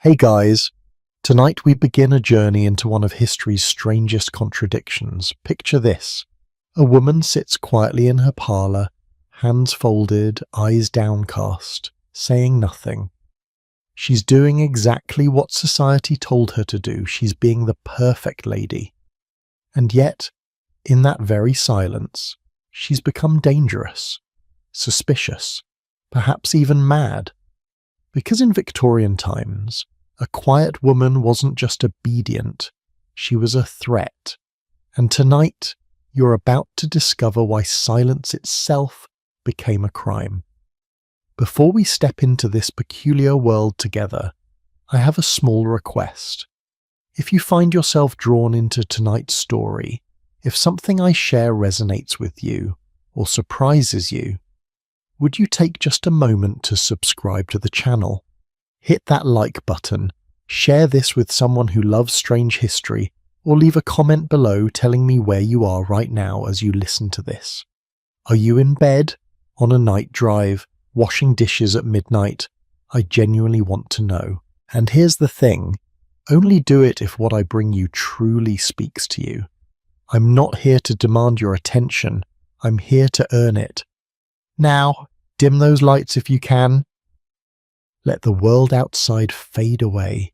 Hey guys, tonight we begin a journey into one of history's strangest contradictions. Picture this. A woman sits quietly in her parlour, hands folded, eyes downcast, saying nothing. She's doing exactly what society told her to do. She's being the perfect lady. And yet, in that very silence, she's become dangerous, suspicious, perhaps even mad. Because in Victorian times, a quiet woman wasn't just obedient, she was a threat. And tonight, you're about to discover why silence itself became a crime. Before we step into this peculiar world together, I have a small request. If you find yourself drawn into tonight's story, if something I share resonates with you or surprises you, would you take just a moment to subscribe to the channel? Hit that like button, share this with someone who loves strange history, or leave a comment below telling me where you are right now as you listen to this. Are you in bed, on a night drive, washing dishes at midnight? I genuinely want to know. And here's the thing, only do it if what I bring you truly speaks to you. I'm not here to demand your attention, I'm here to earn it. Now, dim those lights if you can. Let the world outside fade away.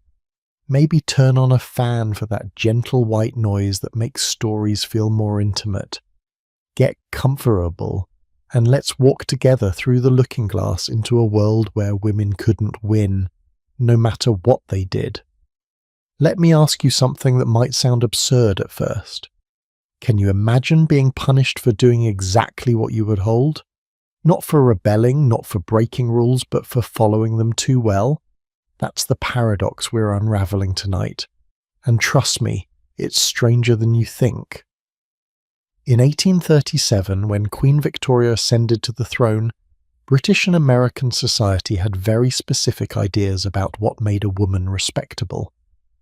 Maybe turn on a fan for that gentle white noise that makes stories feel more intimate. Get comfortable, and let's walk together through the looking glass into a world where women couldn't win, no matter what they did. Let me ask you something that might sound absurd at first. Can you imagine being punished for doing exactly what you would hold? Not for rebelling, not for breaking rules, but for following them too well? That's the paradox we're unraveling tonight. And trust me, it's stranger than you think. In 1837, when Queen Victoria ascended to the throne, British and American society had very specific ideas about what made a woman respectable.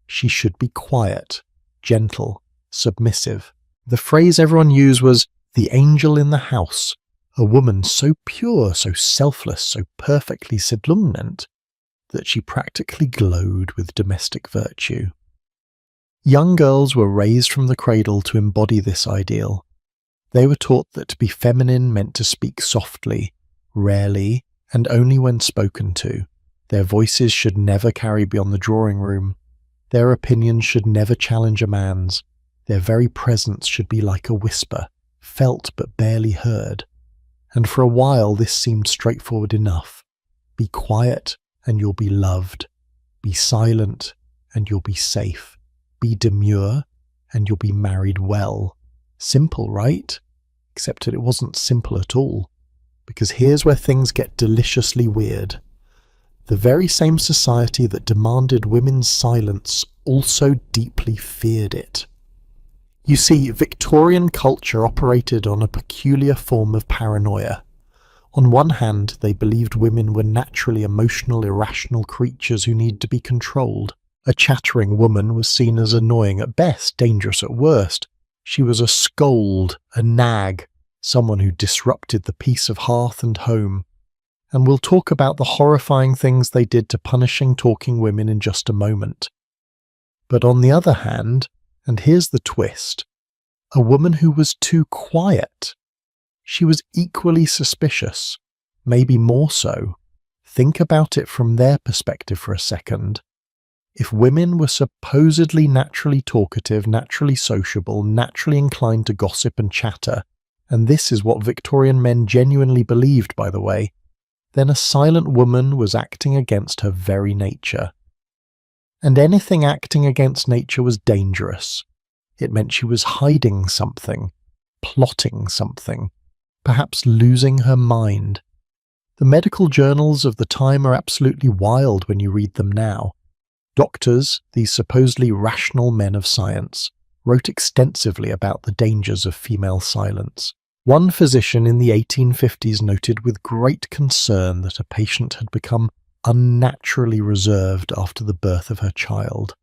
She should be quiet, gentle, submissive. The phrase everyone used was, "the angel in the house," a woman so pure, so selfless, so perfectly sedlumnent, that she practically glowed with domestic virtue. Young girls were raised from the cradle to embody this ideal. They were taught that to be feminine meant to speak softly, rarely, and only when spoken to. Their voices should never carry beyond the drawing room. Their opinions should never challenge a man's. Their very presence should be like a whisper, felt but barely heard. And for a while this seemed straightforward enough. Be quiet and you'll be loved. Be silent and you'll be safe. Be demure and you'll be married well. Simple, right? Except that it wasn't simple at all. Because here's where things get deliciously weird. The very same society that demanded women's silence also deeply feared it. You see, Victorian culture operated on a peculiar form of paranoia. On one hand, they believed women were naturally emotional, irrational creatures who need to be controlled. A chattering woman was seen as annoying at best, dangerous at worst. She was a scold, a nag, someone who disrupted the peace of hearth and home. And we'll talk about the horrifying things they did to punishing talking women in just a moment. But on the other hand, and here's the twist, a woman who was too quiet. She was equally suspicious, maybe more so. Think about it from their perspective for a second. If women were supposedly naturally talkative, naturally sociable, naturally inclined to gossip and chatter, and this is what Victorian men genuinely believed, by the way, then a silent woman was acting against her very nature. And anything acting against nature was dangerous. It meant she was hiding something, plotting something, perhaps losing her mind. The medical journals of the time are absolutely wild when you read them now. Doctors, these supposedly rational men of science, wrote extensively about the dangers of female silence. One physician in the 1850s noted with great concern that a patient had become unnaturally reserved after the birth of her child.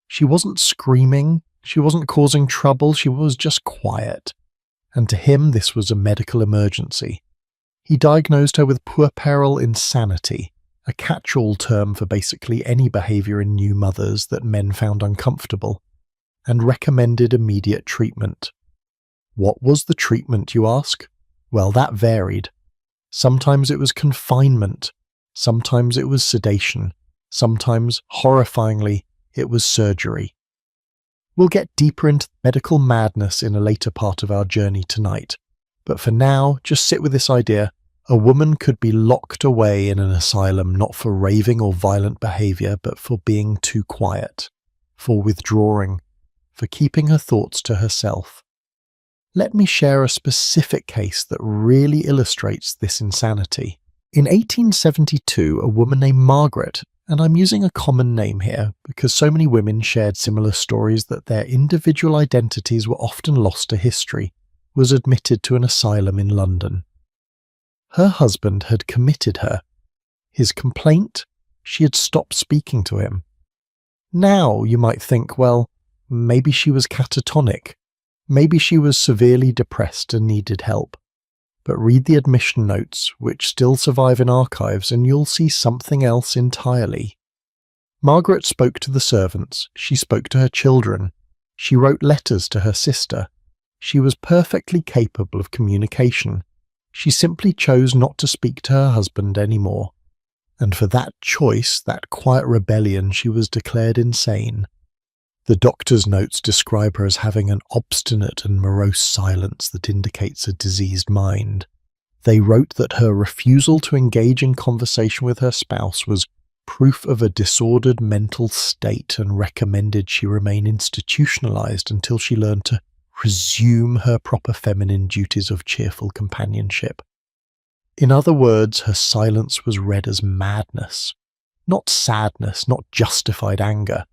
She wasn't screaming, she wasn't causing trouble, she was just quiet. And to him this was a medical emergency. He diagnosed her with puerperal insanity, a catch-all term for basically any behaviour in new mothers that men found uncomfortable, and recommended immediate treatment. What was the treatment, you ask? Well, that varied. Sometimes it was confinement, sometimes it was sedation, sometimes, horrifyingly, it was surgery. We'll get deeper into medical madness in a later part of our journey tonight, but for now, just sit with this idea. A woman could be locked away in an asylum not for raving or violent behaviour, but for being too quiet, for withdrawing, for keeping her thoughts to herself. Let me share a specific case that really illustrates this insanity. In 1872, a woman named Margaret, and I'm using a common name here because so many women shared similar stories that their individual identities were often lost to history, was admitted to an asylum in London. Her husband had committed her. His complaint? She had stopped speaking to him. Now you might think, well, maybe she was catatonic. Maybe she was severely depressed and needed help. But read the admission notes, which still survive in archives, and you'll see something else entirely. Margaret spoke to the servants. She spoke to her children. She wrote letters to her sister. She was perfectly capable of communication. She simply chose not to speak to her husband anymore. And for that choice, that quiet rebellion, she was declared insane. The doctor's notes describe her as having an obstinate and morose silence that indicates a diseased mind. They wrote that her refusal to engage in conversation with her spouse was proof of a disordered mental state and recommended she remain institutionalized until she learned to resume her proper feminine duties of cheerful companionship. In other words, her silence was read as madness, not sadness, not justified anger,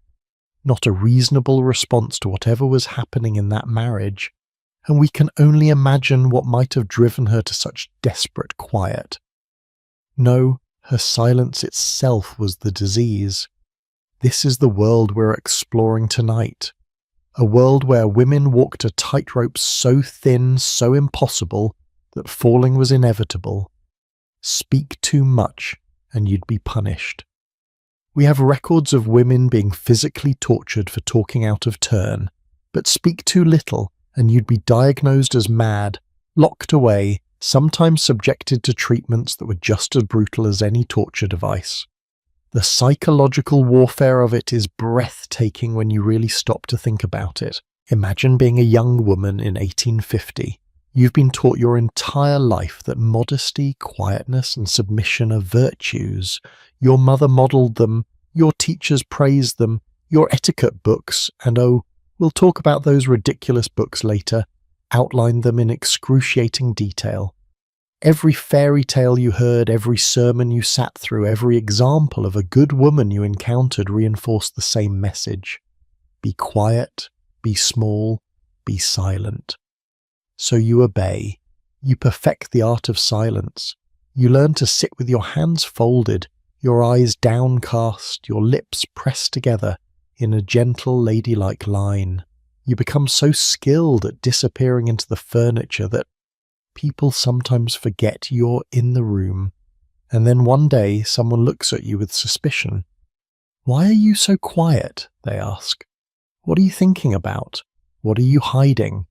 not a reasonable response to whatever was happening in that marriage, and we can only imagine what might have driven her to such desperate quiet. No, her silence itself was the disease. This is the world we're exploring tonight. A world where women walked a tightrope so thin, so impossible, that falling was inevitable. Speak too much, and you'd be punished. We have records of women being physically tortured for talking out of turn, but speak too little, and you'd be diagnosed as mad, locked away, sometimes subjected to treatments that were just as brutal as any torture device. The psychological warfare of it is breathtaking when you really stop to think about it. Imagine being a young woman in 1850. You've been taught your entire life that modesty, quietness, and submission are virtues. Your mother modelled them, your teachers praised them, your etiquette books, and oh, we'll talk about those ridiculous books later, outlined them in excruciating detail. Every fairy tale you heard, every sermon you sat through, every example of a good woman you encountered reinforced the same message. Be quiet, be small, be silent. So you obey. You perfect the art of silence. You learn to sit with your hands folded, your eyes downcast, your lips pressed together in a gentle, ladylike line. You become so skilled at disappearing into the furniture that people sometimes forget you're in the room, and then one day someone looks at you with suspicion. "Why are you so quiet?" they ask. "What are you thinking about? What are you hiding?"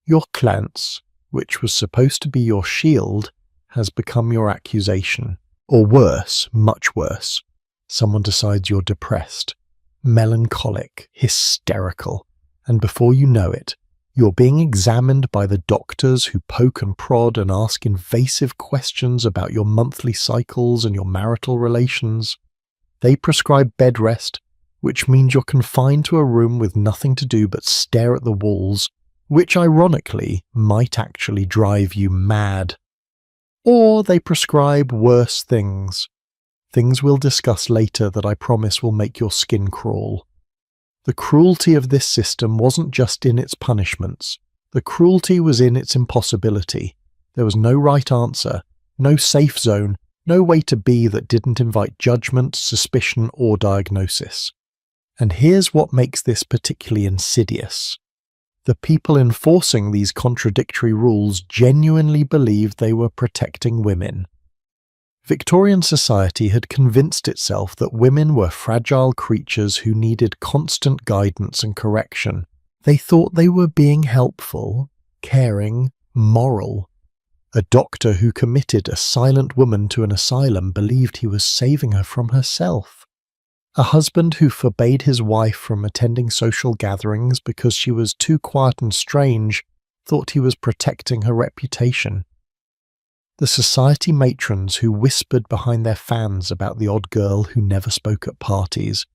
Your glance, which was supposed to be your shield, has become your accusation. Or worse, much worse, someone decides you're depressed, melancholic, hysterical, and before you know it, you're being examined by the doctors who poke and prod and ask invasive questions about your monthly cycles and your marital relations. They prescribe bed rest, which means you're confined to a room with nothing to do but stare at the walls, which ironically might actually drive you mad. Or they prescribe worse things. Things we'll discuss later that I promise will make your skin crawl. The cruelty of this system wasn't just in its punishments. The cruelty was in its impossibility. There was no right answer, no safe zone, no way to be that didn't invite judgment, suspicion, or diagnosis. And here's what makes this particularly insidious. The people enforcing these contradictory rules genuinely believed they were protecting women. Victorian society had convinced itself that women were fragile creatures who needed constant guidance and correction. They thought they were being helpful, caring, moral. A doctor who committed a silent woman to an asylum believed he was saving her from herself. A husband who forbade his wife from attending social gatherings because she was too quiet and strange thought he was protecting her reputation. The society matrons who whispered behind their fans about the odd girl who never spoke at parties,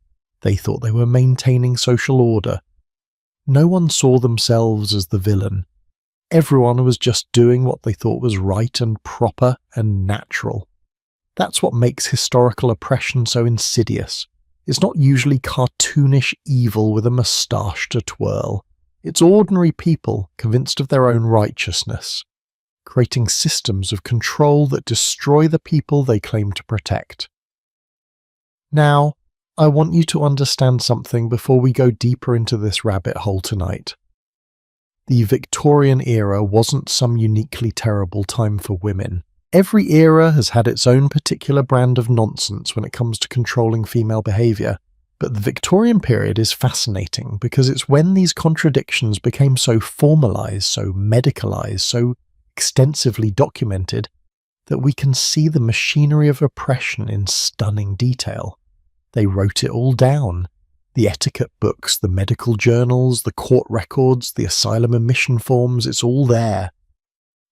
they thought they were maintaining social order. No one saw themselves as the villain. Everyone was just doing what they thought was right and proper and natural. That's what makes historical oppression so insidious. It's not usually cartoonish evil with a moustache to twirl. It's ordinary people convinced of their own righteousness, creating systems of control that destroy the people they claim to protect. Now, I want you to understand something before we go deeper into this rabbit hole tonight. The Victorian era wasn't some uniquely terrible time for women. Every era has had its own particular brand of nonsense when it comes to controlling female behaviour, but the Victorian period is fascinating because it's when these contradictions became so formalised, so medicalised, so extensively documented that we can see the machinery of oppression in stunning detail. They wrote it all down. The etiquette books, the medical journals, the court records, the asylum admission forms, it's all there.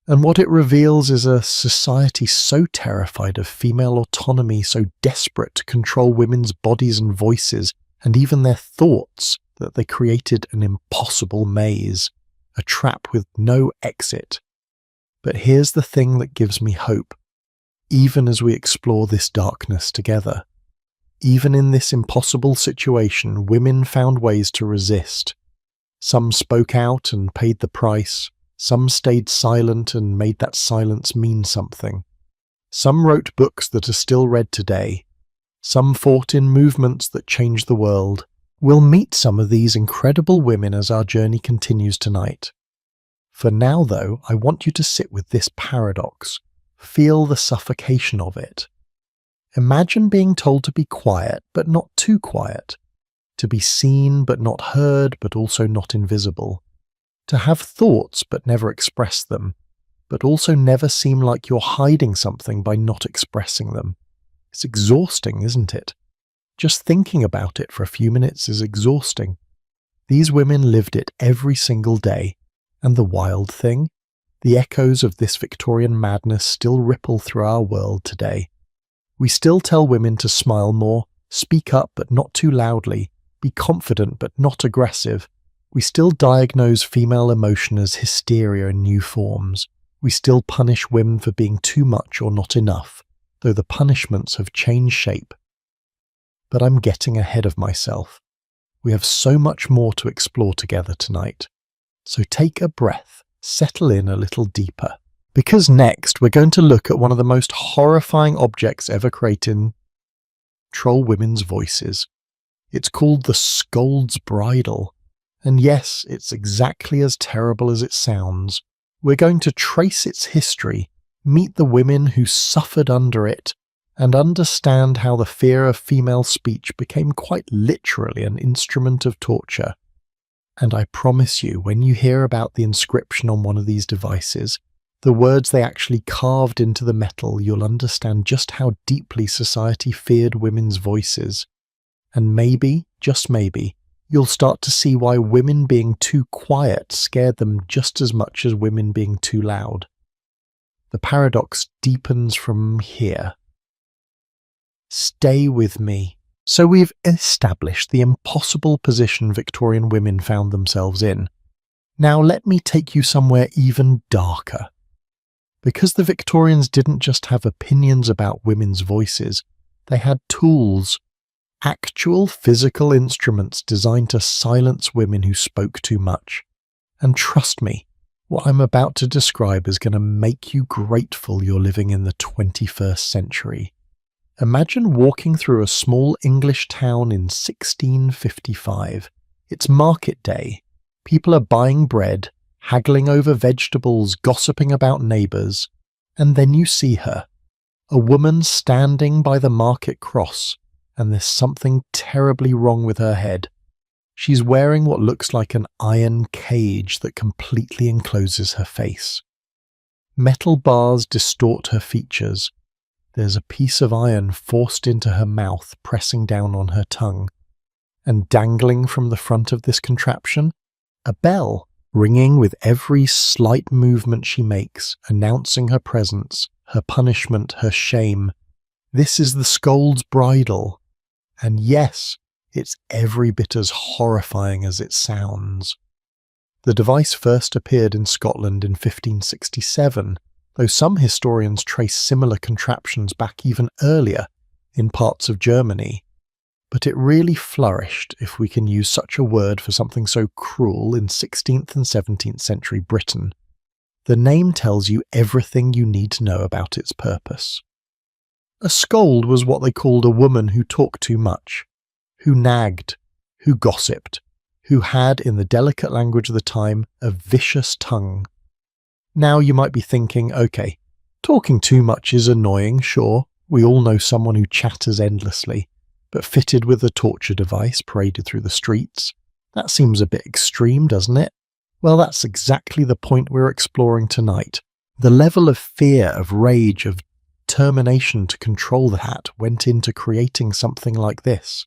And what it reveals is a society so terrified of female autonomy, so desperate to control women's bodies and voices, and even their thoughts, that they created an impossible maze, a trap with no exit. But here's the thing that gives me hope, even as we explore this darkness together. Even in this impossible situation, women found ways to resist. Some spoke out and paid the price. Some stayed silent and made that silence mean something. Some wrote books that are still read today. Some fought in movements that changed the world. We'll meet some of these incredible women as our journey continues tonight. For now, though, I want you to sit with this paradox. Feel the suffocation of it. Imagine being told to be quiet, but not too quiet. To be seen, but not heard, but also not invisible. To have thoughts, but never express them, but also never seem like you're hiding something by not expressing them. It's exhausting, isn't it? Just thinking about it for a few minutes is exhausting. These women lived it every single day, and the wild thing? The echoes of this Victorian madness still ripple through our world today. We still tell women to smile more, speak up but not too loudly, be confident but not aggressive. We still diagnose female emotion as hysteria in new forms. We still punish women for being too much or not enough, though the punishments have changed shape. But I'm getting ahead of myself. We have so much more to explore together tonight. So take a breath, settle in a little deeper. Because next we're going to look at one of the most horrifying objects ever created to control women's voices. It's called the Scold's Bridle. And yes, it's exactly as terrible as it sounds. We're going to trace its history, meet the women who suffered under it, and understand how the fear of female speech became quite literally an instrument of torture. And I promise you, when you hear about the inscription on one of these devices, the words they actually carved into the metal, you'll understand just how deeply society feared women's voices. And maybe, just maybe, you'll start to see why women being too quiet scared them just as much as women being too loud. The paradox deepens from here. Stay with me. So we've established the impossible position Victorian women found themselves in. Now let me take you somewhere even darker. Because the Victorians didn't just have opinions about women's voices, they had tools. Actual physical instruments designed to silence women who spoke too much. And trust me, what I'm about to describe is going to make you grateful you're living in the 21st century. Imagine walking through a small English town in 1655. It's market day. People are buying bread, haggling over vegetables, gossiping about neighbours. And then you see her. A woman standing by the market cross, and there's something terribly wrong with her head. She's wearing what looks like an iron cage that completely encloses her face. Metal bars distort her features. There's a piece of iron forced into her mouth, pressing down on her tongue. And dangling from the front of this contraption, a bell, ringing with every slight movement she makes, announcing her presence, her punishment, her shame. This is the scold's bridle. And yes, it's every bit as horrifying as it sounds. The device first appeared in Scotland in 1567, though some historians trace similar contraptions back even earlier, in parts of Germany. But it really flourished, if we can use such a word for something so cruel, in 16th and 17th century Britain. The name tells you everything you need to know about its purpose. A scold was what they called a woman who talked too much, who nagged, who gossiped, who had, in the delicate language of the time, a vicious tongue. Now you might be thinking, okay, talking too much is annoying, sure, we all know someone who chatters endlessly, but fitted with a torture device paraded through the streets. That seems a bit extreme, doesn't it? Well, that's exactly the point we're exploring tonight. The level of fear, of rage, of determination to control that went into creating something like this.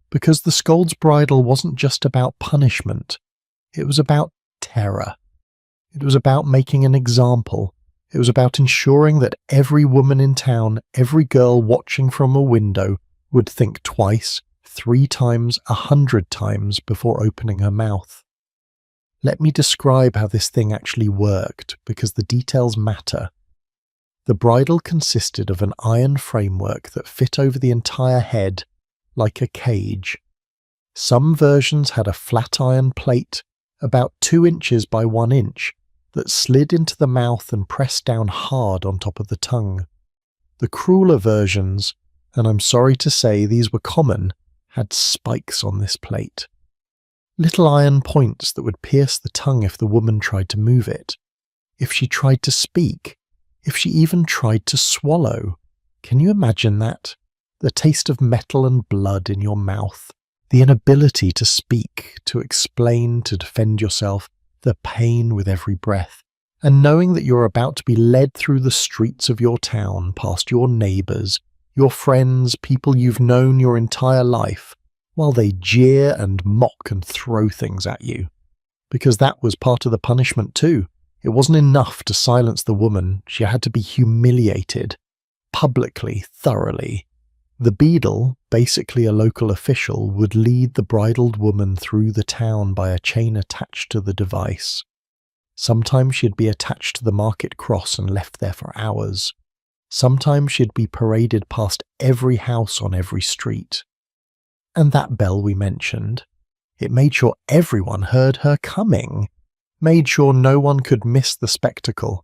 Because the scold's bridle wasn't just about punishment, it was about terror. It was about making an example. It was about ensuring that every woman in town, every girl watching from a window, would think twice, 3 times, 100 times before opening her mouth. Let me describe how this thing actually worked, because the details matter. The bridle consisted of an iron framework that fit over the entire head, like a cage. Some versions had a flat iron plate, about 2 inches by 1 inch, that slid into the mouth and pressed down hard on top of the tongue. The crueler versions, and I'm sorry to say these were common, had spikes on this plate. Little iron points that would pierce the tongue if the woman tried to move it, if she tried to speak, if she even tried to swallow. Can you imagine that? The taste of metal and blood in your mouth, the inability to speak, to explain, to defend yourself, the pain with every breath, and knowing that you're about to be led through the streets of your town, past your neighbours, your friends, people you've known your entire life, while they jeer and mock and throw things at you. Because that was part of the punishment too. It wasn't enough to silence the woman, she had to be humiliated, publicly, thoroughly. The beadle, basically a local official, would lead the bridled woman through the town by a chain attached to the device. Sometimes she'd be attached to the market cross and left there for hours. Sometimes she'd be paraded past every house on every street. And that bell we mentioned, it made sure everyone heard her coming, made sure no one could miss the spectacle.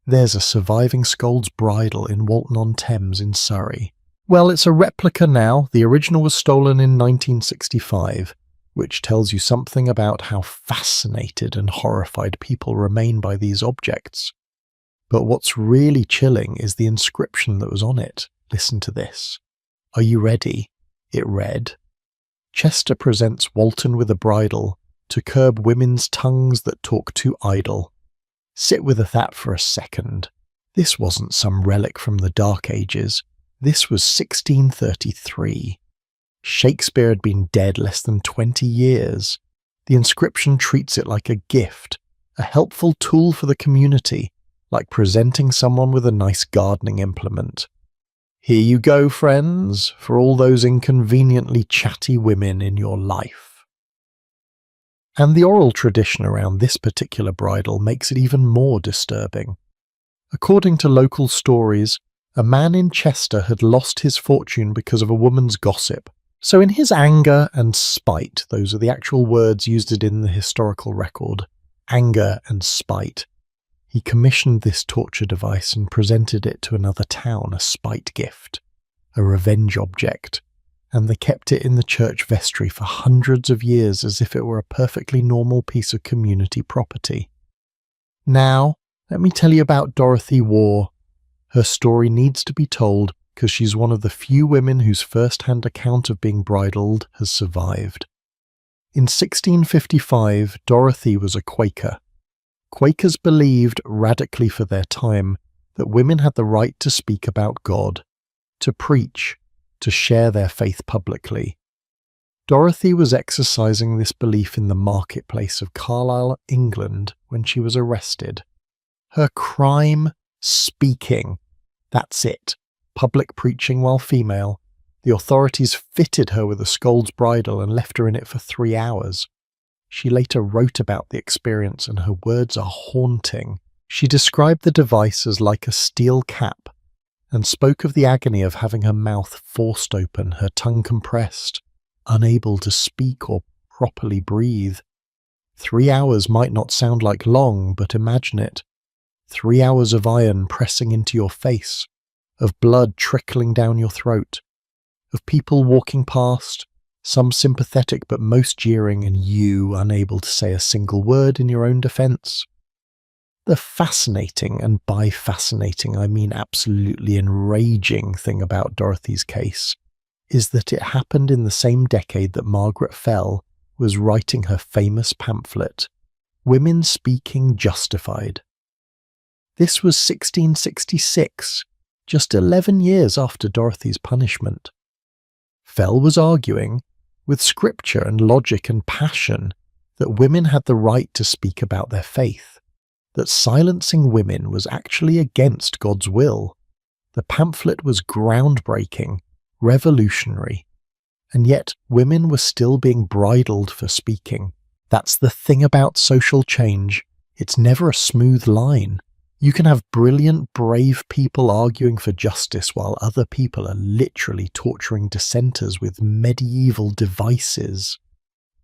There's a surviving scold's bridle in Walton-on-Thames in Surrey. Well, it's a replica now. The original was stolen in 1965, which tells you something about how fascinated and horrified people remain by these objects. But what's really chilling is the inscription that was on it. Listen to this. Are you ready? It read, "Chester presents Walton with a bridle to curb women's tongues that talk too idle." Sit with that for a second. This wasn't some relic from the Dark Ages. This was 1633. Shakespeare had been dead less than 20 years. The inscription treats it like a gift, a helpful tool for the community, like presenting someone with a nice gardening implement. Here you go, friends, for all those inconveniently chatty women in your life. And the oral tradition around this particular bridle makes it even more disturbing. According to local stories, a man in Chester had lost his fortune because of a woman's gossip. So in his anger and spite, those are the actual words used in the historical record, anger and spite, he commissioned this torture device and presented it to another town, a spite gift, a revenge object, and they kept it in the church vestry for hundreds of years as if it were a perfectly normal piece of community property. Now, let me tell you about Dorothy Waugh, Her story needs to be told because she's one of the few women whose first-hand account of being bridled has survived. In 1655, Dorothy was a Quaker. Quakers believed, radically for their time, that women had the right to speak about God, to preach, to share their faith publicly. Dorothy was exercising this belief in the marketplace of Carlisle, England, when she was arrested. Her crime? Speaking. That's it. Public preaching while female. The authorities fitted her with a scold's bridle and left her in it for 3 hours. She later wrote about the experience, and her words are haunting. She described the device as like a steel cap, and spoke of the agony of having her mouth forced open, her tongue compressed, unable to speak or properly breathe. 3 hours might not sound like long, but imagine it. 3 hours of iron pressing into your face, of blood trickling down your throat, of people walking past, some sympathetic but most jeering, and you unable to say a single word in your own defense. The fascinating, and by fascinating I mean absolutely enraging thing about Dorothy's case, is that it happened in the same decade that Margaret Fell was writing her famous pamphlet, Women Speaking Justified. This was 1666, just 11 years after Dorothy's punishment. Fell was arguing, with scripture and logic and passion, that women had the right to speak about their faith, that silencing women was actually against God's will. The pamphlet was groundbreaking, revolutionary, and yet women were still being bridled for speaking. That's the thing about social change. It's never a smooth line. You can have brilliant, brave people arguing for justice while other people are literally torturing dissenters with medieval devices.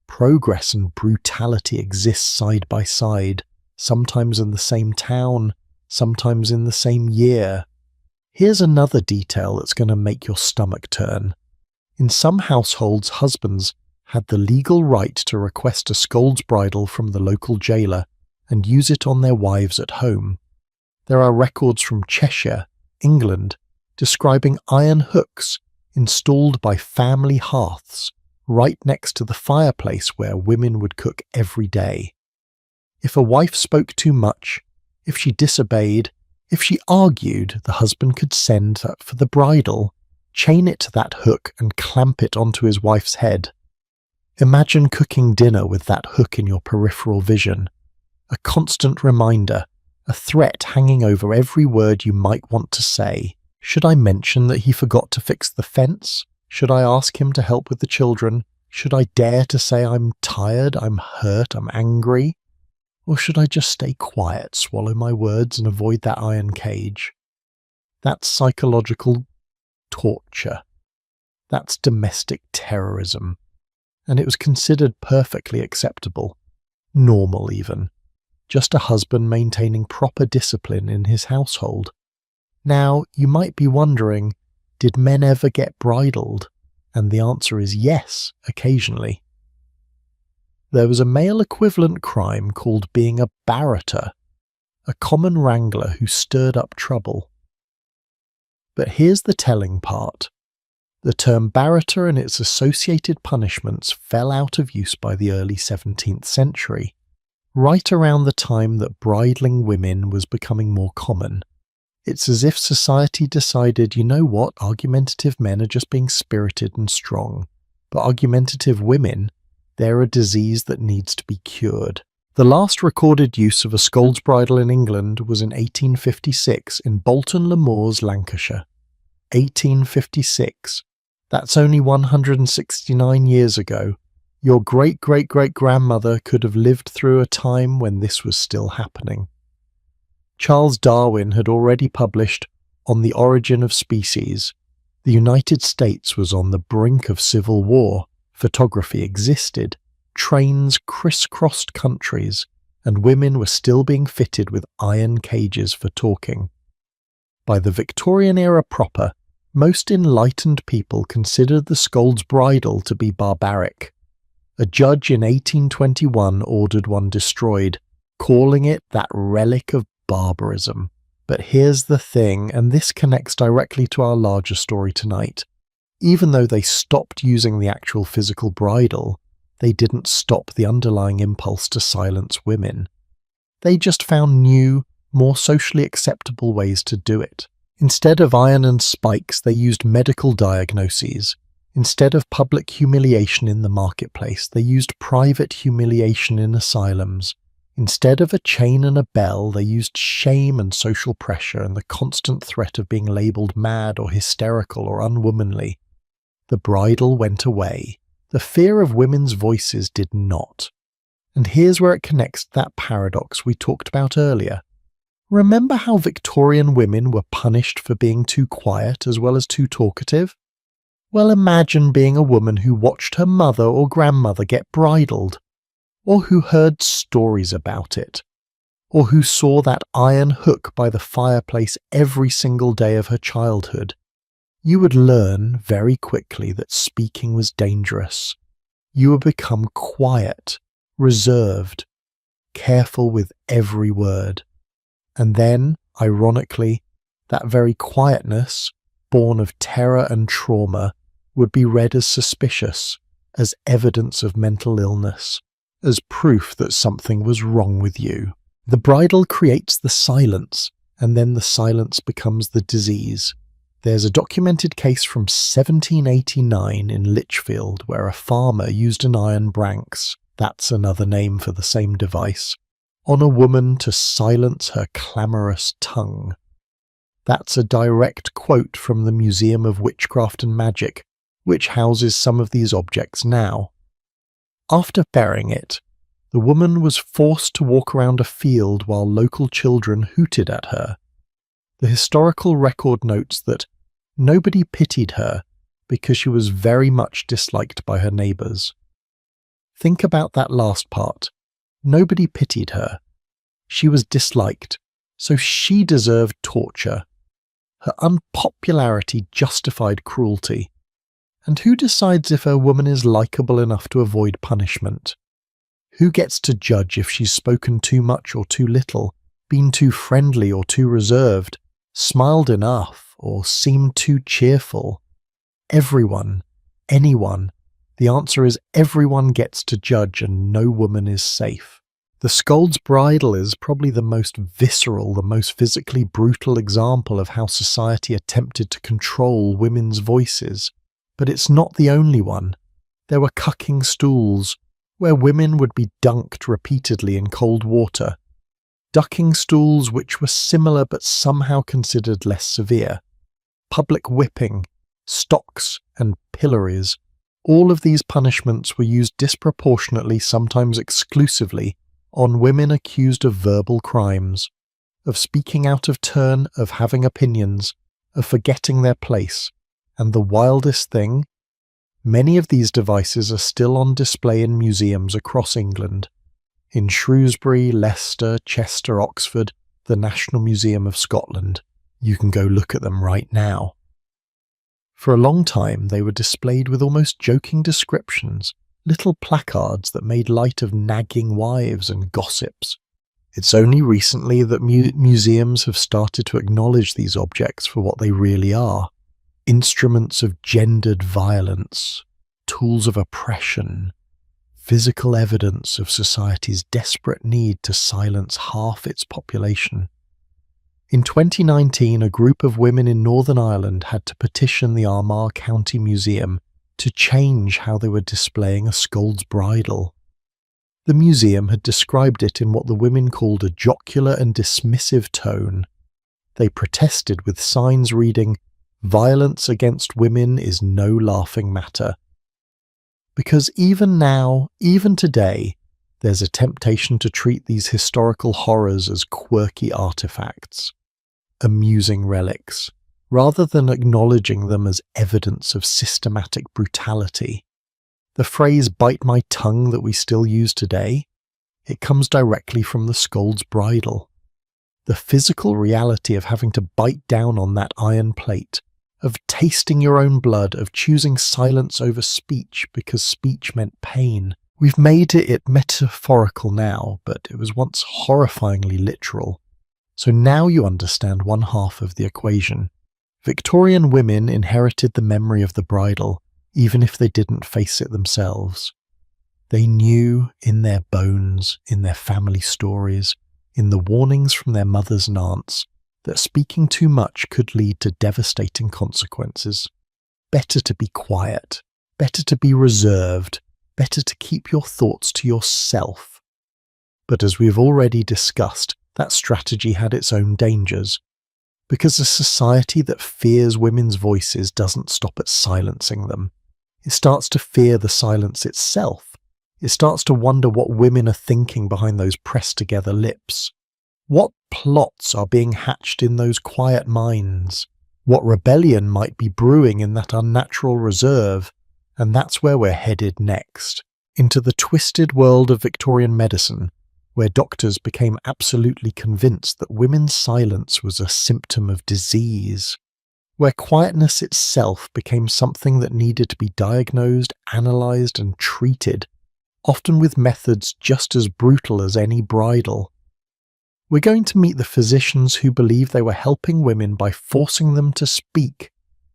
Progress and brutality exist side by side, sometimes in the same town, sometimes in the same year. Here's another detail that's going to make your stomach turn. In some households, husbands had the legal right to request a scold's bridle from the local jailer and use it on their wives at home. There are records from Cheshire, England, describing iron hooks installed by family hearths right next to the fireplace where women would cook every day. If a wife spoke too much, if she disobeyed, if she argued, the husband could send for the bridle, chain it to that hook and clamp it onto his wife's head. Imagine cooking dinner with that hook in your peripheral vision. A constant reminder, a threat hanging over every word you might want to say. Should I mention that he forgot to fix the fence? Should I ask him to help with the children? Should I dare to say I'm tired, I'm hurt, I'm angry? Or should I just stay quiet, swallow my words and avoid that iron cage? That's psychological torture. That's domestic terrorism. And it was considered perfectly acceptable. Normal even. Just a husband maintaining proper discipline in his household. Now, you might be wondering, did men ever get bridled? And the answer is yes, occasionally. There was a male equivalent crime called being a barrator, a common wrangler who stirred up trouble. But here's the telling part. The term barrator and its associated punishments fell out of use by the early 17th century, right around the time that bridling women was becoming more common. It's as if society decided, you know what, argumentative men are just being spirited and strong, but argumentative women, they're a disease that needs to be cured. The last recorded use of a scold's bridle in England was in 1856 in Bolton-le-Moors, Lancashire. 1856. That's only 169 years ago. Your great-great-great-grandmother could have lived through a time when this was still happening. Charles Darwin had already published On the Origin of Species. The United States was on the brink of civil war. Photography existed. Trains crisscrossed countries, and women were still being fitted with iron cages for talking. By the Victorian era proper, most enlightened people considered the scold's bridle to be barbaric. A judge in 1821 ordered one destroyed, calling it that relic of barbarism. But here's the thing, and this connects directly to our larger story tonight. Even though they stopped using the actual physical bridle, they didn't stop the underlying impulse to silence women. They just found new, more socially acceptable ways to do it. Instead of iron and spikes, they used medical diagnoses. Instead of public humiliation in the marketplace, they used private humiliation in asylums. Instead of a chain and a bell, they used shame and social pressure and the constant threat of being labelled mad or hysterical or unwomanly. The bridle went away. The fear of women's voices did not. And here's where it connects to that paradox we talked about earlier. Remember how Victorian women were punished for being too quiet as well as too talkative? Well, imagine being a woman who watched her mother or grandmother get bridled, or who heard stories about it, or who saw that iron hook by the fireplace every single day of her childhood. You would learn very quickly that speaking was dangerous. You would become quiet, reserved, careful with every word. And then, ironically, that very quietness, born of terror and trauma, would be read as suspicious, as evidence of mental illness, as proof that something was wrong with you. The bridle creates the silence, and then the silence becomes the disease. There's a documented case from 1789 in Lichfield where a farmer used an iron branx, that's another name for the same device, on a woman to silence her clamorous tongue. That's a direct quote from the Museum of Witchcraft and Magic, which houses some of these objects now. After burying it, the woman was forced to walk around a field while local children hooted at her. The historical record notes that nobody pitied her because she was very much disliked by her neighbours. Think about that last part. Nobody pitied her. She was disliked, so she deserved torture. Her unpopularity justified cruelty. And who decides if a woman is likeable enough to avoid punishment? Who gets to judge if she's spoken too much or too little, been too friendly or too reserved, smiled enough or seemed too cheerful? Everyone. Anyone. The answer is everyone gets to judge and no woman is safe. The Scold's Bridle is probably the most visceral, the most physically brutal example of how society attempted to control women's voices. But it's not the only one. There were cucking stools, where women would be dunked repeatedly in cold water. Ducking stools which were similar but somehow considered less severe. Public whipping, stocks, and pillories. All of these punishments were used disproportionately, sometimes exclusively, on women accused of verbal crimes, of speaking out of turn, of having opinions, of forgetting their place. And the wildest thing, many of these devices are still on display in museums across England. In Shrewsbury, Leicester, Chester, Oxford, the National Museum of Scotland. You can go look at them right now. For a long time they were displayed with almost joking descriptions, little placards that made light of nagging wives and gossips. It's only recently that museums have started to acknowledge these objects for what they really are. Instruments of gendered violence, tools of oppression, physical evidence of society's desperate need to silence half its population. In 2019, a group of women in Northern Ireland had to petition the Armagh County Museum to change how they were displaying a Scold's Bridle. The museum had described it in what the women called a jocular and dismissive tone. They protested with signs reading, "Violence against women is no laughing matter." Because even now, even today, there's a temptation to treat these historical horrors as quirky artifacts, amusing relics, rather than acknowledging them as evidence of systematic brutality. The phrase "bite my tongue" that we still use today, it comes directly from the Scold's Bridle. The physical reality of having to bite down on that iron plate, of tasting your own blood, of choosing silence over speech because speech meant pain. We've made it metaphorical now, but it was once horrifyingly literal. So now you understand one half of the equation. Victorian women inherited the memory of the bridal, even if they didn't face it themselves. They knew in their bones, in their family stories, in the warnings from their mothers and aunts, that speaking too much could lead to devastating consequences. Better to be quiet, better to be reserved, better to keep your thoughts to yourself. But as we've already discussed, that strategy had its own dangers, because a society that fears women's voices doesn't stop at silencing them. It starts to fear the silence itself. It starts to wonder what women are thinking behind those pressed-together lips. What plots are being hatched in those quiet minds? What rebellion might be brewing in that unnatural reserve? And that's where we're headed next, into the twisted world of Victorian medicine, where doctors became absolutely convinced that women's silence was a symptom of disease, where quietness itself became something that needed to be diagnosed, analysed and treated, often with methods just as brutal as any bridal. We're going to meet the physicians who believed they were helping women by forcing them to speak,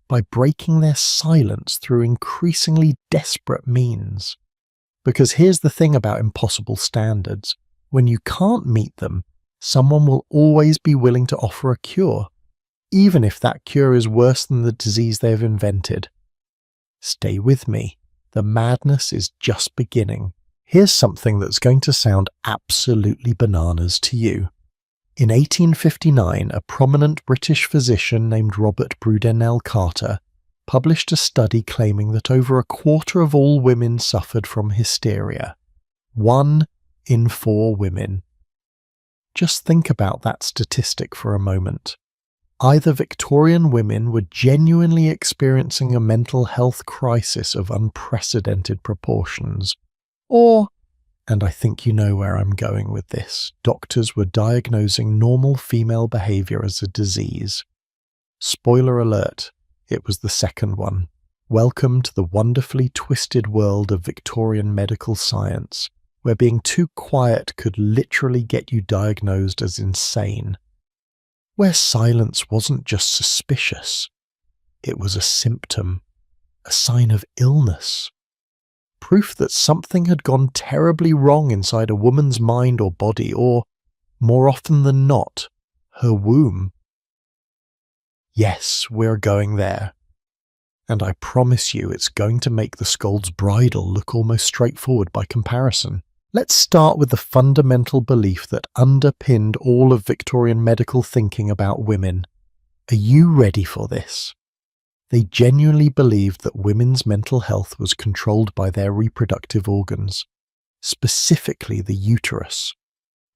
by breaking their silence through increasingly desperate means. Because here's the thing about impossible standards. When you can't meet them, someone will always be willing to offer a cure, even if that cure is worse than the disease they have invented. Stay with me. The madness is just beginning. Here's something that's going to sound absolutely bananas to you. In 1859, a prominent British physician named Robert Brudenell Carter published a study claiming that over a quarter of all women suffered from hysteria. 1 in 4 women. Just think about that statistic for a moment. Either Victorian women were genuinely experiencing a mental health crisis of unprecedented proportions, or, and I think you know where I'm going with this, doctors were diagnosing normal female behaviour as a disease. Spoiler alert, it was the second one. Welcome to the wonderfully twisted world of Victorian medical science, where being too quiet could literally get you diagnosed as insane. Where silence wasn't just suspicious, it was a symptom, a sign of illness. Proof that something had gone terribly wrong inside a woman's mind or body, or, more often than not, her womb. Yes, we're going there. And I promise you it's going to make the scold's bridal look almost straightforward by comparison. Let's start with the fundamental belief that underpinned all of Victorian medical thinking about women. Are you ready for this? They genuinely believed that women's mental health was controlled by their reproductive organs, specifically the uterus.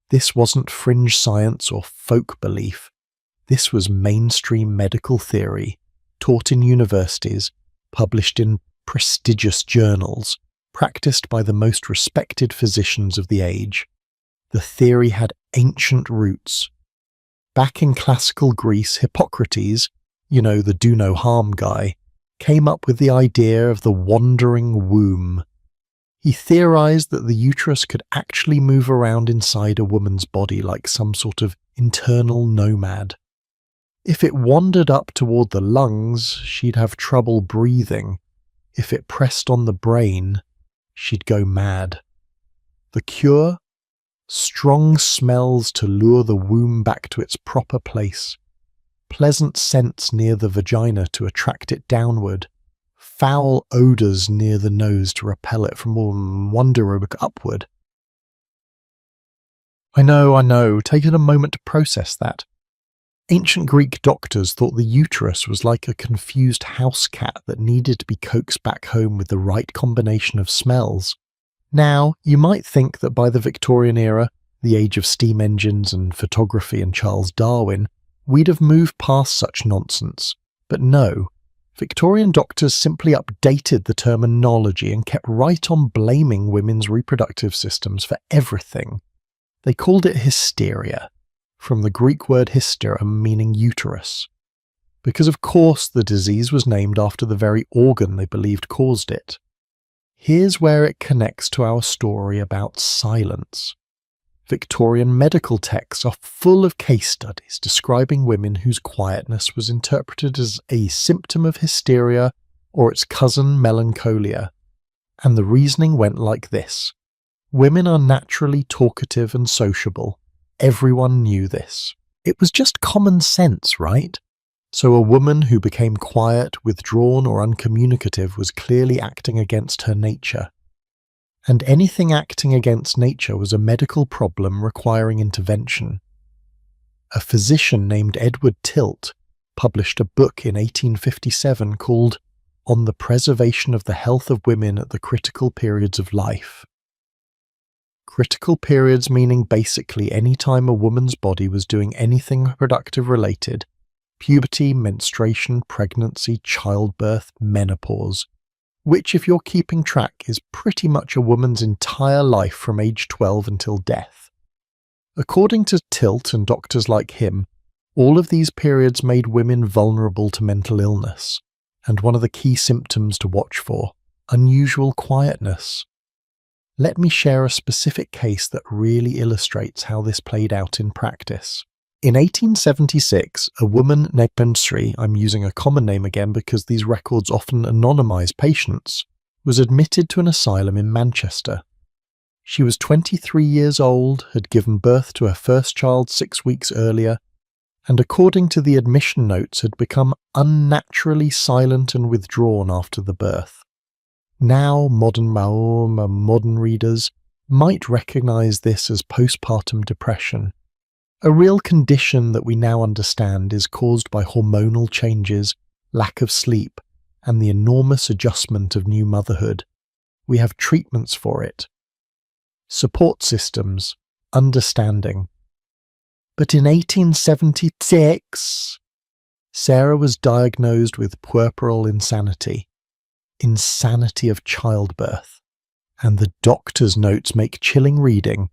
This wasn't fringe science or folk belief. This was mainstream medical theory, taught in universities, published in prestigious journals, practiced by the most respected physicians of the age. The theory had ancient roots. Back in classical Greece, Hippocrates, the do no harm guy, came up with the idea of the wandering womb. He theorized that the uterus could actually move around inside a woman's body like some sort of internal nomad. If it wandered up toward the lungs, she'd have trouble breathing. If it pressed on the brain, she'd go mad. The cure? Strong smells to lure the womb back to its proper place. Pleasant scents near the vagina to attract it downward. Foul odours near the nose to repel it from wonder upward. I know, take a moment to process that. Ancient Greek doctors thought the uterus was like a confused house cat that needed to be coaxed back home with the right combination of smells. Now, you might think that by the Victorian era, the age of steam engines and photography and Charles Darwin, we'd have moved past such nonsense. But no, Victorian doctors simply updated the terminology and kept right on blaming women's reproductive systems for everything. They called it hysteria, from the Greek word hystera meaning uterus, because of course the disease was named after the very organ they believed caused it. Here's where it connects to our story about silence. Victorian medical texts are full of case studies describing women whose quietness was interpreted as a symptom of hysteria or its cousin melancholia. And the reasoning went like this. Women are naturally talkative and sociable. Everyone knew this. It was just common sense, right? So a woman who became quiet, withdrawn, or uncommunicative was clearly acting against her nature. And anything acting against nature was a medical problem requiring intervention. A physician named Edward Tilt published a book in 1857 called On the Preservation of the Health of Women at the Critical Periods of Life. Critical periods meaning basically any time a woman's body was doing anything productive related: puberty, menstruation, pregnancy, childbirth, menopause, which, if you're keeping track, is pretty much a woman's entire life from age 12 until death. According to Tilt and doctors like him, all of these periods made women vulnerable to mental illness, and one of the key symptoms to watch for: unusual quietness. Let me share a specific case that really illustrates how this played out in practice. In 1876, a woman named Slee, I'm using a common name again because these records often anonymise patients, was admitted to an asylum in Manchester. She was 23 years old, had given birth to her first child 6 weeks earlier, and according to the admission notes had become unnaturally silent and withdrawn after the birth. Now, modern readers might recognise this as postpartum depression. A real condition that we now understand is caused by hormonal changes, lack of sleep, and the enormous adjustment of new motherhood. We have treatments for it. Support systems, understanding. But in 1876, Sarah was diagnosed with puerperal insanity of childbirth, and the doctor's notes make chilling reading.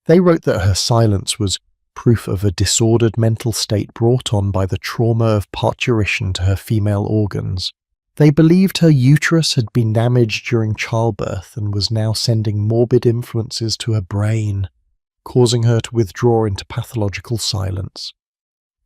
They wrote that her silence was proof of a disordered mental state brought on by the trauma of parturition to her female organs. They believed her uterus had been damaged during childbirth and was now sending morbid influences to her brain, causing her to withdraw into pathological silence.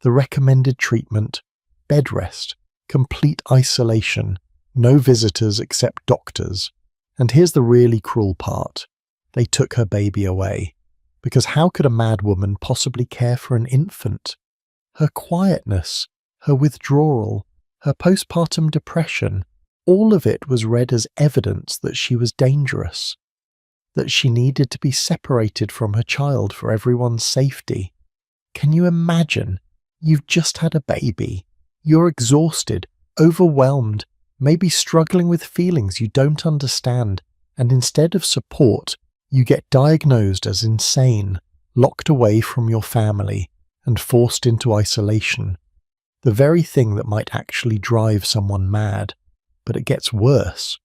The recommended treatment: bed rest, complete isolation, no visitors except doctors. And here's the really cruel part. They took her baby away. Because how could a mad woman possibly care for an infant? Her quietness, her withdrawal, her postpartum depression, all of it was read as evidence that she was dangerous, that she needed to be separated from her child for everyone's safety. Can you imagine? You've just had a baby. You're exhausted, overwhelmed, maybe struggling with feelings you don't understand, and instead of support, you get diagnosed as insane, locked away from your family, and forced into isolation. The very thing that might actually drive someone mad. But it gets worse.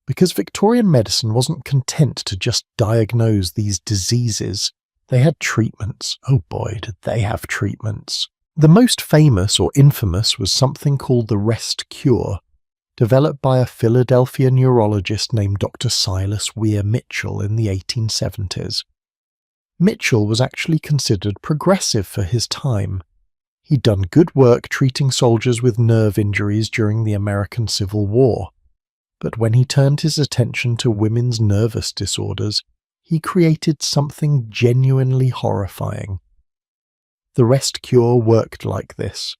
Because Victorian medicine wasn't content to just diagnose these diseases. They had treatments. Oh boy, did they have treatments. The most famous or infamous was something called the rest cure, developed by a Philadelphia neurologist named Dr. Silas Weir Mitchell in the 1870s. Mitchell was actually considered progressive for his time. He'd done good work treating soldiers with nerve injuries during the American Civil War. But when he turned his attention to women's nervous disorders, he created something genuinely horrifying. The rest cure worked like this.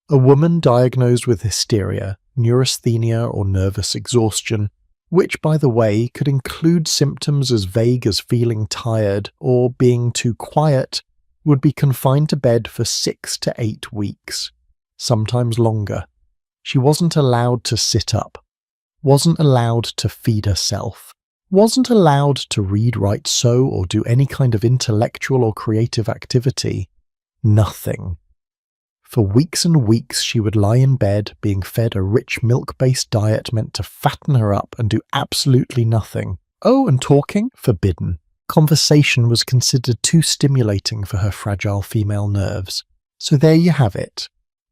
A woman diagnosed with hysteria, neurasthenia, or nervous exhaustion, which, by the way, could include symptoms as vague as feeling tired or being too quiet, would be confined to bed for 6 to 8 weeks, sometimes longer. She wasn't allowed to sit up, wasn't allowed to feed herself, wasn't allowed to read, write, sew, or do any kind of intellectual or creative activity. Nothing. For weeks and weeks she would lie in bed, being fed a rich milk-based diet meant to fatten her up and do absolutely nothing. Oh, and talking? Forbidden. Conversation was considered too stimulating for her fragile female nerves. So there you have it.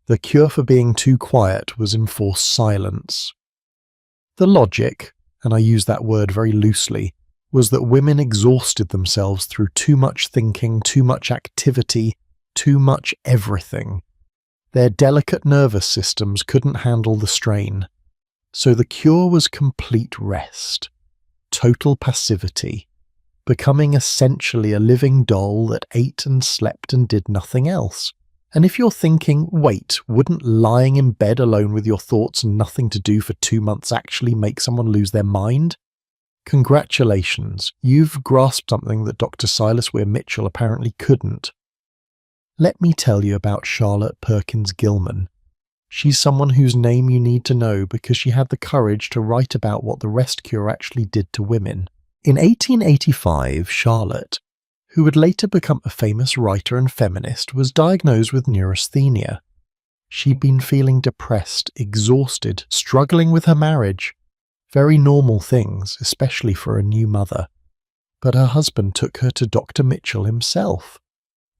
The cure for being too quiet was enforced silence. The logic, and I use that word very loosely, was that women exhausted themselves through too much thinking, too much activity, too much everything. Their delicate nervous systems couldn't handle the strain. So the cure was complete rest, total passivity, becoming essentially a living doll that ate and slept and did nothing else. And if you're thinking, wait, wouldn't lying in bed alone with your thoughts and nothing to do for 2 months actually make someone lose their mind? Congratulations, you've grasped something that Dr. Silas Weir Mitchell apparently couldn't. Let me tell you about Charlotte Perkins Gilman. She's someone whose name you need to know because she had the courage to write about what the rest cure actually did to women. In 1885, Charlotte, who would later become a famous writer and feminist, was diagnosed with neurasthenia. She'd been feeling depressed, exhausted, struggling with her marriage. Very normal things, especially for a new mother. But her husband took her to Dr. Mitchell himself.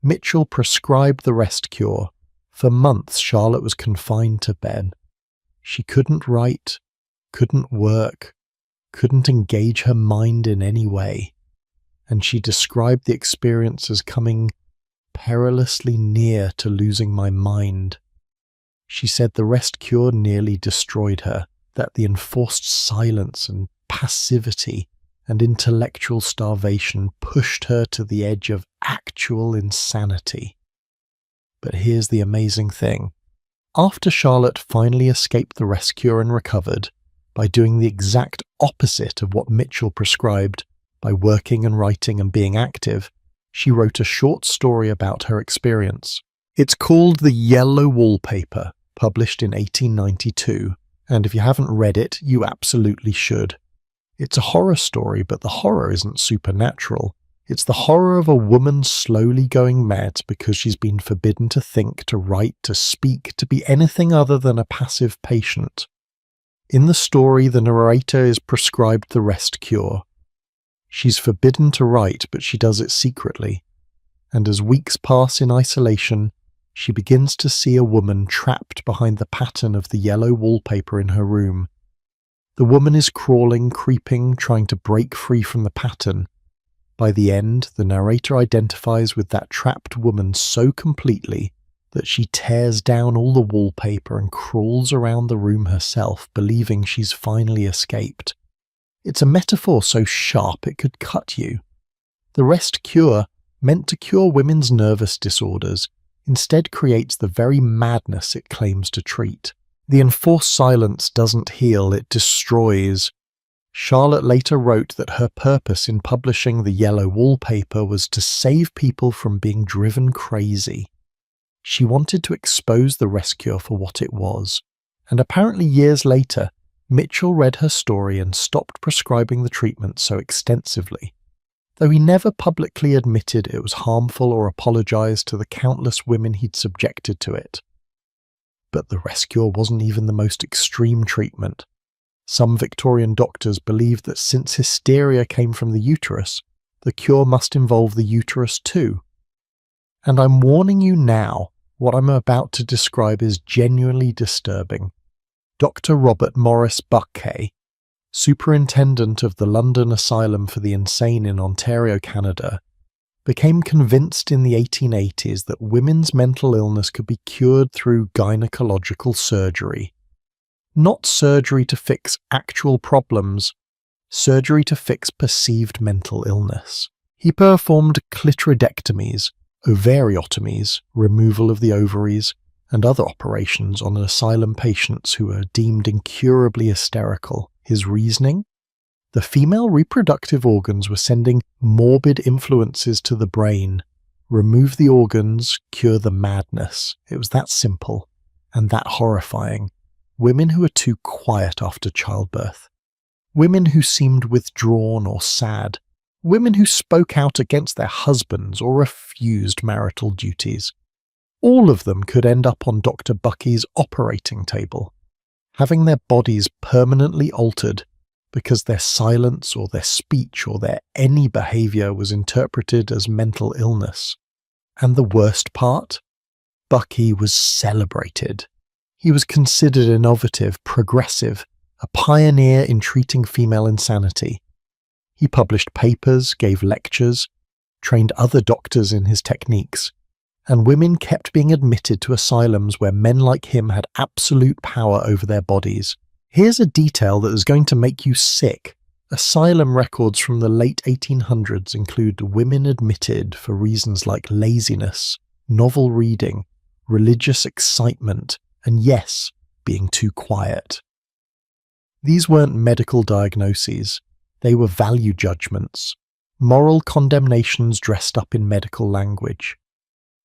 Mitchell prescribed the rest cure. For months, Charlotte was confined to bed. She couldn't write, couldn't work, couldn't engage her mind in any way. And she described the experience as coming perilously near to losing my mind. She said the rest cure nearly destroyed her, that the enforced silence and passivity and intellectual starvation pushed her to the edge of actual insanity. But here's the amazing thing. After Charlotte finally escaped the rest cure and recovered, by doing the exact opposite of what Mitchell prescribed, by working and writing and being active, she wrote a short story about her experience. It's called The Yellow Wallpaper, published in 1892, and if you haven't read it, you absolutely should. It's a horror story, but the horror isn't supernatural. It's the horror of a woman slowly going mad because she's been forbidden to think, to write, to speak, to be anything other than a passive patient. In the story, the narrator is prescribed the rest cure. She's forbidden to write, but she does it secretly. And as weeks pass in isolation, she begins to see a woman trapped behind the pattern of the yellow wallpaper in her room. The woman is crawling, creeping, trying to break free from the pattern. By the end, the narrator identifies with that trapped woman so completely that she tears down all the wallpaper and crawls around the room herself, believing she's finally escaped. It's a metaphor so sharp it could cut you. The rest cure, meant to cure women's nervous disorders, instead creates the very madness it claims to treat. The enforced silence doesn't heal, it destroys. Charlotte later wrote that her purpose in publishing The Yellow Wallpaper was to save people from being driven crazy. She wanted to expose the rest cure for what it was, and apparently years later, Mitchell read her story and stopped prescribing the treatment so extensively, though he never publicly admitted it was harmful or apologized to the countless women he'd subjected to it. But the rest cure wasn't even the most extreme treatment. Some Victorian doctors believed that since hysteria came from the uterus, the cure must involve the uterus too. And I'm warning you now, what I'm about to describe is genuinely disturbing. Dr. Robert Morris Buckhay, superintendent of the London Asylum for the Insane in Ontario, Canada, became convinced in the 1880s that women's mental illness could be cured through gynecological surgery. Not surgery to fix actual problems, surgery to fix perceived mental illness. He performed clitoridectomies, ovariotomies, removal of the ovaries, and other operations on asylum patients who were deemed incurably hysterical. His reasoning? The female reproductive organs were sending morbid influences to the brain. Remove the organs, cure the madness. It was that simple, and that horrifying. Women who were too quiet after childbirth. Women who seemed withdrawn or sad. Women who spoke out against their husbands or refused marital duties. All of them could end up on Dr. Bucky's operating table, having their bodies permanently altered because their silence or their speech or their any behavior was interpreted as mental illness. And the worst part? Bucky was celebrated. He was considered innovative, progressive, a pioneer in treating female insanity. He published papers, gave lectures, trained other doctors in his techniques, and women kept being admitted to asylums where men like him had absolute power over their bodies. Here's a detail that is going to make you sick. Asylum records from the late 1800s include women admitted for reasons like laziness, novel reading, religious excitement, and yes, being too quiet. These weren't medical diagnoses, they were value judgments, moral condemnations dressed up in medical language.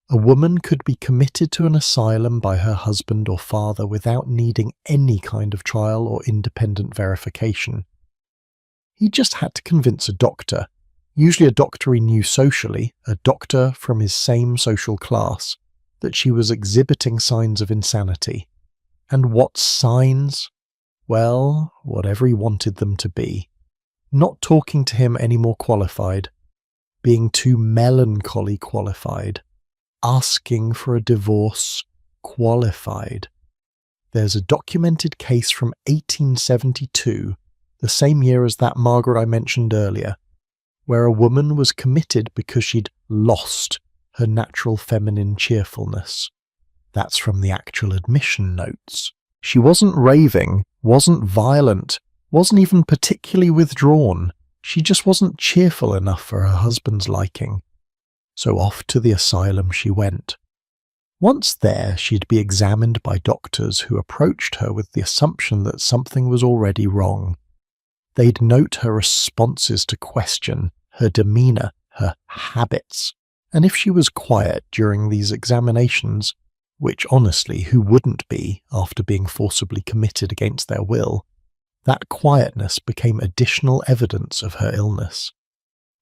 A woman could be committed to an asylum by her husband or father without needing any kind of trial or independent verification. He just had to convince a doctor, usually a doctor he knew socially, a doctor from his same social class, that she was exhibiting signs of insanity. And what signs? Well, whatever he wanted them to be. Not talking to him any more qualified, being too melancholy qualified, asking for a divorce qualified. There's a documented case from 1872, the same year as that Margaret I mentioned earlier, where a woman was committed because she'd lost her natural feminine cheerfulness. That's from the actual admission notes. She wasn't raving, wasn't violent, wasn't even particularly withdrawn. She just wasn't cheerful enough for her husband's liking. So off to the asylum she went. Once there, she'd be examined by doctors who approached her with the assumption that something was already wrong. They'd note her responses to question, her demeanour, her habits, and if she was quiet during these examinations, which honestly, who wouldn't be after being forcibly committed against their will, that quietness became additional evidence of her illness.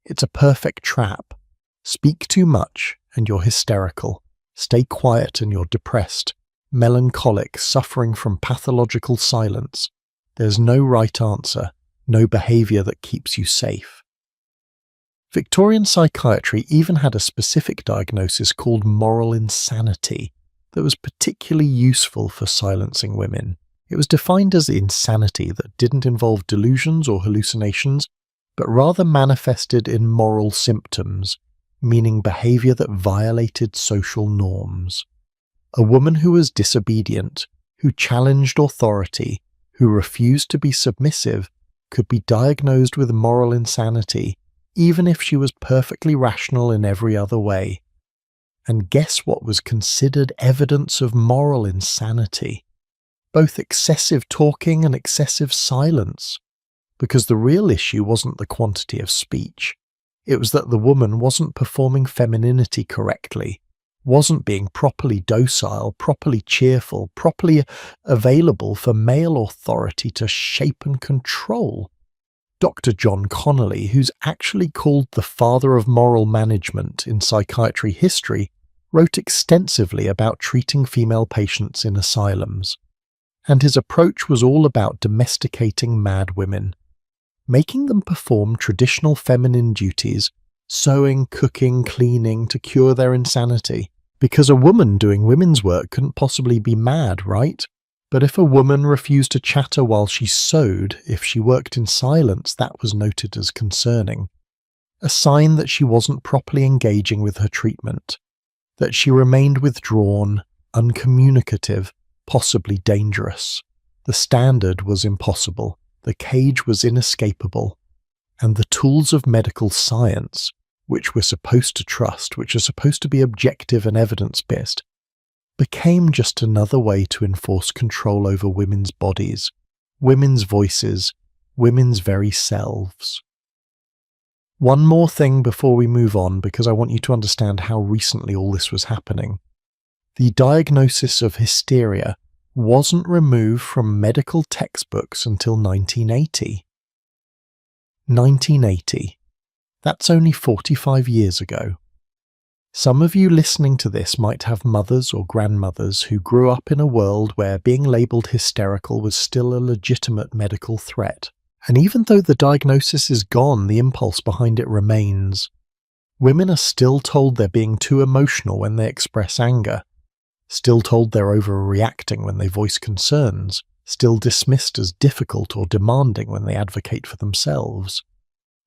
It's a perfect trap. Speak too much and you're hysterical. Stay quiet and you're depressed, melancholic, suffering from pathological silence. There's no right answer, no behaviour that keeps you safe. Victorian psychiatry even had a specific diagnosis called moral insanity that was particularly useful for silencing women. It was defined as insanity that didn't involve delusions or hallucinations, but rather manifested in moral symptoms, meaning behaviour that violated social norms. A woman who was disobedient, who challenged authority, who refused to be submissive, could be diagnosed with moral insanity, even if she was perfectly rational in every other way. And guess what was considered evidence of moral insanity? Both excessive talking and excessive silence. Because the real issue wasn't the quantity of speech. It was that the woman wasn't performing femininity correctly, wasn't being properly docile, properly cheerful, properly available for male authority to shape and control. Dr. John Connolly, who's actually called the father of moral management in psychiatry history, wrote extensively about treating female patients in asylums. And his approach was all about domesticating mad women, making them perform traditional feminine duties, sewing, cooking, cleaning, to cure their insanity. Because a woman doing women's work couldn't possibly be mad, right? But if a woman refused to chatter while she sewed, if she worked in silence, that was noted as concerning. A sign that she wasn't properly engaging with her treatment, that she remained withdrawn, uncommunicative, possibly dangerous. The standard was impossible. The cage was inescapable, and the tools of medical science, which we're supposed to trust, which are supposed to be objective and evidence-based, became just another way to enforce control over women's bodies, women's voices, women's very selves. One more thing before we move on, because I want you to understand how recently all this was happening. The diagnosis of hysteria wasn't removed from medical textbooks until 1980. 1980. That's only 45 years ago. Some of you listening to this might have mothers or grandmothers who grew up in a world where being labelled hysterical was still a legitimate medical threat. And even though the diagnosis is gone, the impulse behind it remains. Women are still told they're being too emotional when they express anger, still told they're overreacting when they voice concerns, still dismissed as difficult or demanding when they advocate for themselves.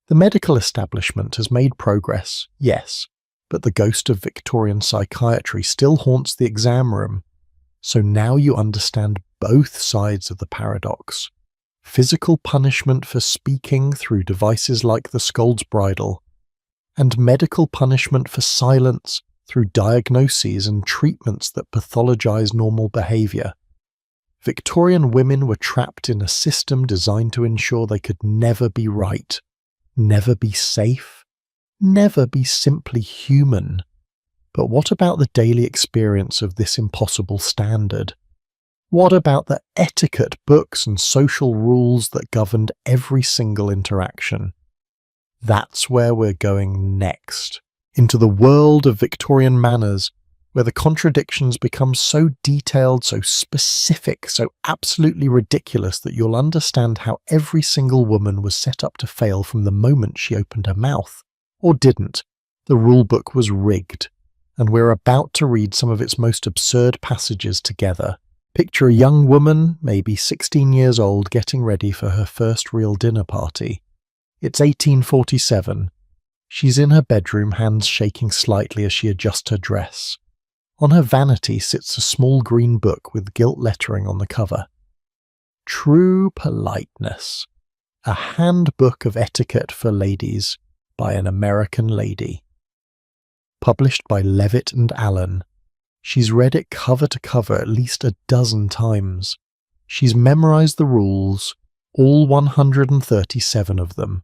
The medical establishment has made progress, yes, but the ghost of Victorian psychiatry still haunts the exam room. So now you understand both sides of the paradox. Physical punishment for speaking through devices like the scold's bridle, and medical punishment for silence through diagnoses and treatments that pathologize normal behavior. Victorian women were trapped in a system designed to ensure they could never be right, never be safe, never be simply human. But what about the daily experience of this impossible standard? What about the etiquette books and social rules that governed every single interaction? That's where we're going next, into the world of Victorian manners, where the contradictions become so detailed, so specific, so absolutely ridiculous that you'll understand how every single woman was set up to fail from the moment she opened her mouth. Or didn't. The rulebook was rigged, and we're about to read some of its most absurd passages together. Picture a young woman, maybe 16 years old, getting ready for her first real dinner party. It's 1847. She's in her bedroom, hands shaking slightly as she adjusts her dress. On her vanity sits a small green book with gilt lettering on the cover. True Politeness, a handbook of etiquette for ladies by an American lady. Published by Levitt and Allen. She's read it cover to cover at least a dozen times. She's memorized the rules, all 137 of them.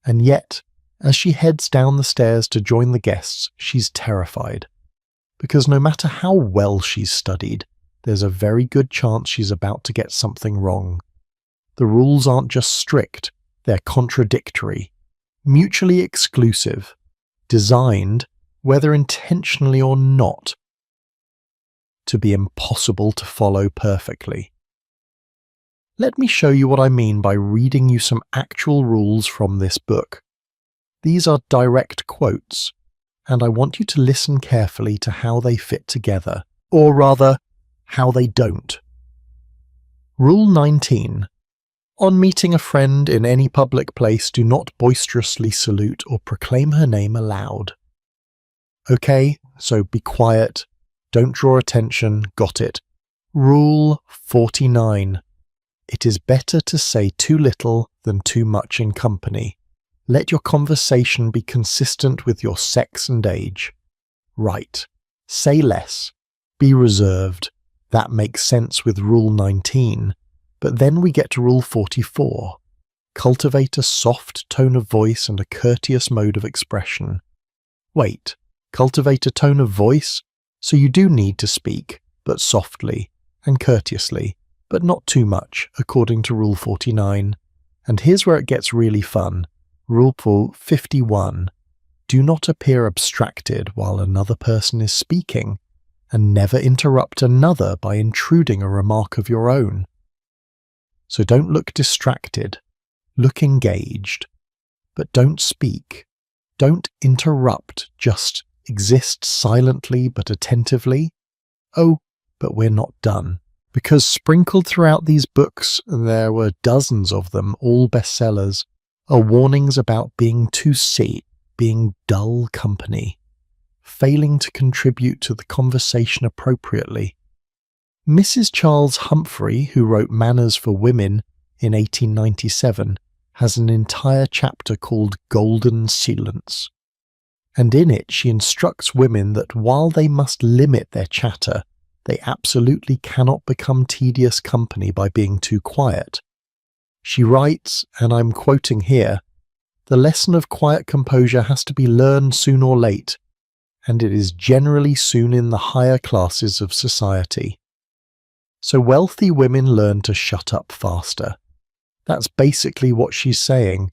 And yet, as she heads down the stairs to join the guests, she's terrified. Because no matter how well she's studied, there's a very good chance she's about to get something wrong. The rules aren't just strict, they're contradictory, mutually exclusive, designed, whether intentionally or not, to be impossible to follow perfectly. Let me show you what I mean by reading you some actual rules from this book. These are direct quotes, and I want you to listen carefully to how they fit together, or rather, how they don't. Rule 19. On meeting a friend in any public place, do not boisterously salute or proclaim her name aloud. Okay, so be quiet, don't draw attention, got it. Rule 49. It is better to say too little than too much in company. Let your conversation be consistent with your sex and age. Right. Say less. Be reserved. That makes sense with Rule 19. But then we get to Rule 44. Cultivate a soft tone of voice and a courteous mode of expression. Wait. Cultivate a tone of voice? So you do need to speak, but softly and courteously, but not too much, according to Rule 49. And here's where it gets really fun. Rule 51. Do not appear abstracted while another person is speaking, and never interrupt another by intruding a remark of your own. So don't look distracted, look engaged, but don't speak. Don't interrupt, just exist silently but attentively. Oh, but we're not done. Because sprinkled throughout these books, there were dozens of them, all bestsellers, are warnings about being too safe, being dull company, failing to contribute to the conversation appropriately. Mrs. Charles Humphrey, who wrote Manners for Women in 1897, has an entire chapter called Golden Silence. And in it she instructs women that while they must limit their chatter, they absolutely cannot become tedious company by being too quiet. She writes, and I'm quoting here, "The lesson of quiet composure has to be learned soon or late, and it is generally soon in the higher classes of society." So wealthy women learn to shut up faster. That's basically what she's saying,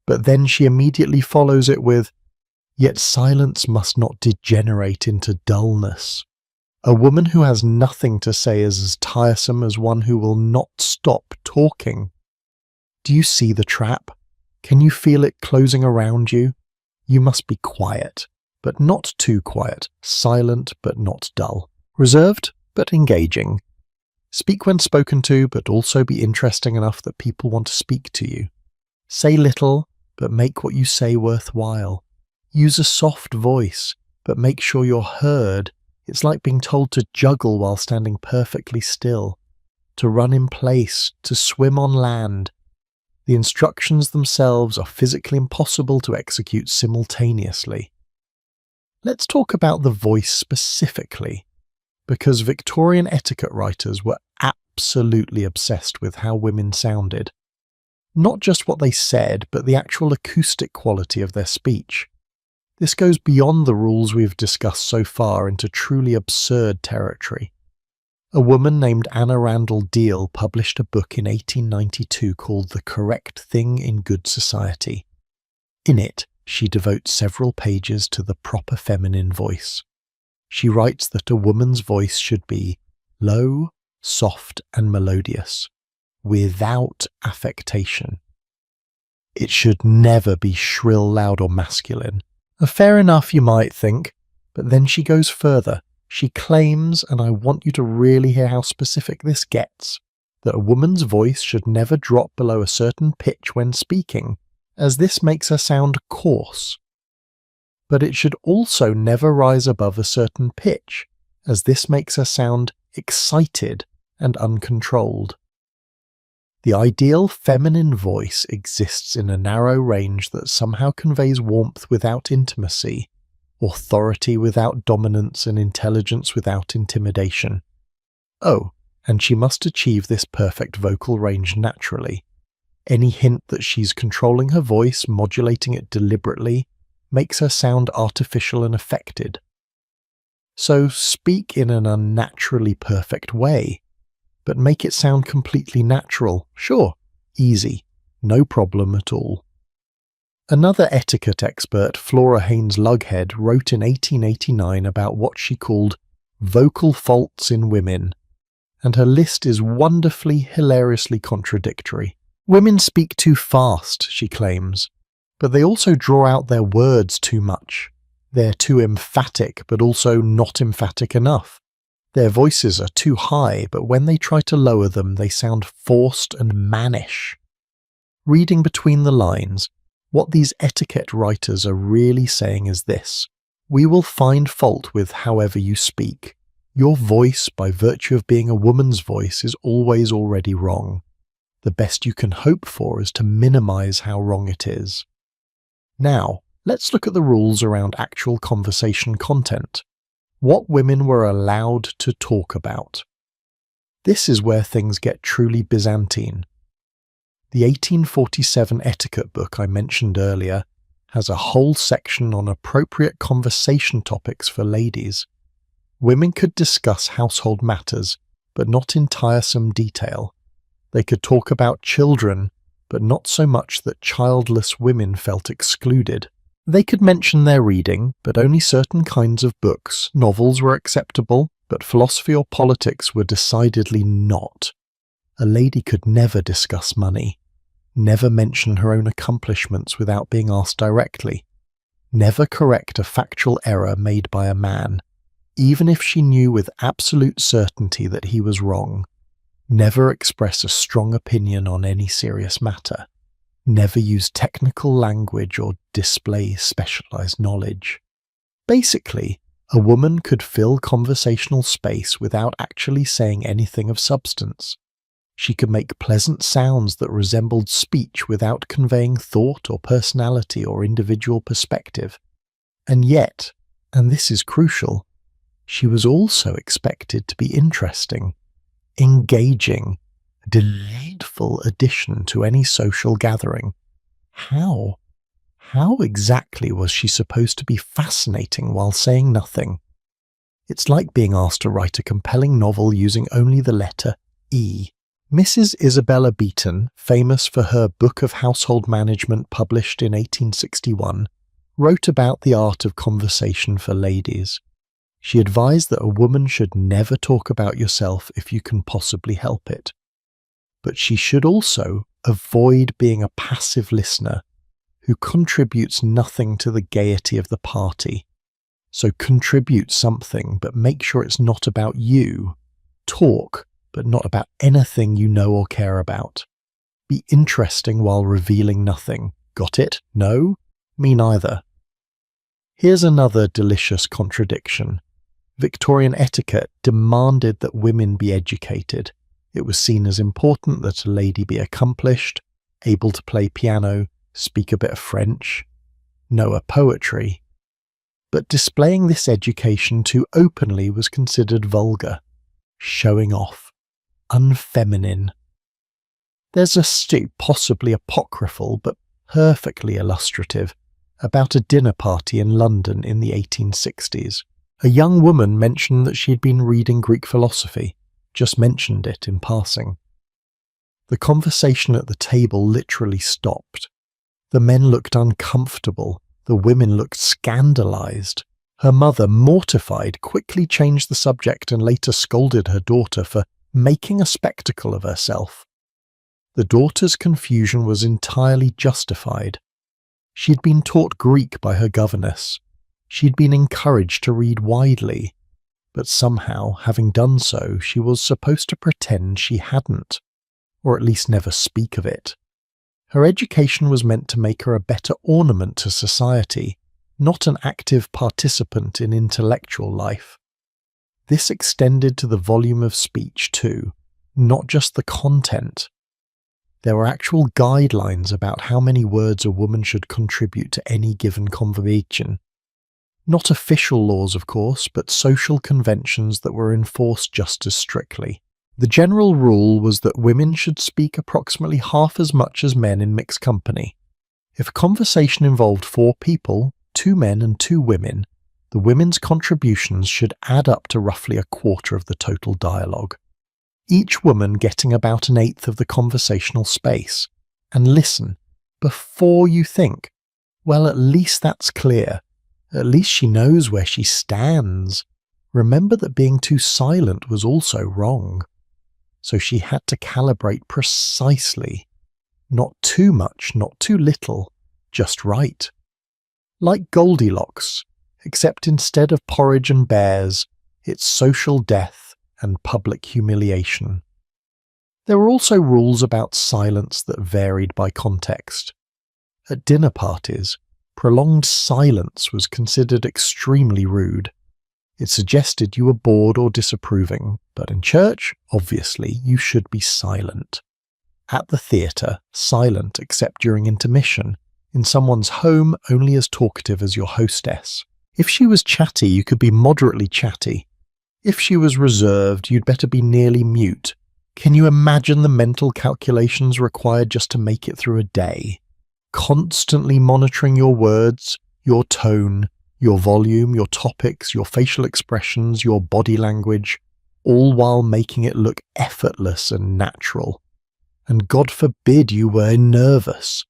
but then she immediately follows it with, "Yet silence must not degenerate into dullness. A woman who has nothing to say is as tiresome as one who will not stop talking." Do you see the trap? Can you feel it closing around you? You must be quiet, but not too quiet, silent but not dull, reserved but engaging. Speak when spoken to, but also be interesting enough that people want to speak to you. Say little, but make what you say worthwhile. Use a soft voice, but make sure you're heard. It's like being told to juggle while standing perfectly still, to run in place, to swim on land. The instructions themselves are physically impossible to execute simultaneously. Let's talk about the voice specifically, because Victorian etiquette writers were absolutely obsessed with how women sounded. Not just what they said, but the actual acoustic quality of their speech. This goes beyond the rules we've discussed so far into truly absurd territory. A woman named Anna Randall Deal published a book in 1892 called The Correct Thing in Good Society. In it, she devotes several pages to the proper feminine voice. She writes that a woman's voice should be low, soft, and melodious, without affectation. It should never be shrill, loud, or masculine. Fair enough, you might think, but then she goes further. She claims, and I want you to really hear how specific this gets, that a woman's voice should never drop below a certain pitch when speaking, as this makes her sound coarse. But it should also never rise above a certain pitch, as this makes her sound excited and uncontrolled. The ideal feminine voice exists in a narrow range that somehow conveys warmth without intimacy, authority without dominance, and intelligence without intimidation. Oh, and she must achieve this perfect vocal range naturally. Any hint that she's controlling her voice, modulating it deliberately, makes her sound artificial and affected. So speak in an unnaturally perfect way, but make it sound completely natural. Sure, easy, no problem at all. Another etiquette expert, Flora Haynes Lughead, wrote in 1889 about what she called vocal faults in women, and her list is wonderfully, hilariously contradictory. Women speak too fast, she claims, but they also draw out their words too much. They're too emphatic, but also not emphatic enough. Their voices are too high, but when they try to lower them, they sound forced and mannish. Reading between the lines, what these etiquette writers are really saying is this: we will find fault with however you speak. Your voice, by virtue of being a woman's voice, is always already wrong. The best you can hope for is to minimize how wrong it is. Now, let's look at the rules around actual conversation content. What women were allowed to talk about. This is where things get truly Byzantine. The 1847 etiquette book I mentioned earlier has a whole section on appropriate conversation topics for ladies. Women could discuss household matters, but not in tiresome detail. They could talk about children, but not so much that childless women felt excluded. They could mention their reading, but only certain kinds of books. Novels were acceptable, but philosophy or politics were decidedly not. A lady could never discuss money, never mention her own accomplishments without being asked directly, never correct a factual error made by a man, even if she knew with absolute certainty that he was wrong, never express a strong opinion on any serious matter, never use technical language or display specialized knowledge. Basically, a woman could fill conversational space without actually saying anything of substance. She could make pleasant sounds that resembled speech without conveying thought or personality or individual perspective. And yet, and this is crucial, she was also expected to be interesting, engaging, a delightful addition to any social gathering. How exactly was she supposed to be fascinating while saying nothing? It's like being asked to write a compelling novel using only the letter E. Mrs. Isabella Beeton, famous for her Book of Household Management published in 1861, wrote about the art of conversation for ladies. She advised that a woman should never talk about yourself if you can possibly help it. But she should also avoid being a passive listener who contributes nothing to the gaiety of the party. So contribute something, but make sure it's not about you. Talk, but not about anything you know or care about. Be interesting while revealing nothing. Got it? No? Me neither. Here's another delicious contradiction. Victorian etiquette demanded that women be educated. It was seen as important that a lady be accomplished, able to play piano, speak a bit of French, know a poetry. But displaying this education too openly was considered vulgar, showing off, unfeminine. There's a story, possibly apocryphal but perfectly illustrative, about a dinner party in London in the 1860s. A young woman mentioned that she had been reading Greek philosophy, just mentioned it in passing. The conversation at the table literally stopped. The men looked uncomfortable, the women looked scandalized. Her mother, mortified, quickly changed the subject and later scolded her daughter for making a spectacle of herself. The daughter's confusion was entirely justified. She'd been taught Greek by her governess. She'd been encouraged to read widely, but somehow, having done so, she was supposed to pretend she hadn't, or at least never speak of it. Her education was meant to make her a better ornament to society, not an active participant in intellectual life. This extended to the volume of speech too, not just the content. There were actual guidelines about how many words a woman should contribute to any given conversation. Not official laws, of course, but social conventions that were enforced just as strictly. The general rule was that women should speak approximately half as much as men in mixed company. If a conversation involved 4 people, 2 men and 2 women, the women's contributions should add up to roughly a quarter of the total dialogue. Each woman getting about 1/8 of the conversational space. And listen, before you think, well, at least that's clear. At least she knows where she stands. Remember that being too silent was also wrong. So she had to calibrate precisely. Not too much, not too little, just right. Like Goldilocks, except instead of porridge and bears, it's social death and public humiliation. There were also rules about silence that varied by context. At dinner parties, prolonged silence was considered extremely rude. It suggested you were bored or disapproving, but in church, obviously, you should be silent. At the theatre, silent except during intermission. In someone's home, only as talkative as your hostess. If she was chatty, you could be moderately chatty. If she was reserved, you'd better be nearly mute. Can you imagine the mental calculations required just to make it through a day? Constantly monitoring your words, your tone, your volume, your topics, your facial expressions, your body language, all while making it look effortless and natural. And God forbid you were nervous,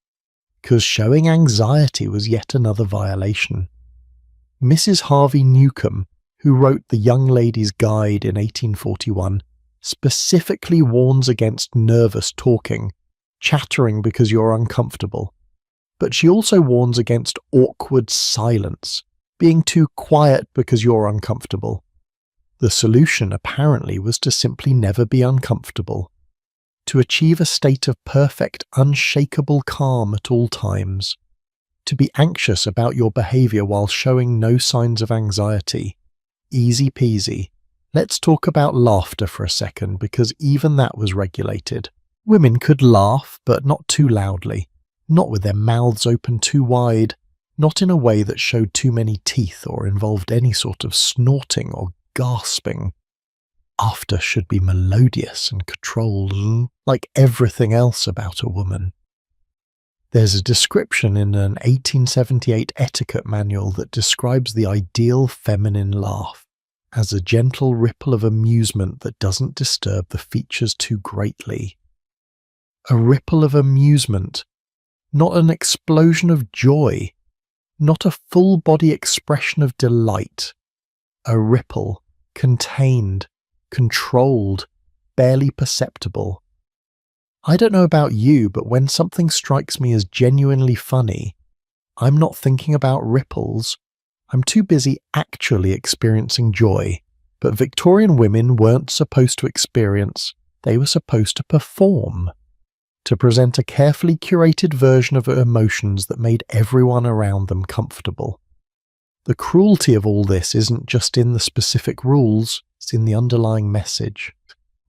because showing anxiety was yet another violation. Mrs. Harvey Newcomb, who wrote The Young Lady's Guide in 1841, specifically warns against nervous talking, chattering because you're uncomfortable. But she also warns against awkward silence, being too quiet because you're uncomfortable. The solution, apparently, was to simply never be uncomfortable, to achieve a state of perfect, unshakable calm at all times, to be anxious about your behaviour while showing no signs of anxiety. Easy peasy. Let's talk about laughter for a second, because even that was regulated. Women could laugh, but not too loudly. Not with their mouths open too wide, not in a way that showed too many teeth or involved any sort of snorting or gasping. Laughter should be melodious and controlled, like everything else about a woman. There's a description in an 1878 etiquette manual that describes the ideal feminine laugh as a gentle ripple of amusement that doesn't disturb the features too greatly. A ripple of amusement, not an explosion of joy, not a full-body expression of delight. A ripple, contained, controlled, barely perceptible. I don't know about you, but when something strikes me as genuinely funny, I'm not thinking about ripples. I'm too busy actually experiencing joy. But Victorian women weren't supposed to experience, they were supposed to perform. to present a carefully curated version of emotions that made everyone around them comfortable. The cruelty of all this isn't just in the specific rules, it's in the underlying message,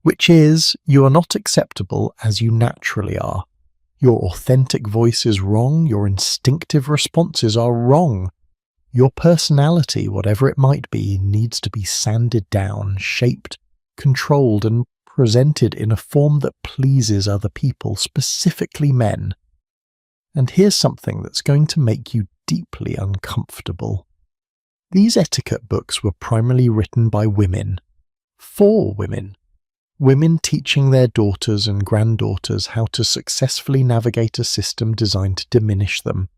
which is, you are not acceptable as you naturally are. Your authentic voice is wrong, your instinctive responses are wrong. Your personality, whatever it might be, needs to be sanded down, shaped, controlled, and presented in a form that pleases other people, specifically men. And here's something that's going to make you deeply uncomfortable. These etiquette books were primarily written by women, for women. Women teaching their daughters and granddaughters how to successfully navigate a system designed to diminish them.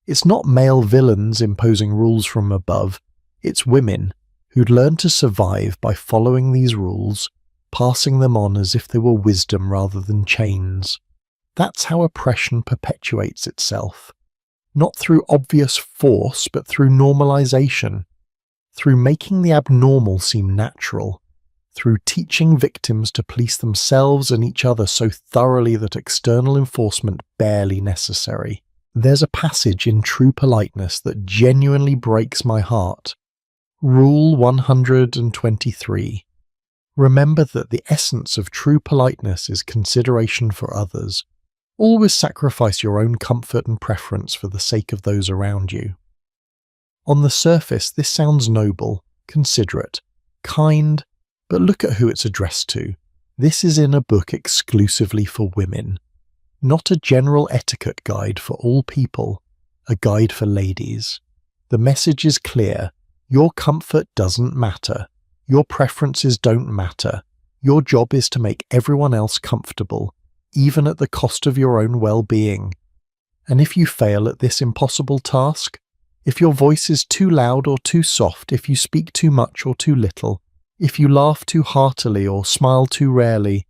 It's not male villains imposing rules from above, it's women who'd learned to survive by following these rules, passing them on as if they were wisdom rather than chains. That's how oppression perpetuates itself. Not through obvious force, but through normalization, through making the abnormal seem natural, through teaching victims to police themselves and each other so thoroughly that external enforcement barely necessary. There's a passage in True Politeness that genuinely breaks my heart. Rule 123. Remember that the essence of true politeness is consideration for others. Always sacrifice your own comfort and preference for the sake of those around you. On the surface, this sounds noble, considerate, kind, but look at who it's addressed to. This is in a book exclusively for women. Not a general etiquette guide for all people, a guide for ladies. The message is clear. Your comfort doesn't matter. Your preferences don't matter. Your job is to make everyone else comfortable, even at the cost of your own well-being. And if you fail at this impossible task, if your voice is too loud or too soft, if you speak too much or too little, if you laugh too heartily or smile too rarely,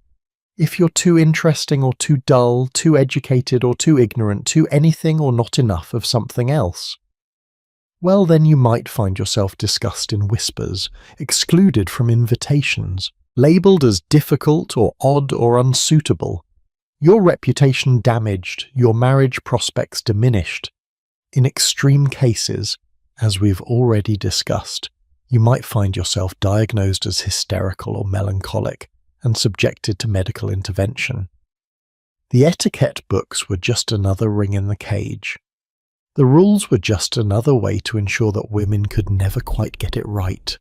if you're too interesting or too dull, too educated or too ignorant, too anything or not enough of something else, well then you might find yourself discussed in whispers, excluded from invitations, labelled as difficult or odd or unsuitable, your reputation damaged, your marriage prospects diminished. In extreme cases, as we've already discussed, you might find yourself diagnosed as hysterical or melancholic and subjected to medical intervention. The etiquette books were just another ring in the cage. The rules were just another way to ensure that women could never quite get it right,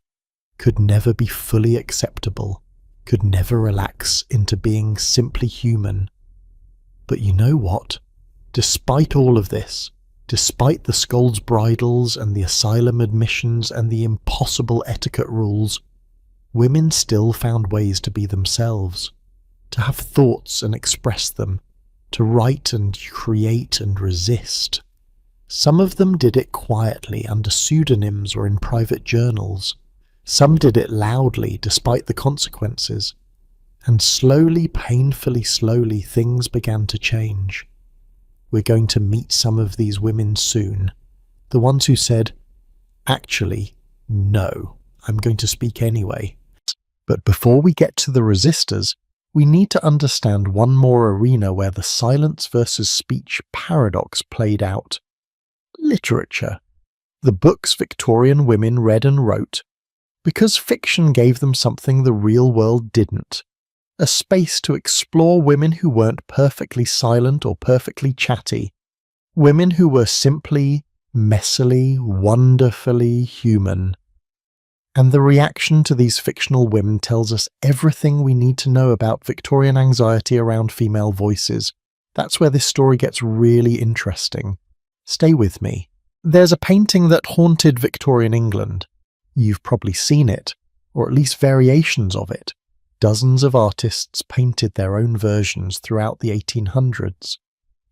could never be fully acceptable, could never relax into being simply human. But you know what? Despite all of this, despite the scold's bridles and the asylum admissions and the impossible etiquette rules, women still found ways to be themselves, to have thoughts and express them, to write and create and resist. Some of them did it quietly under pseudonyms or in private journals. Some did it loudly despite the consequences. And slowly, painfully slowly, things began to change. We're going to meet some of these women soon. The ones who said, actually, no, I'm going to speak anyway. But before we get to the resistors, we need to understand one more arena where the silence versus speech paradox played out. Literature. The books Victorian women read and wrote, because fiction gave them something the real world didn't. A space to explore women who weren't perfectly silent or perfectly chatty. Women who were simply, messily, wonderfully human. And the reaction to these fictional women tells us everything we need to know about Victorian anxiety around female voices. That's where this story gets really interesting. Stay with me. There's a painting that haunted Victorian England. You've probably seen it, or at least variations of it. Dozens of artists painted their own versions throughout the 1800s.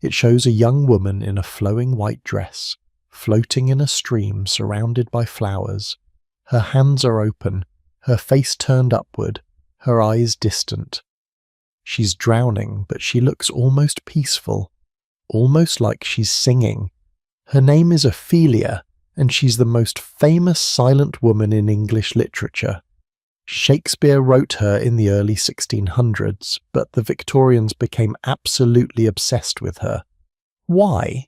It shows a young woman in a flowing white dress, floating in a stream surrounded by flowers. Her hands are open, her face turned upward, her eyes distant. She's drowning, but she looks almost peaceful, almost like she's singing. Her name is Ophelia, and she's the most famous silent woman in English literature. Shakespeare wrote her in the early 1600s, but the Victorians became absolutely obsessed with her. Why?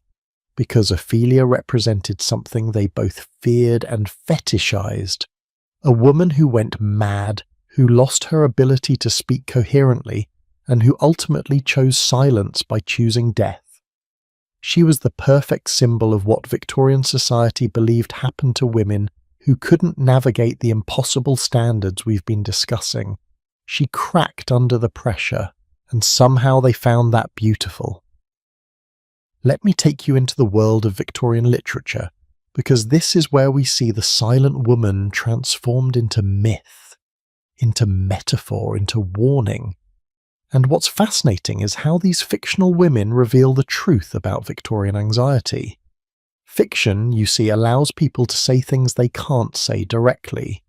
Because Ophelia represented something they both feared and fetishized. A woman who went mad, who lost her ability to speak coherently, and who ultimately chose silence by choosing death. She was the perfect symbol of what Victorian society believed happened to women who couldn't navigate the impossible standards we've been discussing. She cracked under the pressure, and somehow they found that beautiful. Let me take you into the world of Victorian literature, because this is where we see the silent woman transformed into myth, into metaphor, into warning. And what's fascinating is how these fictional women reveal the truth about Victorian anxiety. Fiction, you see, allows people to say things they can't say directly,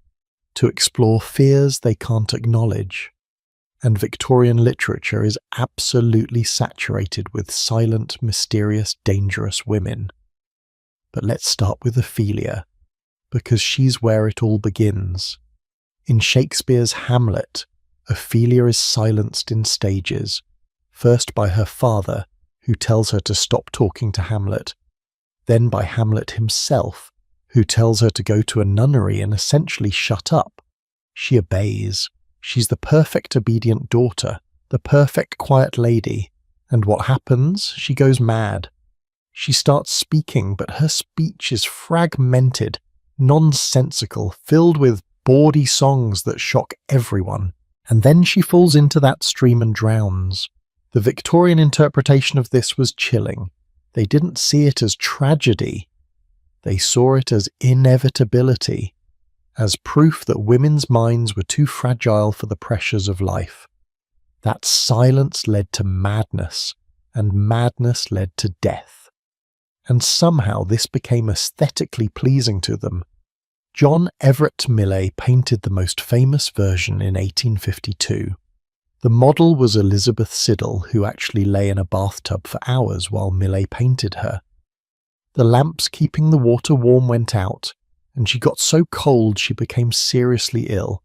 to explore fears they can't acknowledge. And Victorian literature is absolutely saturated with silent, mysterious, dangerous women. But let's start with Ophelia, because she's where it all begins. In Shakespeare's Hamlet, Ophelia is silenced in stages, first by her father, who tells her to stop talking to Hamlet, then by Hamlet himself, who tells her to go to a nunnery and essentially shut up. She obeys. She's the perfect obedient daughter, the perfect quiet lady, and what happens? She goes mad. She starts speaking, but her speech is fragmented, nonsensical, filled with bawdy songs that shock everyone. And then she falls into that stream and drowns. The Victorian interpretation of this was chilling. They didn't see it as tragedy. They saw it as inevitability, as proof that women's minds were too fragile for the pressures of life. That silence led to madness, and madness led to death. And somehow this became aesthetically pleasing to them. John Everett Millais painted the most famous version in 1852. The model was Elizabeth Siddal, who actually lay in a bathtub for hours while Millais painted her. The lamps keeping the water warm went out, and she got so cold she became seriously ill.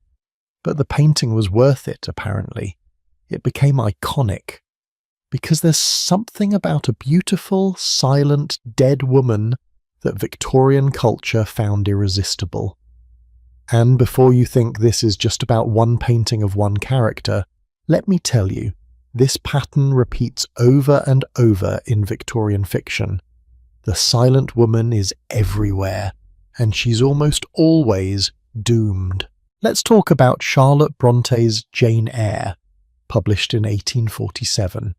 But the painting was worth it, apparently. It became iconic, because there's something about a beautiful, silent, dead woman that Victorian culture found irresistible. And before you think this is just about one painting of one character, let me tell you, this pattern repeats over and over in Victorian fiction. The silent woman is everywhere, and she's almost always doomed. Let's talk about Charlotte Bronte's Jane Eyre, published in 1847.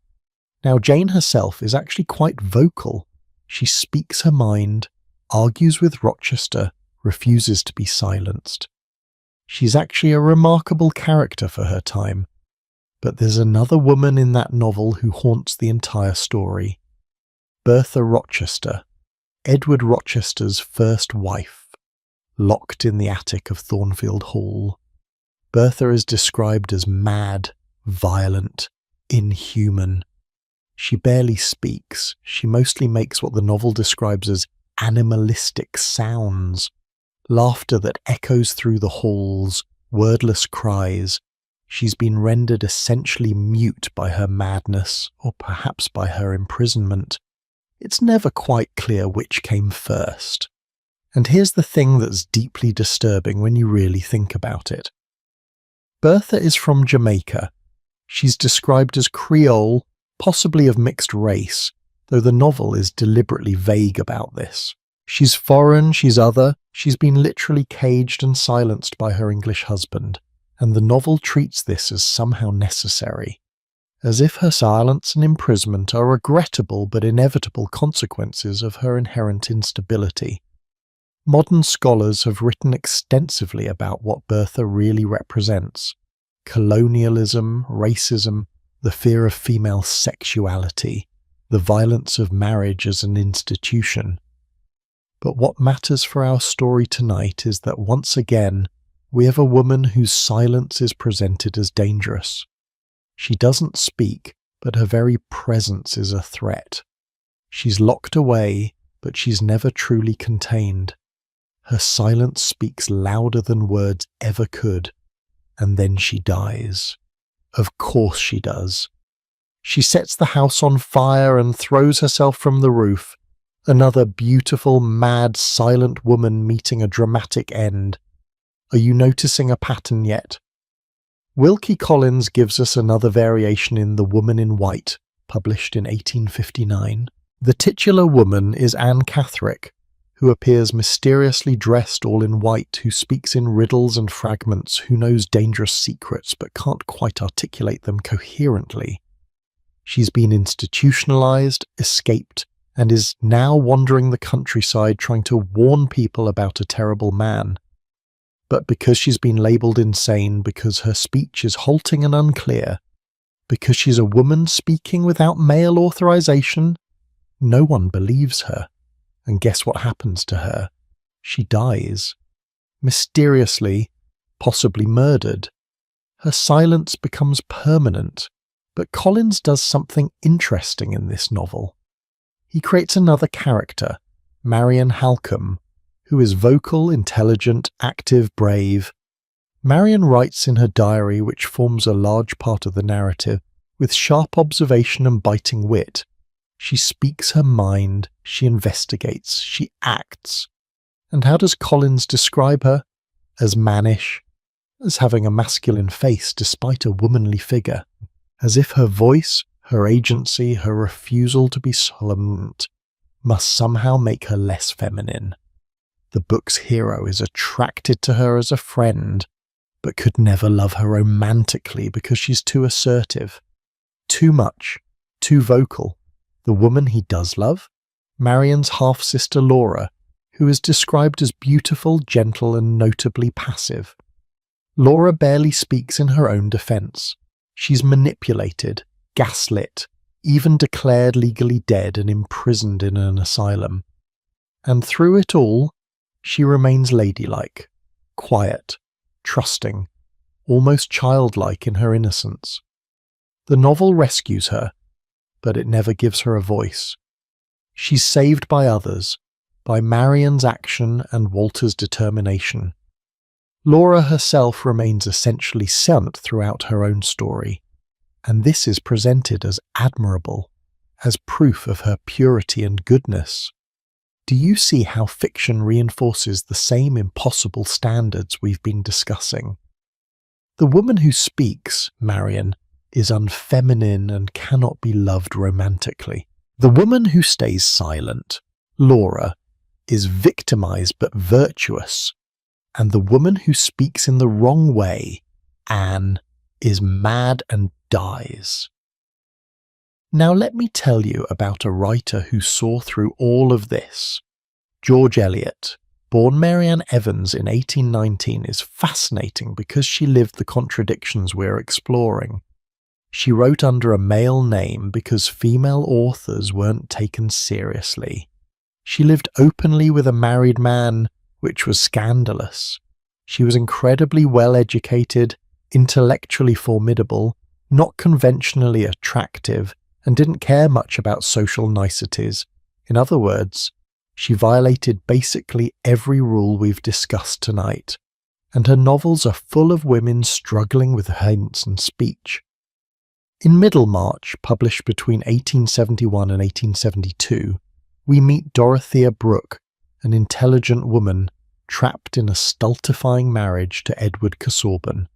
Now, Jane herself is actually quite vocal. She speaks her mind, argues with Rochester, refuses to be silenced. She's actually a remarkable character for her time. But there's another woman in that novel who haunts the entire story. Bertha Rochester, Edward Rochester's first wife, locked in the attic of Thornfield Hall. Bertha is described as mad, violent, inhuman. She barely speaks. She mostly makes what the novel describes as animalistic sounds, laughter that echoes through the halls, wordless cries. She's been rendered essentially mute by her madness, or perhaps by her imprisonment. It's never quite clear which came first. And here's the thing that's deeply disturbing when you really think about it. Bertha is from Jamaica. She's described as Creole, possibly of mixed race, though the novel is deliberately vague about this. She's foreign, she's other, she's been literally caged and silenced by her English husband, and the novel treats this as somehow necessary, as if her silence and imprisonment are regrettable but inevitable consequences of her inherent instability. Modern scholars have written extensively about what Bertha really represents: colonialism, racism, the fear of female sexuality, the violence of marriage as an institution. But what matters for our story tonight is that once again, we have a woman whose silence is presented as dangerous. She doesn't speak, but her very presence is a threat. She's locked away, but she's never truly contained. Her silence speaks louder than words ever could, and then she dies. Of course she does. She sets the house on fire and throws herself from the roof. Another beautiful, mad, silent woman meeting a dramatic end. Are you noticing a pattern yet? Wilkie Collins gives us another variation in The Woman in White, published in 1859. The titular woman is Anne Catherick, who appears mysteriously dressed all in white, who speaks in riddles and fragments, who knows dangerous secrets but can't quite articulate them coherently. She's been institutionalized, escaped, and is now wandering the countryside trying to warn people about a terrible man. But because she's been labelled insane, because her speech is halting and unclear, because she's a woman speaking without male authorization, no one believes her. And guess what happens to her? She dies. Mysteriously, possibly murdered. Her silence becomes permanent. But Collins does something interesting in this novel. He creates another character, Marian Halcombe, who is vocal, intelligent, active, brave. Marian writes in her diary, which forms a large part of the narrative, with sharp observation and biting wit. She speaks her mind, she investigates, she acts. And how does Collins describe her? As mannish, as having a masculine face despite a womanly figure, as if her voice, her agency, her refusal to be silent must somehow make her less feminine. The book's hero is attracted to her as a friend, but could never love her romantically because she's too assertive, too much, too vocal. The woman he does love? Marian's half-sister Laura, who is described as beautiful, gentle, and notably passive. Laura barely speaks in her own defense. She's manipulated, gaslit, even declared legally dead and imprisoned in an asylum. And through it all, she remains ladylike, quiet, trusting, almost childlike in her innocence. The novel rescues her, but it never gives her a voice. She's saved by others, by Marian's action and Walter's determination. Laura herself remains essentially silent throughout her own story, and this is presented as admirable, as proof of her purity and goodness. Do you see how fiction reinforces the same impossible standards we've been discussing? The woman who speaks, Marian, is unfeminine and cannot be loved romantically. The woman who stays silent, Laura, is victimized but virtuous, and the woman who speaks in the wrong way, Anne, is mad and dies. Now let me tell you about a writer who saw through all of this. George Eliot, born Mary Ann Evans in 1819, is fascinating because she lived the contradictions we're exploring. She wrote under a male name because female authors weren't taken seriously. She lived openly with a married man, which was scandalous. She was incredibly well educated, intellectually formidable, not conventionally attractive, and didn't care much about social niceties. In other words, she violated basically every rule we've discussed tonight, and her novels are full of women struggling with hints and speech. In Middlemarch, published between 1871 and 1872, we meet Dorothea Brooke, an intelligent woman trapped in a stultifying marriage to Edward Casaubon.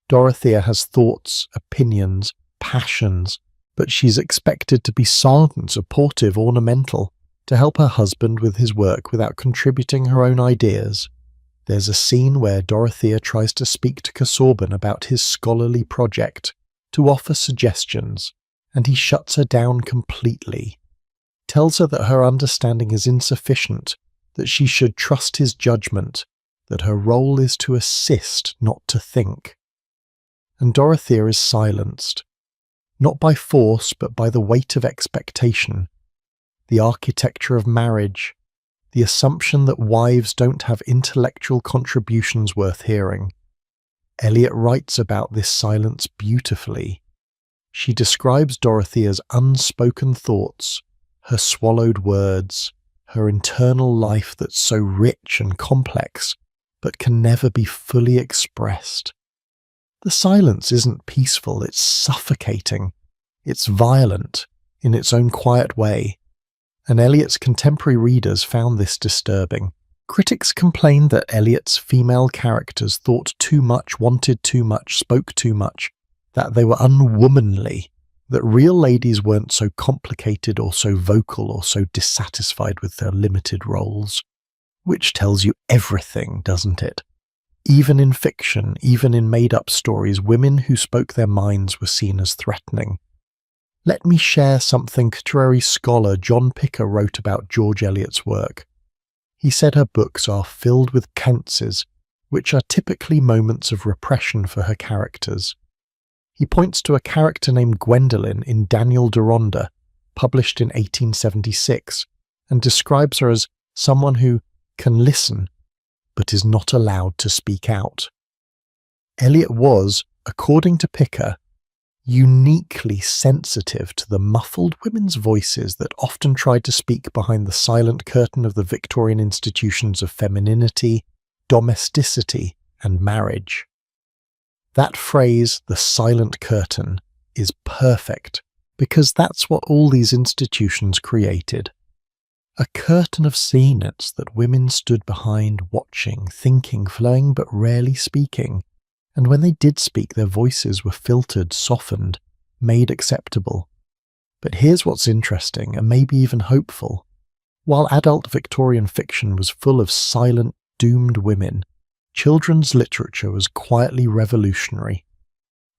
Dorothea has thoughts, opinions, passions, but she's expected to be silent, supportive, ornamental, to help her husband with his work without contributing her own ideas. There's a scene where Dorothea tries to speak to Casaubon about his scholarly project, to offer suggestions, and he shuts her down completely, tells her that her understanding is insufficient, that she should trust his judgment, that her role is to assist, not to think. And Dorothea is silenced, not by force but by the weight of expectation, the architecture of marriage, the assumption that wives don't have intellectual contributions worth hearing. Eliot writes about this silence beautifully. She describes Dorothea's unspoken thoughts, her swallowed words, her internal life that's so rich and complex, but can never be fully expressed. The silence isn't peaceful, it's suffocating. It's violent, in its own quiet way, and Eliot's contemporary readers found this disturbing. Critics complained that Eliot's female characters thought too much, wanted too much, spoke too much, that they were unwomanly, that real ladies weren't so complicated or so vocal or so dissatisfied with their limited roles. Which tells you everything, doesn't it? Even in fiction, even in made-up stories, women who spoke their minds were seen as threatening. Let me share something contemporary scholar John Picker wrote about George Eliot's work. He said her books are filled with cances, which are typically moments of repression for her characters. He points to a character named Gwendolen in Daniel Deronda, published in 1876, and describes her as someone who can listen, but is not allowed to speak out. Eliot was, according to Picker, uniquely sensitive to the muffled women's voices that often tried to speak behind the silent curtain of the Victorian institutions of femininity, domesticity, and marriage. That phrase, the silent curtain, is perfect, because that's what all these institutions created. A curtain of sameness that women stood behind, watching, thinking, flowing but rarely speaking, and when they did speak their voices were filtered, softened, made acceptable. But here's what's interesting, and maybe even hopeful. While adult Victorian fiction was full of silent, doomed women, children's literature was quietly revolutionary.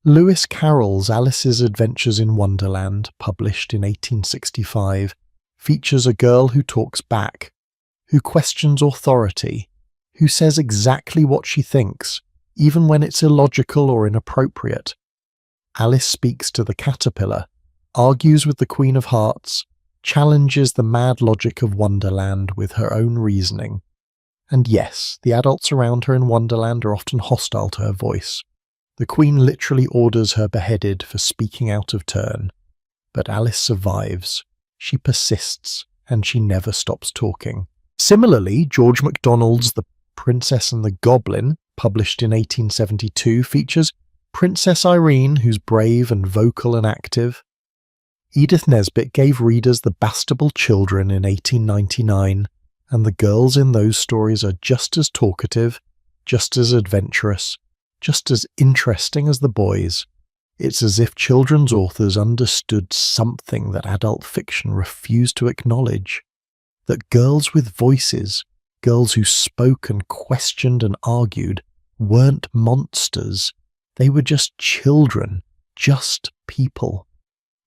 Lewis Carroll's Alice's Adventures in Wonderland, published in 1865, features a girl who talks back, who questions authority, who says exactly what she thinks, even when it's illogical or inappropriate. Alice speaks to the caterpillar, argues with the Queen of Hearts, challenges the mad logic of Wonderland with her own reasoning. And yes, the adults around her in Wonderland are often hostile to her voice. The Queen literally orders her beheaded for speaking out of turn. But Alice survives. She persists, and she never stops talking. Similarly, George MacDonald's The Princess and the Goblin, published in 1872, features Princess Irene, who's brave and vocal and active. Edith Nesbit gave readers The Bastable Children in 1899, and the girls in those stories are just as talkative, just as adventurous, just as interesting as the boys. It's as if children's authors understood something that adult fiction refused to acknowledge. That girls with voices, girls who spoke and questioned and argued, weren't monsters. They were just children, just people.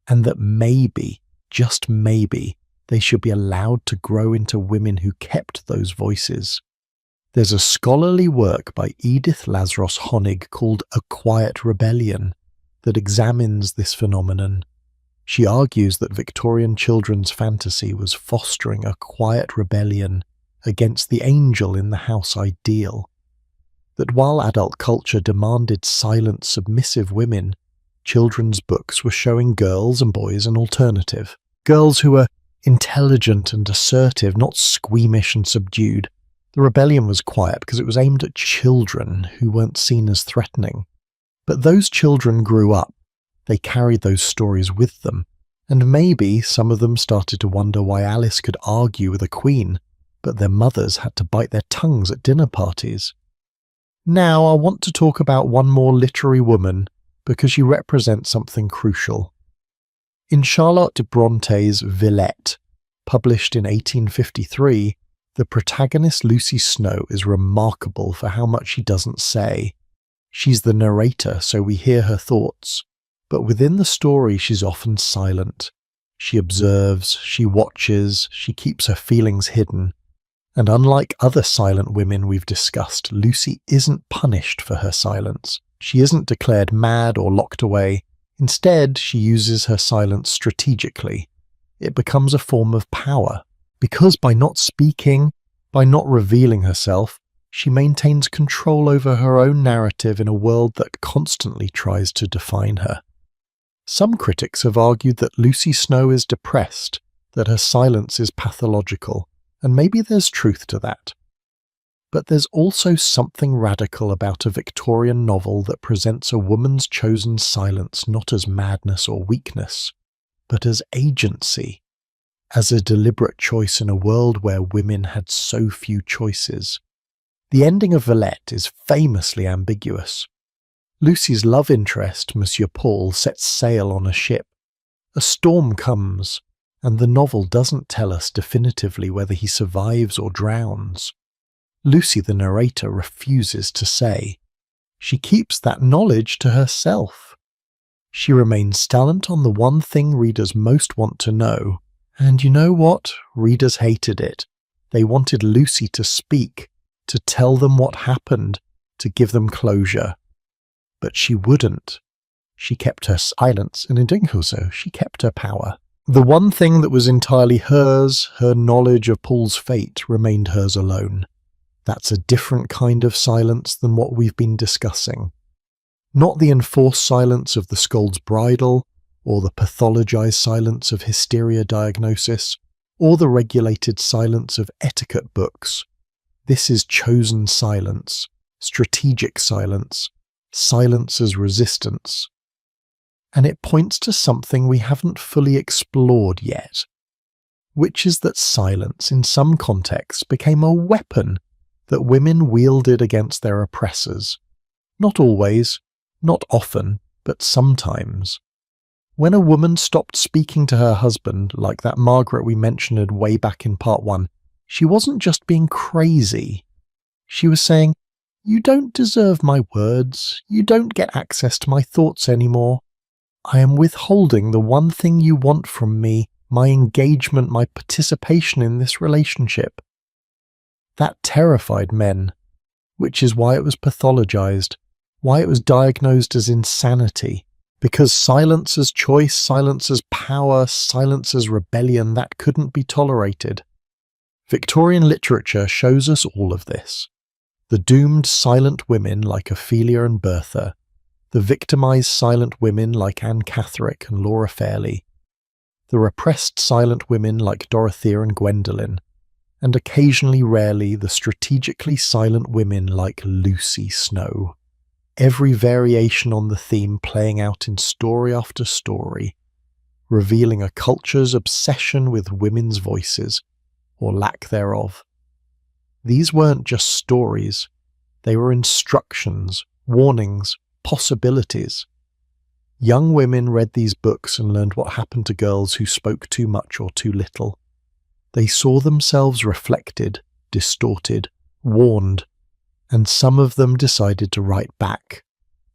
And that maybe, just maybe, they should be allowed to grow into women who kept those voices. There's a scholarly work by Edith Lazarus Honig called A Quiet Rebellion that examines this phenomenon. She argues that Victorian children's fantasy was fostering a quiet rebellion against the angel in the house ideal. That while adult culture demanded silent, submissive women, children's books were showing girls and boys an alternative. Girls who were intelligent and assertive, not squeamish and subdued. The rebellion was quiet because it was aimed at children who weren't seen as threatening. But those children grew up. They carried those stories with them. And maybe some of them started to wonder why Alice could argue with a queen, but their mothers had to bite their tongues at dinner parties. Now I want to talk about one more literary woman because she represents something crucial. In Charlotte de Bronte's Villette, published in 1853, the protagonist Lucy Snow is remarkable for how much she doesn't say. She's the narrator, so we hear her thoughts, but within the story she's often silent. She observes, she watches, she keeps her feelings hidden. And unlike other silent women we've discussed, Lucy isn't punished for her silence. She isn't declared mad or locked away. Instead, she uses her silence strategically. It becomes a form of power, because by not speaking, by not revealing herself, she maintains control over her own narrative in a world that constantly tries to define her. Some critics have argued that Lucy Snow is depressed, that her silence is pathological, and maybe there's truth to that. But there's also something radical about a Victorian novel that presents a woman's chosen silence not as madness or weakness, but as agency, as a deliberate choice in a world where women had so few choices. The ending of Villette is famously ambiguous. Lucy's love interest, Monsieur Paul, sets sail on a ship. A storm comes, and the novel doesn't tell us definitively whether he survives or drowns. Lucy, the narrator, refuses to say. She keeps that knowledge to herself. She remains silent on the one thing readers most want to know. And you know what? Readers hated it. They wanted Lucy to speak, to tell them what happened, to give them closure. But she wouldn't. She kept her silence, and in doing so, she kept her power. The one thing that was entirely hers, her knowledge of Paul's fate, remained hers alone. That's a different kind of silence than what we've been discussing. Not the enforced silence of the scold's bridal, or the pathologized silence of hysteria diagnosis, or the regulated silence of etiquette books. This is chosen silence, strategic silence, silence as resistance. And it points to something we haven't fully explored yet, which is that silence in some contexts became a weapon that women wielded against their oppressors. Not always, not often, but sometimes. When a woman stopped speaking to her husband, like that Margaret we mentioned way back in part 1, she wasn't just being crazy. She was saying, "You don't deserve my words. You don't get access to my thoughts anymore. I am withholding the one thing you want from me, my engagement, my participation in this relationship." That terrified men, which is why it was pathologized, why it was diagnosed as insanity, because silence as choice, silence as power, silence as rebellion, that couldn't be tolerated. Victorian literature shows us all of this. The doomed silent women like Ophelia and Bertha, the victimized silent women like Anne Catherick and Laura Fairley, the repressed silent women like Dorothea and Gwendolen, and occasionally, rarely, the strategically silent women like Lucy Snow. Every variation on the theme playing out in story after story, revealing a culture's obsession with women's voices, or lack thereof. These weren't just stories, they were instructions, warnings, possibilities. Young women read these books and learned what happened to girls who spoke too much or too little. They saw themselves reflected, distorted, warned, and some of them decided to write back,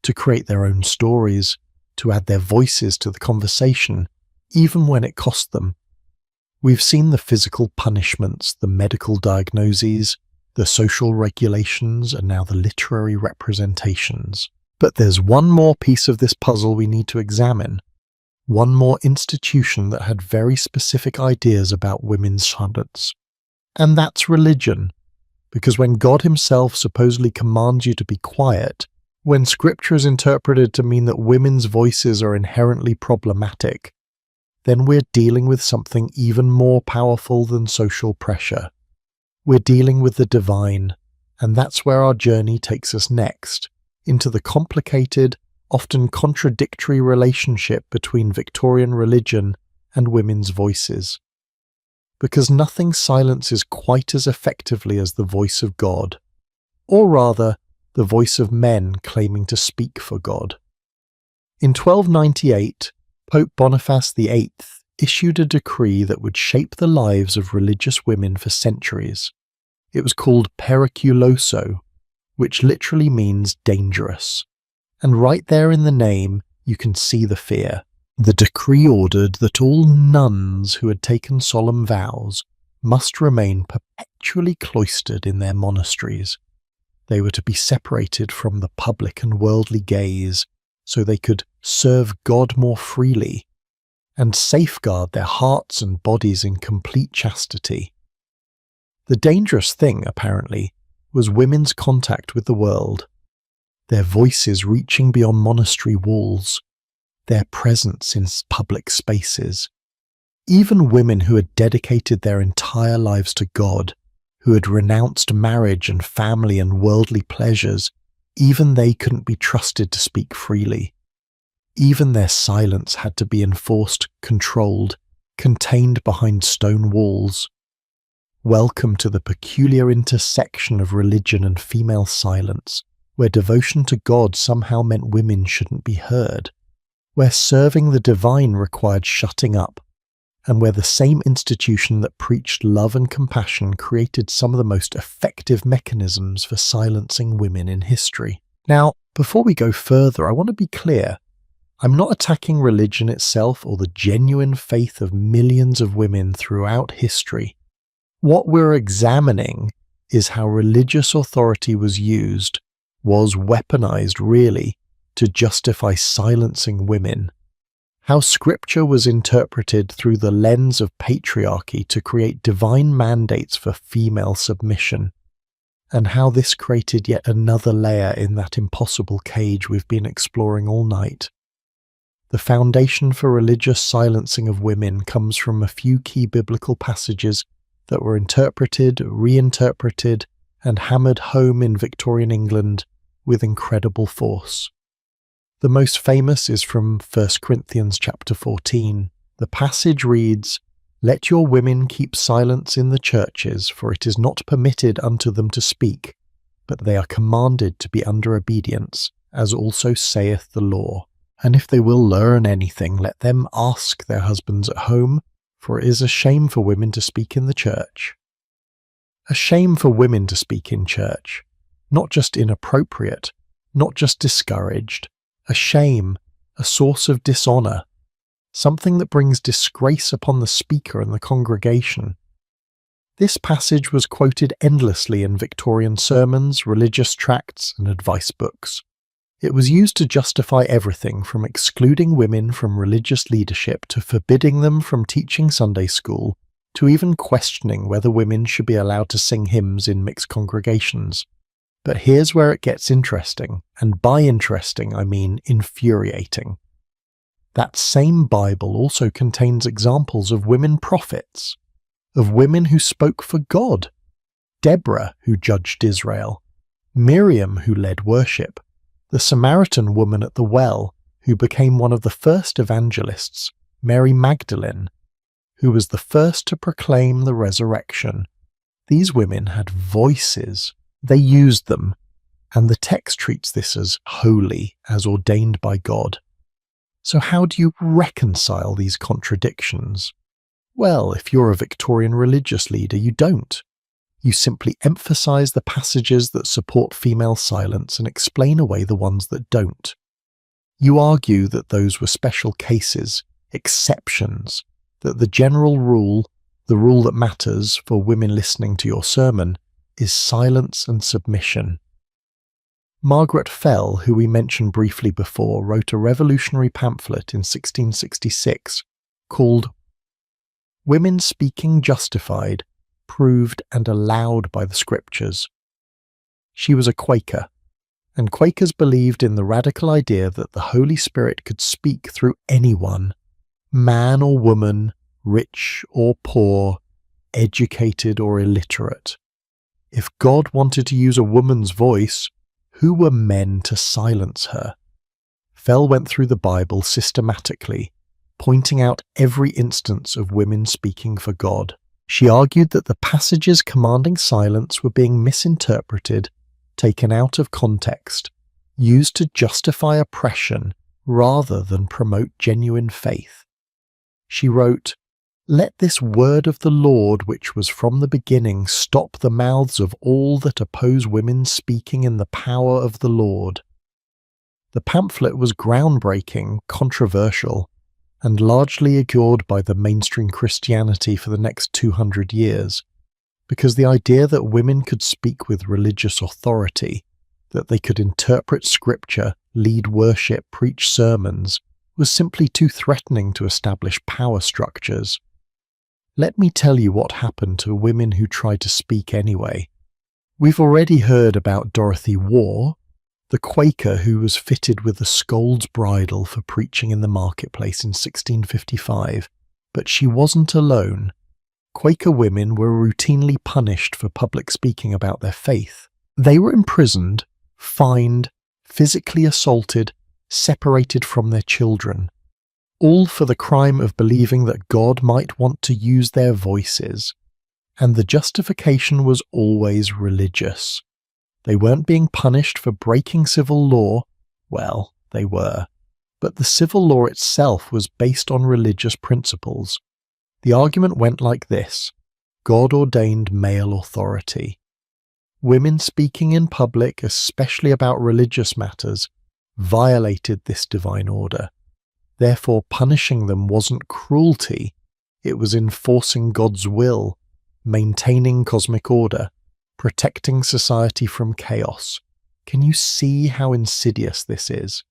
to create their own stories, to add their voices to the conversation, even when it cost them. We've seen the physical punishments, the medical diagnoses, the social regulations, and now the literary representations. But there's one more piece of this puzzle we need to examine. One more institution that had very specific ideas about women's silence. And that's religion. Because when God himself supposedly commands you to be quiet, when scripture is interpreted to mean that women's voices are inherently problematic, then we're dealing with something even more powerful than social pressure. We're dealing with the divine, and that's where our journey takes us next, into the complicated, often contradictory relationship between Victorian religion and women's voices. Because nothing silences quite as effectively as the voice of God, or rather, the voice of men claiming to speak for God. In 1298, Pope Boniface VIII issued a decree that would shape the lives of religious women for centuries. It was called periculoso, which literally means dangerous. And right there in the name, you can see the fear. The decree ordered that all nuns who had taken solemn vows must remain perpetually cloistered in their monasteries. They were to be separated from the public and worldly gaze so they could serve God more freely and safeguard their hearts and bodies in complete chastity. The dangerous thing, apparently, was women's contact with the world, their voices reaching beyond monastery walls, their presence in public spaces. Even women who had dedicated their entire lives to God who had renounced marriage and family and worldly pleasures, even they couldn't be trusted to speak freely. Even their silence had to be enforced, controlled, contained behind stone walls. Welcome to the peculiar intersection of religion and female silence, where devotion to God somehow meant women shouldn't be heard, where serving the divine required shutting up, and where the same institution that preached love and compassion created some of the most effective mechanisms for silencing women in history. Now, before we go further, I want to be clear. I'm not attacking religion itself or the genuine faith of millions of women throughout history. What we're examining is how religious authority was weaponized really, to justify silencing women. How scripture was interpreted through the lens of patriarchy to create divine mandates for female submission. And how this created yet another layer in that impossible cage we've been exploring all night. The foundation for religious silencing of women comes from a few key biblical passages that were interpreted, reinterpreted, and hammered home in Victorian England with incredible force. The most famous is from 1 Corinthians chapter 14. The passage reads, "Let your women keep silence in the churches, for it is not permitted unto them to speak, but they are commanded to be under obedience, as also saith the law. And if they will learn anything, let them ask their husbands at home, for it is a shame for women to speak in the church." A shame for women to speak in church, not just inappropriate, not just discouraged, a shame, a source of dishonor, something that brings disgrace upon the speaker and the congregation. This passage was quoted endlessly in Victorian sermons, religious tracts, and advice books. It was used to justify everything from excluding women from religious leadership to forbidding them from teaching Sunday school, to even questioning whether women should be allowed to sing hymns in mixed congregations. But here's where it gets interesting, and by interesting I mean infuriating. That same Bible also contains examples of women prophets, of women who spoke for God. Deborah, who judged Israel, Miriam, who led worship, the Samaritan woman at the well, who became one of the first evangelists, Mary Magdalene, who was the first to proclaim the resurrection. These women had voices. They used them, and the text treats this as holy, as ordained by God. So how do you reconcile these contradictions? Well, if you're a Victorian religious leader, you don't. You simply emphasize the passages that support female silence and explain away the ones that don't. You argue that those were special cases, exceptions, that the general rule, the rule that matters for women listening to your sermon, is silence and submission. Margaret Fell, who we mentioned briefly before, wrote a revolutionary pamphlet in 1666 called "Women Speaking Justified, Proved and Allowed by the Scriptures." She was a Quaker, and Quakers believed in the radical idea that the Holy Spirit could speak through anyone, man or woman, rich or poor, educated or illiterate. If God wanted to use a woman's voice, who were men to silence her? Fell went through the Bible systematically, pointing out every instance of women speaking for God. She argued that the passages commanding silence were being misinterpreted, taken out of context, used to justify oppression rather than promote genuine faith. She wrote, "Let this word of the Lord, which was from the beginning, stop the mouths of all that oppose women speaking in the power of the Lord." The pamphlet was groundbreaking, controversial, and largely ignored by the mainstream Christianity for the next 200 years, because the idea that women could speak with religious authority, that they could interpret scripture, lead worship, preach sermons, was simply too threatening to establish power structures. Let me tell you what happened to women who tried to speak anyway. We've already heard about Dorothy Waugh, the Quaker who was fitted with a scold's bridle for preaching in the marketplace in 1655, but she wasn't alone. Quaker women were routinely punished for public speaking about their faith. They were imprisoned, fined, physically assaulted, separated from their children, all for the crime of believing that God might want to use their voices. And the justification was always religious. They weren't being punished for breaking civil law. Well, they were. But the civil law itself was based on religious principles. The argument went like this: God ordained male authority. Women speaking in public, especially about religious matters, violated this divine order. Therefore, punishing them wasn't cruelty, it was enforcing God's will, maintaining cosmic order, protecting society from chaos. Can you see how insidious this is?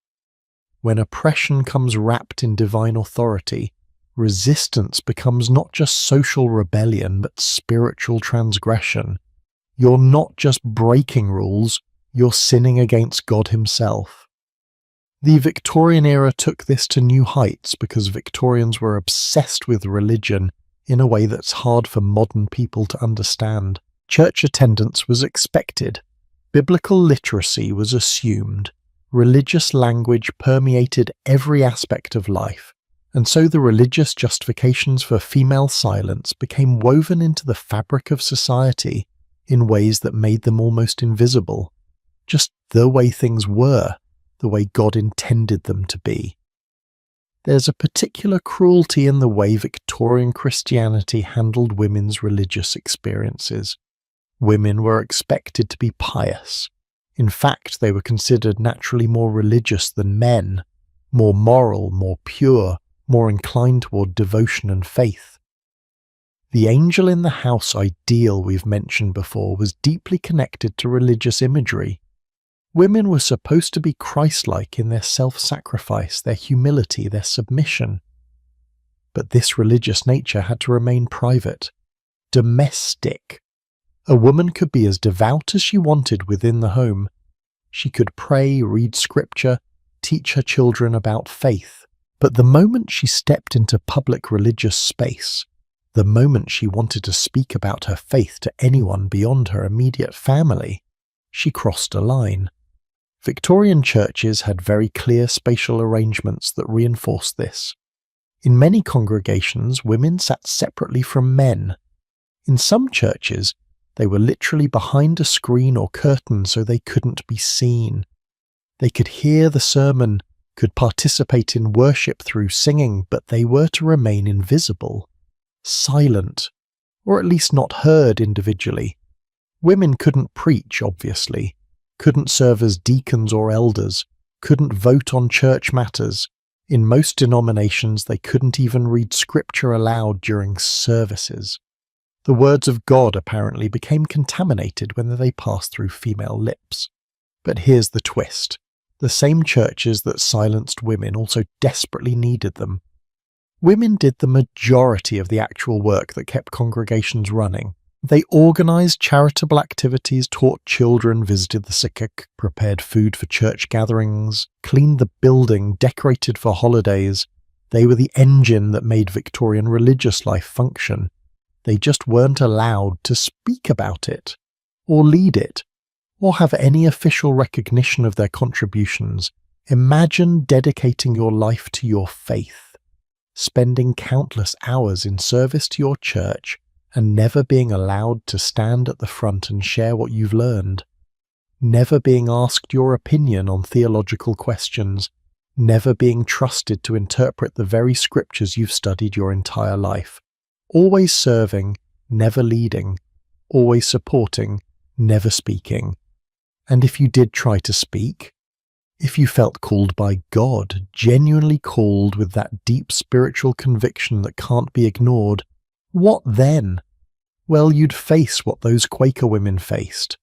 When oppression comes wrapped in divine authority, resistance becomes not just social rebellion but spiritual transgression. You're not just breaking rules, you're sinning against God himself. The Victorian era took this to new heights because Victorians were obsessed with religion in a way that's hard for modern people to understand. Church attendance was expected. Biblical literacy was assumed. Religious language permeated every aspect of life. And so the religious justifications for female silence became woven into the fabric of society in ways that made them almost invisible. Just the way things were, the way God intended them to be. There's a particular cruelty in the way Victorian Christianity handled women's religious experiences. Women were expected to be pious. In fact, they were considered naturally more religious than men, more moral, more pure, more inclined toward devotion and faith. The angel in the house ideal we've mentioned before was deeply connected to religious imagery. Women were supposed to be Christ-like in their self-sacrifice, their humility, their submission. But this religious nature had to remain private, domestic. A woman could be as devout as she wanted within the home. She could pray, read scripture, teach her children about faith. But the moment she stepped into public religious space, the moment she wanted to speak about her faith to anyone beyond her immediate family, she crossed a line. Victorian churches had very clear spatial arrangements that reinforced this. In many congregations, women sat separately from men. In some churches, they were literally behind a screen or curtain so they couldn't be seen. They could hear the sermon, could participate in worship through singing, but they were to remain invisible, silent, or at least not heard individually. Women couldn't preach, obviously, couldn't serve as deacons or elders, couldn't vote on church matters. In most denominations, they couldn't even read scripture aloud during services. The words of God apparently became contaminated when they passed through female lips. But here's the twist. The same churches that silenced women also desperately needed them. Women did the majority of the actual work that kept congregations running. They organised charitable activities, taught children, visited the sick, prepared food for church gatherings, cleaned the building, decorated for holidays. They were the engine that made Victorian religious life function. They just weren't allowed to speak about it, or lead it, or have any official recognition of their contributions. Imagine dedicating your life to your faith, spending countless hours in service to your church, and never being allowed to stand at the front and share what you've learned, never being asked your opinion on theological questions, never being trusted to interpret the very scriptures you've studied your entire life, always serving, never leading, always supporting, never speaking. And if you did try to speak, if you felt called by God, genuinely called with that deep spiritual conviction that can't be ignored, what then? Well, you'd face what those Quaker women faced.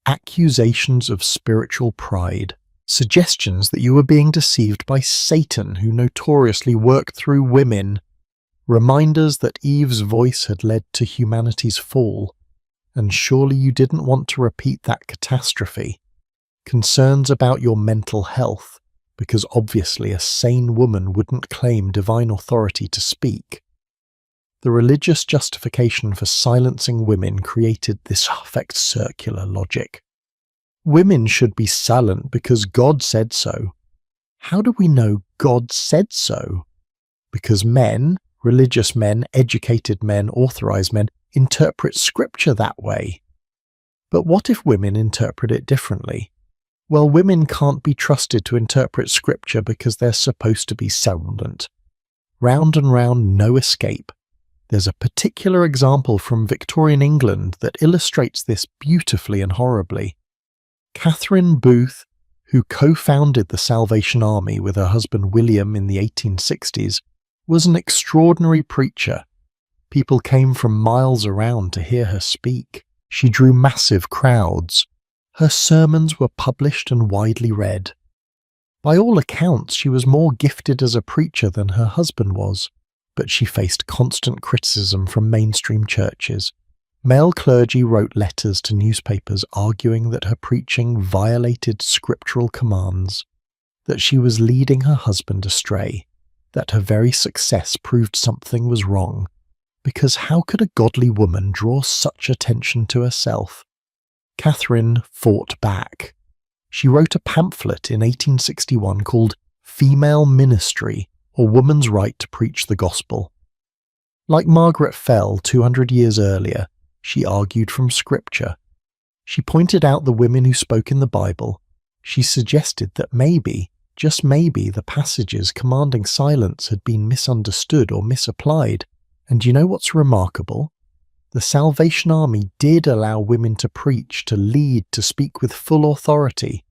Accusations of spiritual pride, suggestions that you were being deceived by Satan, who notoriously worked through women, reminders that Eve's voice had led to humanity's fall. And surely you didn't want to repeat that catastrophe. Concerns about your mental health, because obviously a sane woman wouldn't claim divine authority to speak. The religious justification for silencing women created this perfect circular logic. Women should be silent because God said so. How do we know God said so? Because men, religious men, educated men, authorized men, interpret Scripture that way. But what if women interpret it differently? Well, women can't be trusted to interpret Scripture because they're supposed to be silent. Round and round, no escape. There's a particular example from Victorian England that illustrates this beautifully and horribly. Catherine Booth, who co-founded the Salvation Army with her husband William in the 1860s, was an extraordinary preacher. People came from miles around to hear her speak. She drew massive crowds. Her sermons were published and widely read. By all accounts, she was more gifted as a preacher than her husband was, but she faced constant criticism from mainstream churches. Male clergy wrote letters to newspapers arguing that her preaching violated scriptural commands, that she was leading her husband astray, that her very success proved something was wrong, because how could a godly woman draw such attention to herself? Catherine fought back. She wrote a pamphlet in 1861 called Female Ministry, or Woman's Right to Preach the Gospel. Like Margaret Fell 200 years earlier, she argued from Scripture. She pointed out the women who spoke in the Bible. She suggested that maybe, just maybe, the passages commanding silence had been misunderstood or misapplied. And you know what's remarkable? The Salvation Army did allow women to preach, to lead, to speak with full authority.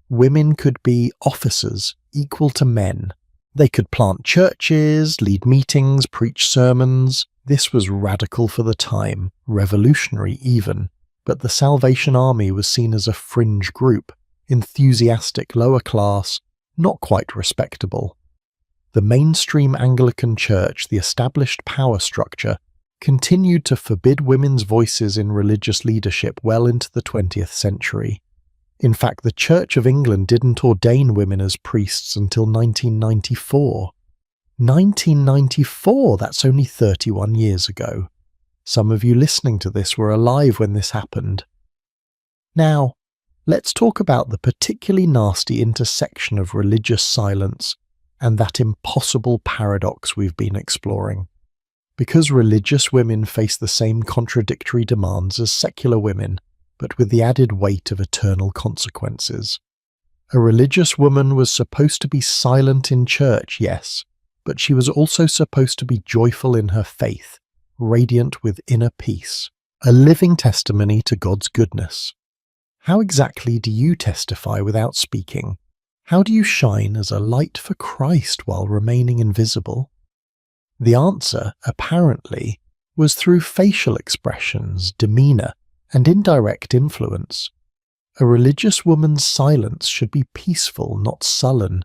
Women could be officers equal to men. They could plant churches, lead meetings, preach sermons. This was radical for the time, revolutionary even. But the Salvation Army was seen as a fringe group, enthusiastic, lower class, not quite respectable. The mainstream Anglican Church, the established power structure, continued to forbid women's voices in religious leadership well into the 20th century. In fact, the Church of England didn't ordain women as priests until 1994. 1994, that's only 31 years ago. Some of you listening to this were alive when this happened. Now, let's talk about the particularly nasty intersection of religious silence and that impossible paradox we've been exploring. Because religious women face the same contradictory demands as secular women, but with the added weight of eternal consequences. A religious woman was supposed to be silent in church, yes, but she was also supposed to be joyful in her faith, radiant with inner peace, a living testimony to God's goodness. How exactly do you testify without speaking? How do you shine as a light for Christ while remaining invisible? The answer, apparently, was through facial expressions, demeanor, and indirect influence. A religious woman's silence should be peaceful, not sullen.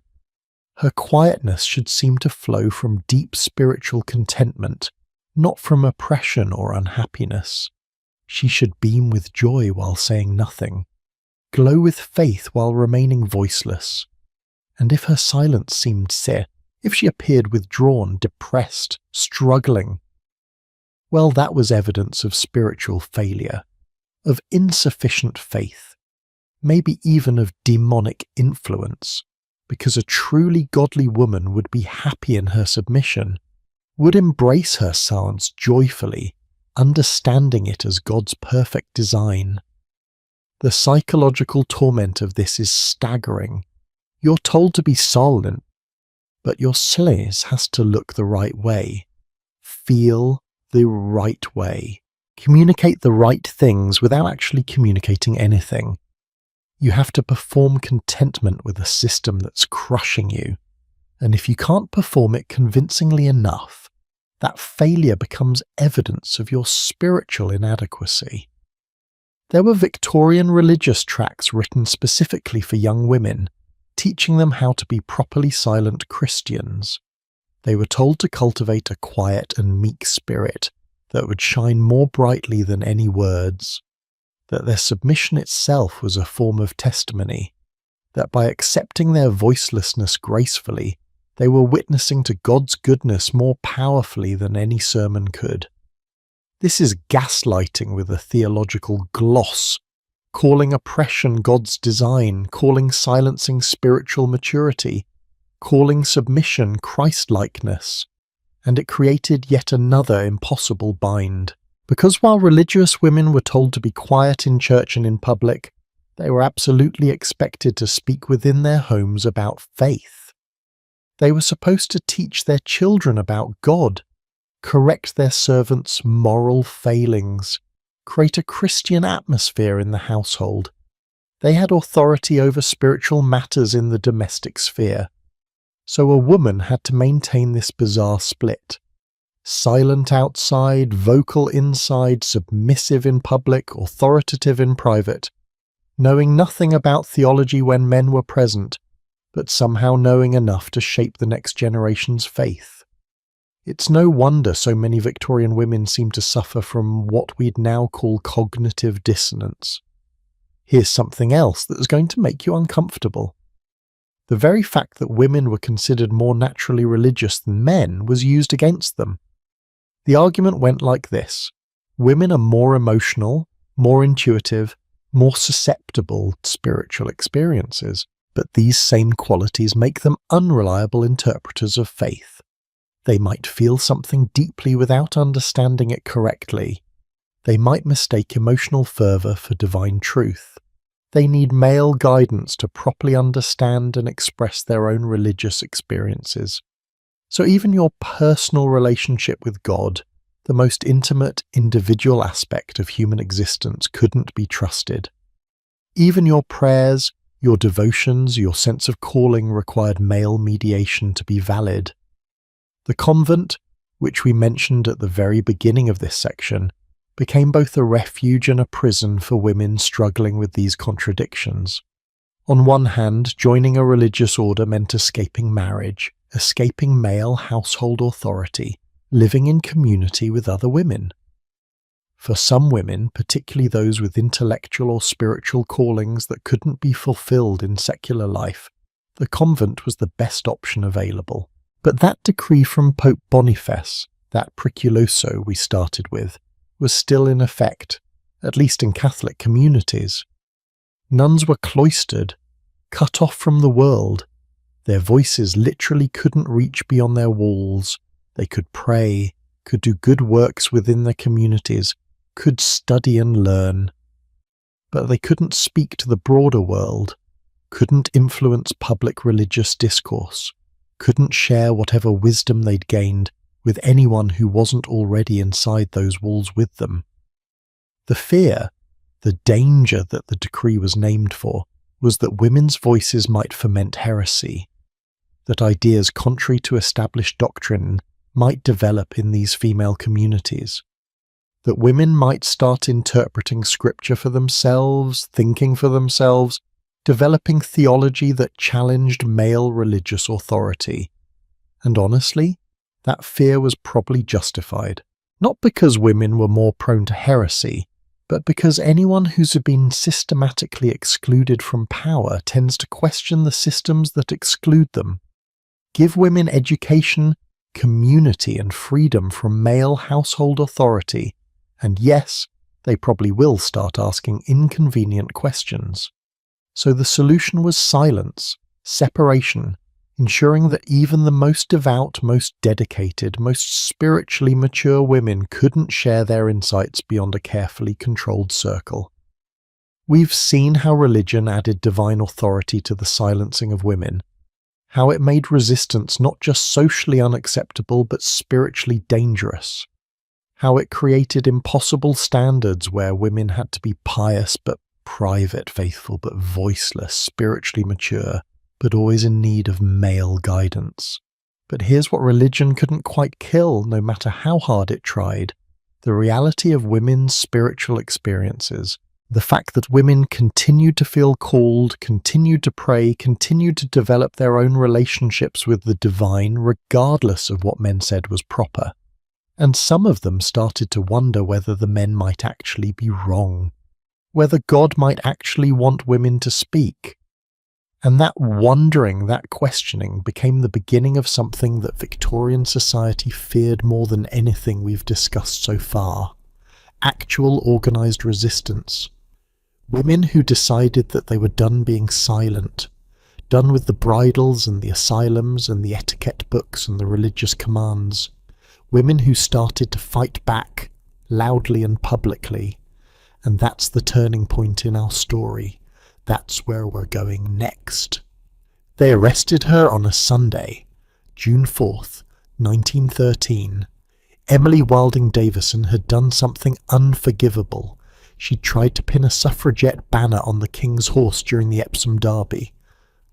Her quietness should seem to flow from deep spiritual contentment, not from oppression or unhappiness. She should beam with joy while saying nothing, glow with faith while remaining voiceless. And if her silence seemed if she appeared withdrawn, depressed, struggling, well, that was evidence of spiritual failure, of insufficient faith, maybe even of demonic influence, because a truly godly woman would be happy in her submission, would embrace her silence joyfully, understanding it as God's perfect design. The psychological torment of this is staggering. You're told to be silent, but your silence has to look the right way, feel the right way, communicate the right things without actually communicating anything. You have to perform contentment with a system that's crushing you, and if you can't perform it convincingly enough, that failure becomes evidence of your spiritual inadequacy. There were Victorian religious tracts written specifically for young women, teaching them how to be properly silent Christians. They were told to cultivate a quiet and meek spirit that would shine more brightly than any words, that their submission itself was a form of testimony, that by accepting their voicelessness gracefully, They were witnessing to God's goodness more powerfully than any sermon could. This is gaslighting with a theological gloss, calling oppression God's design, calling silencing spiritual maturity, calling submission Christ-likeness, and it created yet another impossible bind. Because while religious women were told to be quiet in church and in public, they were absolutely expected to speak within their homes about faith. They were supposed to teach their children about God, correct their servants' moral failings, create a Christian atmosphere in the household. They had authority over spiritual matters in the domestic sphere. So a woman had to maintain this bizarre split. Silent outside, vocal inside, submissive in public, authoritative in private, knowing nothing about theology when men were present, but somehow knowing enough to shape the next generation's faith. It's no wonder so many Victorian women seem to suffer from what we'd now call cognitive dissonance. Here's something else that's going to make you uncomfortable. The very fact that women were considered more naturally religious than men was used against them. The argument went like this: women are more emotional, more intuitive, more susceptible to spiritual experiences, but these same qualities make them unreliable interpreters of faith. They might feel something deeply without understanding it correctly. They might mistake emotional fervour for divine truth. They need male guidance to properly understand and express their own religious experiences. So even your personal relationship with God, the most intimate, individual aspect of human existence, couldn't be trusted. Even your prayers, your devotions, your sense of calling required male mediation to be valid. The convent, which we mentioned at the very beginning of this section, became both a refuge and a prison for women struggling with these contradictions. On one hand, joining a religious order meant escaping marriage, escaping male household authority, living in community with other women. For some women, particularly those with intellectual or spiritual callings that couldn't be fulfilled in secular life, the convent was the best option available. But that decree from Pope Boniface, that Priculoso we started with, was still in effect, at least in Catholic communities. Nuns were cloistered, cut off from the world. Their voices literally couldn't reach beyond their walls. They could pray, could do good works within their communities, could study and learn. But they couldn't speak to the broader world, couldn't influence public religious discourse, couldn't share whatever wisdom they'd gained with anyone who wasn't already inside those walls with them. The fear, the danger that the decree was named for, was that women's voices might foment heresy, that ideas contrary to established doctrine might develop in these female communities, that women might start interpreting scripture for themselves, thinking for themselves, developing theology that challenged male religious authority. And honestly, that fear was probably justified, not because women were more prone to heresy, but because anyone who's been systematically excluded from power tends to question the systems that exclude them. Give women education, community, and freedom from male household authority, and yes, they probably will start asking inconvenient questions. So the solution was silence, separation, ensuring that even the most devout, most dedicated, most spiritually mature women couldn't share their insights beyond a carefully controlled circle. We've seen how religion added divine authority to the silencing of women, how it made resistance not just socially unacceptable but spiritually dangerous, how it created impossible standards where women had to be pious but private, faithful but voiceless, spiritually mature, but always in need of male guidance. But here's what religion couldn't quite kill, no matter how hard it tried: the reality of women's spiritual experiences. The fact that women continued to feel called, continued to pray, continued to develop their own relationships with the divine, regardless of what men said was proper. And some of them started to wonder whether the men might actually be wrong, whether God might actually want women to speak. And that wondering, that questioning, became the beginning of something that Victorian society feared more than anything we've discussed so far: actual organised resistance. Women who decided that they were done being silent, done with the bridals and the asylums and the etiquette books and the religious commands. Women who started to fight back, loudly and publicly. And that's the turning point in our story. That's where we're going next. They arrested her on a Sunday, June 4th, 1913. Emily Wilding Davison had done something unforgivable. She'd tried to pin a suffragette banner on the King's horse during the Epsom Derby.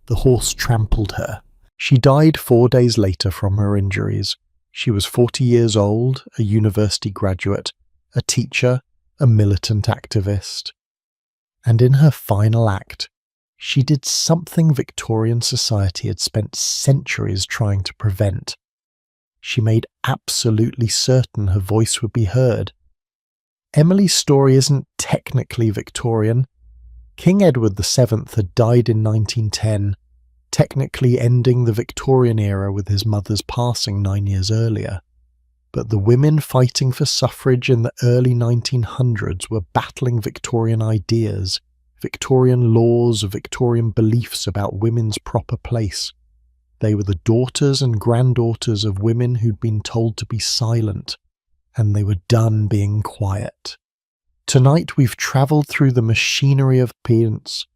The horse trampled her. She died 4 days later from her injuries. She was 40 years old, a university graduate, a teacher, a militant activist. And in her final act, she did something Victorian society had spent centuries trying to prevent. She made absolutely certain her voice would be heard. Emily's story isn't technically Victorian. King Edward VII had died in 1910, technically ending the Victorian era with his mother's passing 9 years earlier. But the women fighting for suffrage in the early 1900s were battling Victorian ideas, Victorian laws, Victorian beliefs about women's proper place. They were the daughters and granddaughters of women who'd been told to be silent, and they were done being quiet. Tonight we've travelled through the machinery of appearance,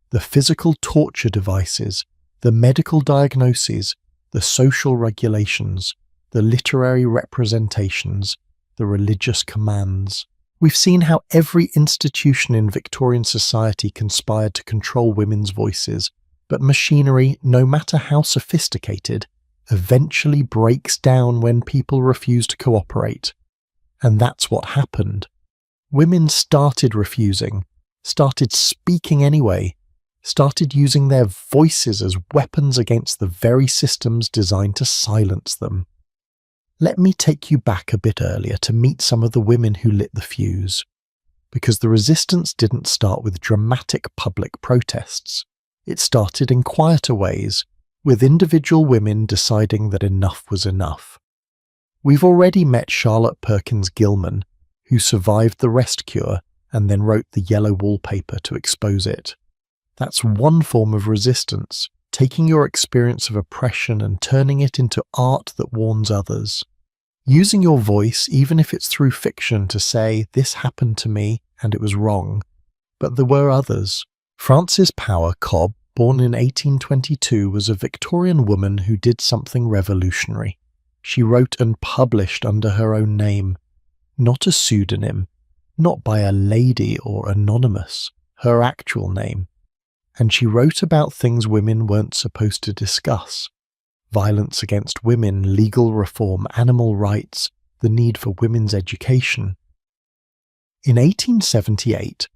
the physical torture devices, the medical diagnoses, the social regulations, the literary representations, the religious commands. We've seen how every institution in Victorian society conspired to control women's voices, but machinery, no matter how sophisticated, eventually breaks down when people refuse to cooperate. And that's what happened. Women started refusing, started speaking anyway, started using their voices as weapons against the very systems designed to silence them. Let me take you back a bit earlier to meet some of the women who lit the fuse. Because the resistance didn't start with dramatic public protests. It started in quieter ways, with individual women deciding that enough was enough. We've already met Charlotte Perkins Gilman, who survived the rest cure and then wrote the yellow wallpaper to expose it. That's one form of resistance, taking your experience of oppression and turning it into art that warns others. Using your voice, even if it's through fiction, to say, this happened to me and it was wrong. But there were others. Frances Power Cobb, born in 1822, was a Victorian woman who did something revolutionary. She wrote and published under her own name, not a pseudonym, not by a lady or anonymous, her actual name. And she wrote about things women weren't supposed to discuss: violence against women, legal reform, animal rights, the need for women's education. In 1878,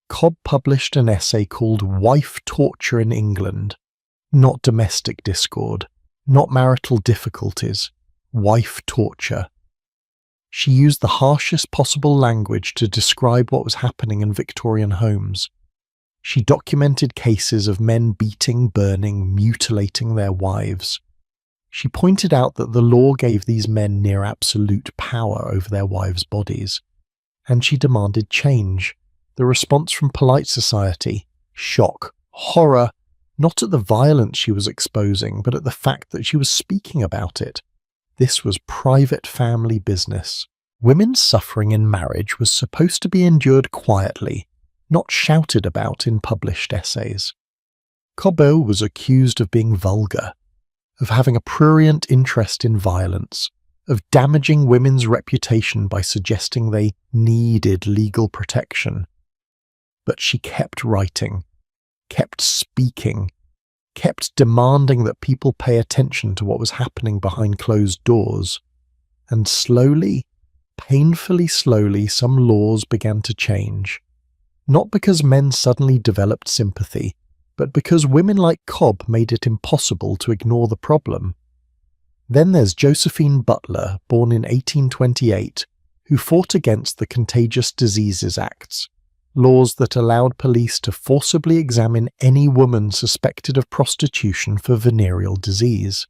Cobb published an essay called Wife Torture in England. Not domestic discord, not marital difficulties, wife torture. She used the harshest possible language to describe what was happening in Victorian homes. She documented cases of men beating, burning, mutilating their wives. She pointed out that the law gave these men near absolute power over their wives' bodies. And she demanded change. The response from polite society: shock, horror, not at the violence she was exposing, but at the fact that she was speaking about it. This was private family business. Women's suffering in marriage was supposed to be endured quietly, not shouted about in published essays. Cobbo was accused of being vulgar, of having a prurient interest in violence, of damaging women's reputation by suggesting they needed legal protection. But she kept writing, kept speaking, kept demanding that people pay attention to what was happening behind closed doors. And slowly, painfully slowly, some laws began to change. Not because men suddenly developed sympathy, but because women like Cobb made it impossible to ignore the problem. Then there's Josephine Butler, born in 1828, who fought against the Contagious Diseases Acts. laws that allowed police to forcibly examine any woman suspected of prostitution for venereal disease.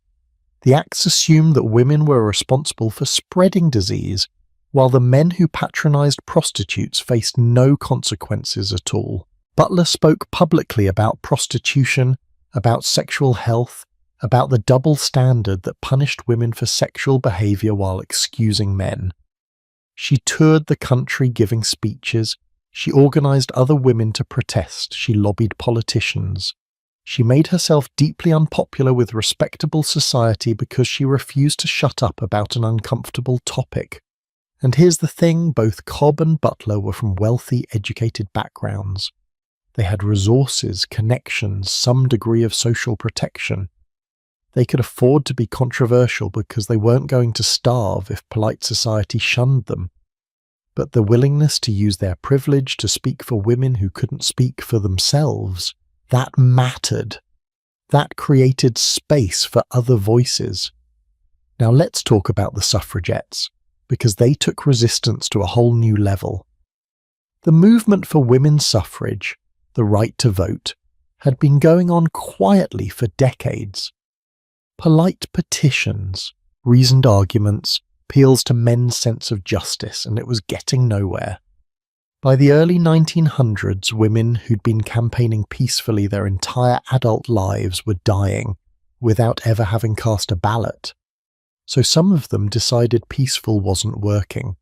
The acts assumed that women were responsible for spreading disease, while the men who patronized prostitutes faced no consequences at all. Butler spoke publicly about prostitution, about sexual health, about the double standard that punished women for sexual behavior while excusing men. She toured the country giving speeches. She organized other women to protest. She lobbied politicians. She made herself deeply unpopular with respectable society because she refused to shut up about an uncomfortable topic. And here's the thing, both Cobb and Butler were from wealthy, educated backgrounds. They had resources, connections, some degree of social protection. They could afford to be controversial because they weren't going to starve if polite society shunned them. But the willingness to use their privilege to speak for women who couldn't speak for themselves, that mattered. That created space for other voices. Now let's talk about the suffragettes, because they took resistance to a whole new level. The movement for women's suffrage, the right to vote, had been going on quietly for decades. Polite petitions, reasoned arguments, appeals to men's sense of justice, and it was getting nowhere. By the early 1900s, women who'd been campaigning peacefully their entire adult lives were dying without ever having cast a ballot. So some of them decided peaceful wasn't working.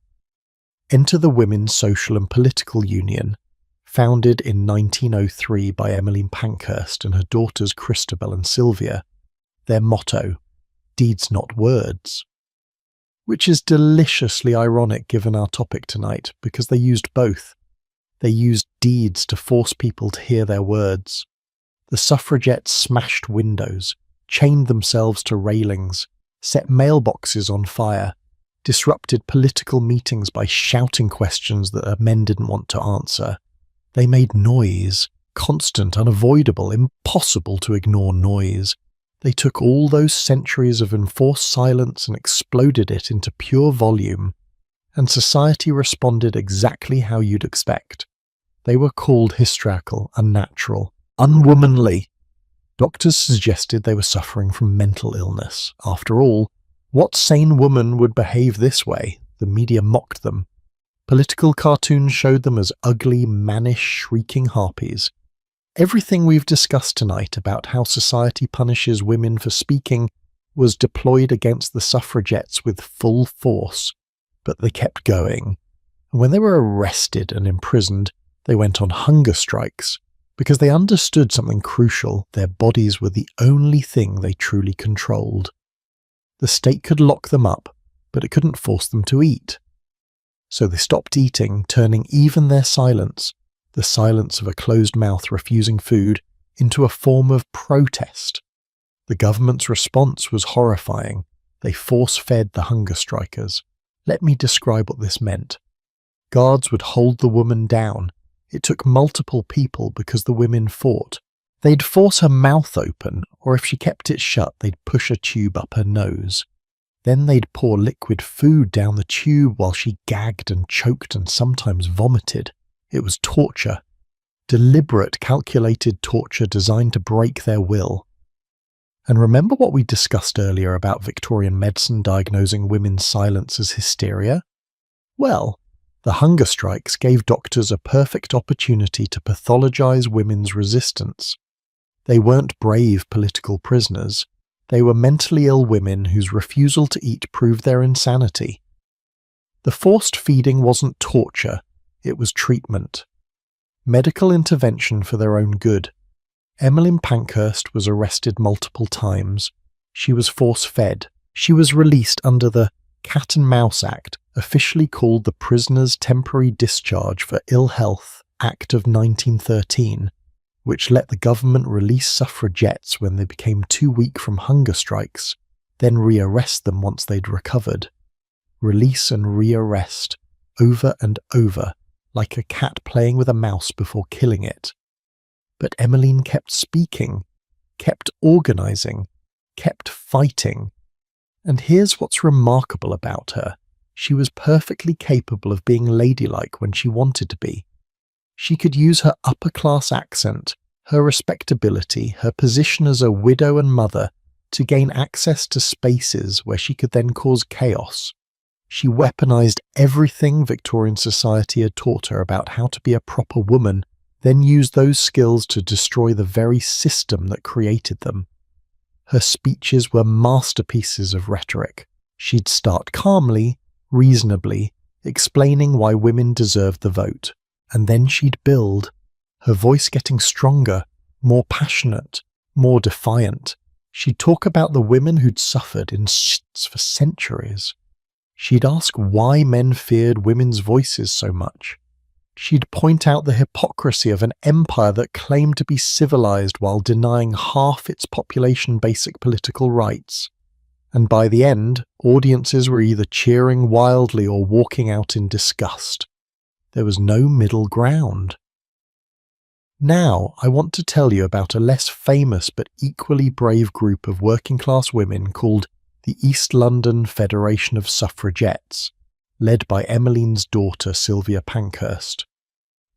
Enter the Women's Social and Political Union, founded in 1903 by Emmeline Pankhurst and her daughters Christabel and Sylvia. Their motto, "Deeds not words." Which is deliciously ironic given our topic tonight, because they used both. They used deeds to force people to hear their words. The suffragettes smashed windows, chained themselves to railings, set mailboxes on fire, disrupted political meetings by shouting questions that men didn't want to answer. They made noise, constant, unavoidable, impossible to ignore noise. They took all those centuries of enforced silence and exploded it into pure volume, and society responded exactly how you'd expect. They were called hysterical, unnatural, unwomanly. Doctors suggested they were suffering from mental illness. After all, what sane woman would behave this way? The media mocked them. Political cartoons showed them as ugly, mannish, shrieking harpies. Everything we've discussed tonight about how society punishes women for speaking was deployed against the suffragettes with full force, but they kept going. And when they were arrested and imprisoned, they went on hunger strikes because they understood something crucial: their bodies were the only thing they truly controlled. The state could lock them up, but it couldn't force them to eat. So they stopped eating, turning even their silence, the silence of a closed mouth refusing food, into a form of protest. The government's response was horrifying. They force-fed the hunger strikers. Let me describe what this meant. Guards would hold the woman down. It took multiple people because the women fought. They'd force her mouth open, or if she kept it shut, they'd push a tube up her nose. Then they'd pour liquid food down the tube while she gagged and choked and sometimes vomited. It was torture. Deliberate, calculated torture designed to break their will. And remember what we discussed earlier about Victorian medicine diagnosing women's silence as hysteria? Well, the hunger strikes gave doctors a perfect opportunity to pathologize women's resistance. They weren't brave political prisoners. They were mentally ill women whose refusal to eat proved their insanity. The forced feeding wasn't torture, it was treatment. Medical intervention for their own good. Emmeline Pankhurst was arrested multiple times. She was force-fed. She was released under the Cat and Mouse Act, officially called the Prisoner's Temporary Discharge for Ill Health Act of 1913, which let the government release suffragettes when they became too weak from hunger strikes, then rearrest them once they'd recovered. Release and rearrest, over and over, like a cat playing with a mouse before killing it. But Emmeline kept speaking, kept organising, kept fighting. And here's what's remarkable about her. She was perfectly capable of being ladylike when she wanted to be. She could use her upper-class accent, her respectability, her position as a widow and mother to gain access to spaces where she could then cause chaos. She weaponized everything Victorian society had taught her about how to be a proper woman, then used those skills to destroy the very system that created them. Her speeches were masterpieces of rhetoric. She'd start calmly, reasonably, explaining why women deserved the vote, and then she'd build, her voice getting stronger, more passionate, more defiant. She'd talk about the women who'd suffered in shits for centuries. She'd ask why men feared women's voices so much. She'd point out the hypocrisy of an empire that claimed to be civilized while denying half its population basic political rights. And by the end, audiences were either cheering wildly or walking out in disgust. There was no middle ground. Now, I want to tell you about a less famous but equally brave group of working-class women called the East London Federation of Suffragettes, led by Emmeline's daughter Sylvia Pankhurst.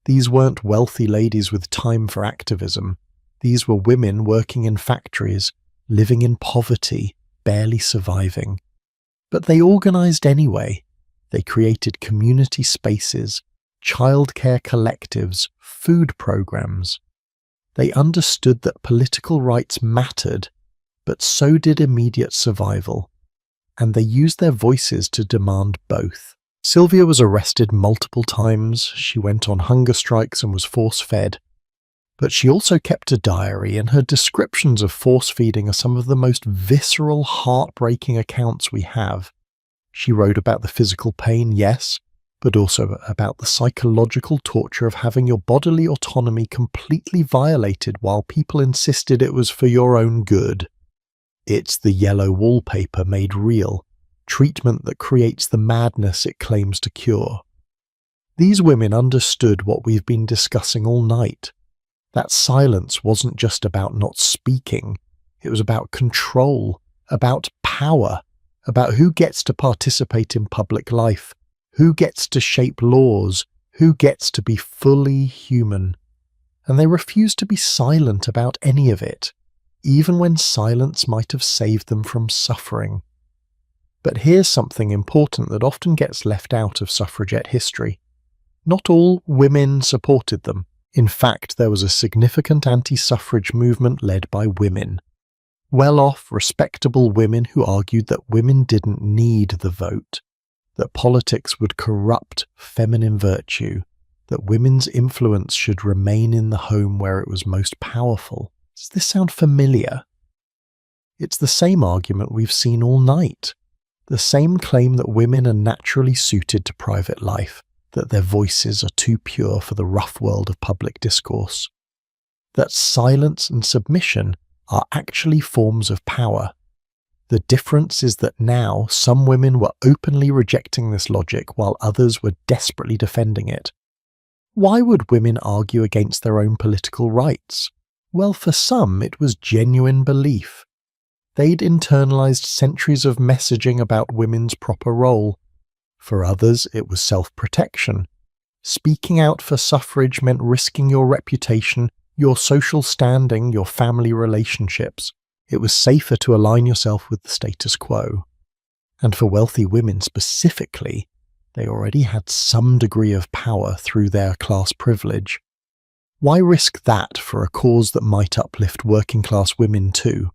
These weren't wealthy ladies with time for activism. These were women working in factories, living in poverty, barely surviving. But they organised anyway. They created community spaces, childcare collectives, food programs. They understood that political rights mattered, but so did immediate survival, and they used their voices to demand both. Sylvia was arrested multiple times, she went on hunger strikes and was force-fed. But she also kept a diary, and her descriptions of force-feeding are some of the most visceral, heartbreaking accounts we have. She wrote about the physical pain, yes, but also about the psychological torture of having your bodily autonomy completely violated while people insisted it was for your own good. It's the yellow wallpaper made real, treatment that creates the madness it claims to cure. These women understood what we've been discussing all night. That silence wasn't just about not speaking, it was about control, about power, about who gets to participate in public life, who gets to shape laws, who gets to be fully human. And they refused to be silent about any of it, even when silence might have saved them from suffering. But here's something important that often gets left out of suffragette history. Not all women supported them. In fact, there was a significant anti-suffrage movement led by women. Well-off, respectable women who argued that women didn't need the vote, that politics would corrupt feminine virtue, that women's influence should remain in the home where it was most powerful. Does this sound familiar? It's the same argument we've seen all night. The same claim that women are naturally suited to private life, that their voices are too pure for the rough world of public discourse, that silence and submission are actually forms of power. The difference is that now some women were openly rejecting this logic while others were desperately defending it. Why would women argue against their own political rights? Well, for some it was genuine belief. They'd internalized centuries of messaging about women's proper role. For others, it was self-protection. Speaking out for suffrage meant risking your reputation, your social standing, your family relationships. It was safer to align yourself with the status quo. And for wealthy women specifically, they already had some degree of power through their class privilege. Why risk that for a cause that might uplift working-class women too?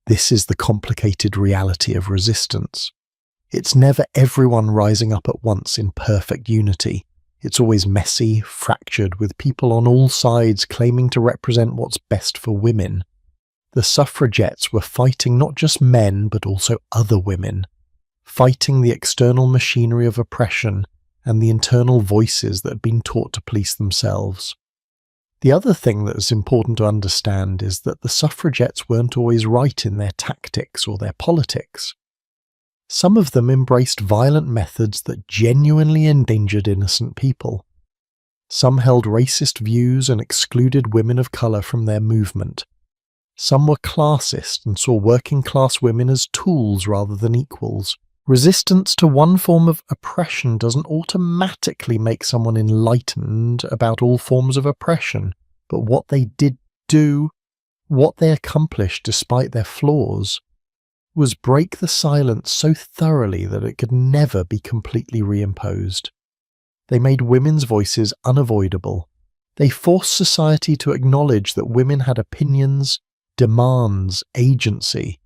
This is the complicated reality of resistance. It's never everyone rising up at once in perfect unity. It's always messy, fractured, with people on all sides claiming to represent what's best for women. The suffragettes were fighting not just men, but also other women, fighting the external machinery of oppression and the internal voices that had been taught to police themselves. The other thing that is important to understand is that the suffragettes weren't always right in their tactics or their politics. Some of them embraced violent methods that genuinely endangered innocent people. Some held racist views and excluded women of colour from their movement. Some were classist and saw working-class women as tools rather than equals. Resistance to one form of oppression doesn't automatically make someone enlightened about all forms of oppression, but what they did do, what they accomplished despite their flaws, was break the silence so thoroughly that it could never be completely reimposed. They made women's voices unavoidable. They forced society to acknowledge that women had opinions, demands, agency.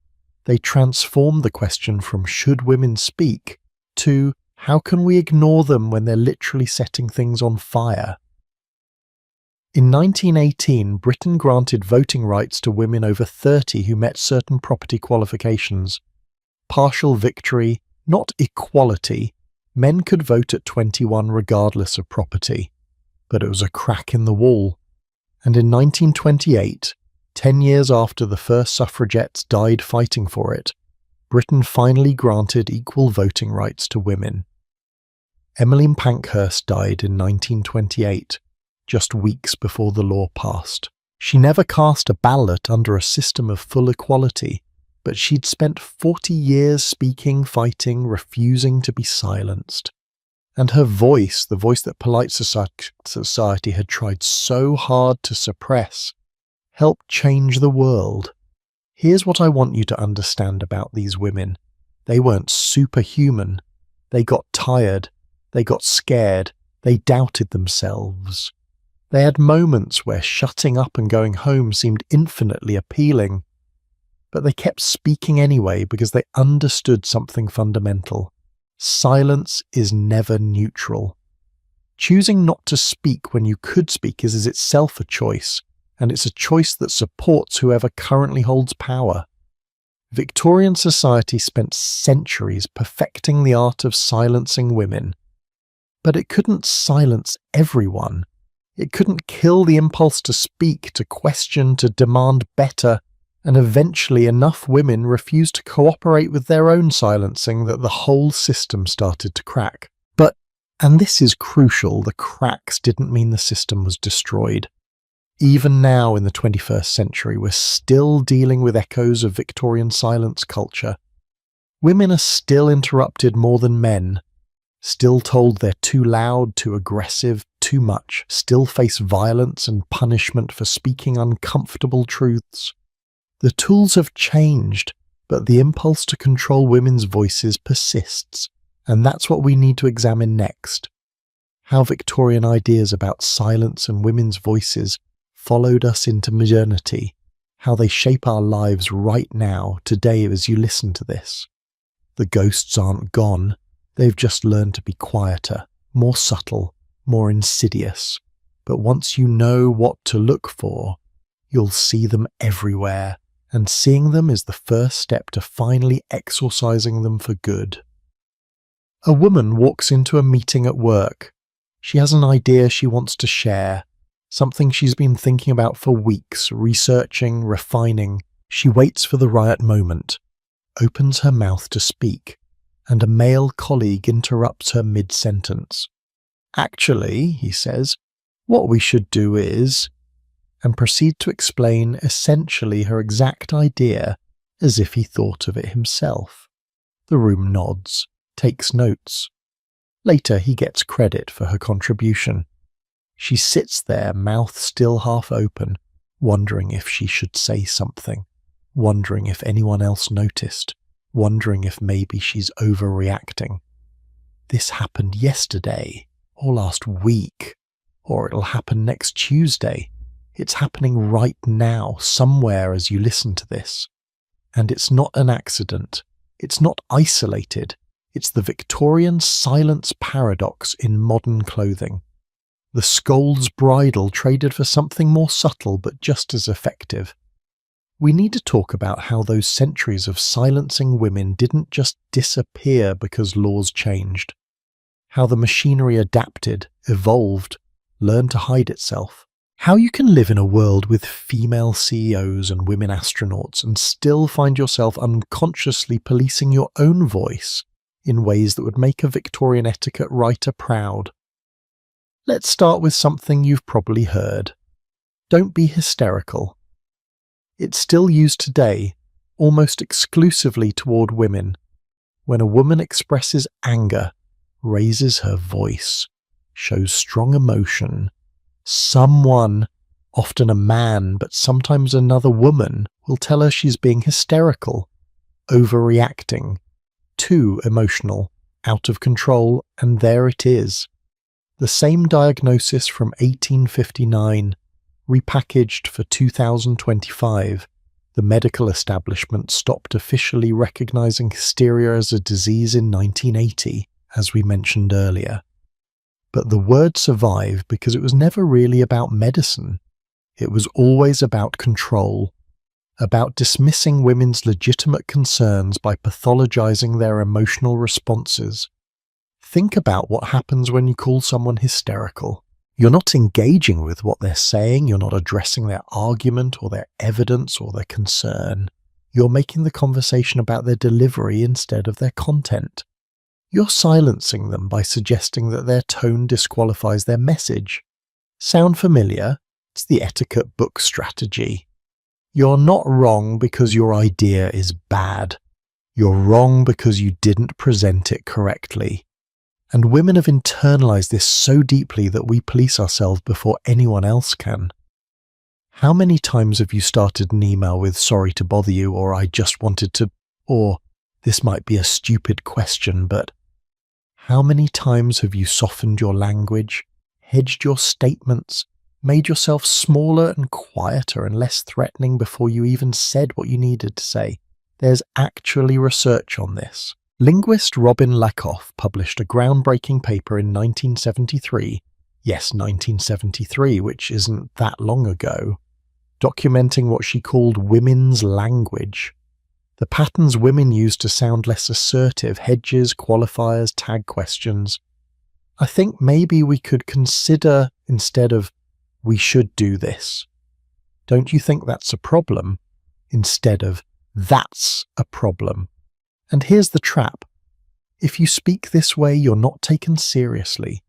They transformed the question from should women speak to how can we ignore them when they're literally setting things on fire? In 1918, Britain granted voting rights to women over 30 who met certain property qualifications. Partial victory, not equality. Men could vote at 21 regardless of property. But it was a crack in the wall. And in 1928, 10 years after the first suffragettes died fighting for it, Britain finally granted equal voting rights to women. Emmeline Pankhurst died in 1928, just weeks before the law passed. She never cast a ballot under a system of full equality, but she'd spent 40 years speaking, fighting, refusing to be silenced. And her voice, the voice that polite society had tried so hard to suppress, helped change the world. Here's what I want you to understand about these women. They weren't superhuman. They got tired. They got scared. They doubted themselves. They had moments where shutting up and going home seemed infinitely appealing. But they kept speaking anyway because they understood something fundamental. Silence is never neutral. Choosing not to speak when you could speak is itself a choice, and it's a choice that supports whoever currently holds power. Victorian society spent centuries perfecting the art of silencing women, but it couldn't silence everyone. It couldn't kill the impulse to speak, to question, to demand better, and eventually enough women refused to cooperate with their own silencing that the whole system started to crack. But, and this is crucial, the cracks didn't mean the system was destroyed. Even now in the 21st century, we're still dealing with echoes of Victorian silence culture. Women are still interrupted more than men, still told they're too loud, too aggressive, too much, still face violence and punishment for speaking uncomfortable truths. The tools have changed, but the impulse to control women's voices persists, and that's what we need to examine next. How Victorian ideas about silence and women's voices followed us into modernity, how they shape our lives right now, today as you listen to this. The ghosts aren't gone, they've just learned to be quieter, more subtle, more insidious. But once you know what to look for, you'll see them everywhere, and seeing them is the first step to finally exorcising them for good. A woman walks into a meeting at work. She has an idea she wants to share, something she's been thinking about for weeks, researching, refining. She waits for the right moment, opens her mouth to speak, and a male colleague interrupts her mid-sentence. Actually, he says, what we should do is, and proceed to explain essentially her exact idea as if he thought of it himself. The room nods, takes notes. Later he gets credit for her contribution. She sits there, mouth still half open, wondering if she should say something, wondering if anyone else noticed, wondering if maybe she's overreacting. This happened yesterday, or last week, or it'll happen next Tuesday. It's happening right now, somewhere as you listen to this. And it's not an accident. It's not isolated. It's the Victorian silence paradox in modern clothing. The scold's bridle traded for something more subtle but just as effective. We need to talk about how those centuries of silencing women didn't just disappear because laws changed. How the machinery adapted, evolved, learned to hide itself. How you can live in a world with female CEOs and women astronauts and still find yourself unconsciously policing your own voice in ways that would make a Victorian etiquette writer proud. Let's start with something you've probably heard. Don't be hysterical. It's still used today, almost exclusively toward women. When a woman expresses anger, raises her voice, shows strong emotion, someone, often a man but sometimes another woman, will tell her she's being hysterical, overreacting, too emotional, out of control, and there it is. The same diagnosis from 1859, repackaged for 2025. The medical establishment stopped officially recognizing hysteria as a disease in 1980, as we mentioned earlier. But the word survived because it was never really about medicine. It was always about control, about dismissing women's legitimate concerns by pathologizing their emotional responses. Think about what happens when you call someone hysterical. You're not engaging with what they're saying, you're not addressing their argument or their evidence or their concern. You're making the conversation about their delivery instead of their content. You're silencing them by suggesting that their tone disqualifies their message. Sound familiar? It's the etiquette book strategy. You're not wrong because your idea is bad. You're wrong because you didn't present it correctly. And women have internalized this so deeply that we police ourselves before anyone else can. How many times have you started an email with "sorry to bother you," or "I just wanted to," or "this might be a stupid question, but..." How many times have you softened your language, hedged your statements, made yourself smaller and quieter and less threatening before you even said what you needed to say? There's actually research on this. Linguist Robin Lakoff published a groundbreaking paper in 1973, yes, 1973, which isn't that long ago, documenting what she called women's language. The patterns women use to sound less assertive, hedges, qualifiers, tag questions. I think maybe we could consider, instead of "we should do this," don't you think that's a problem? Instead of "that's a problem." And here's the trap. If you speak this way, you're not taken seriously.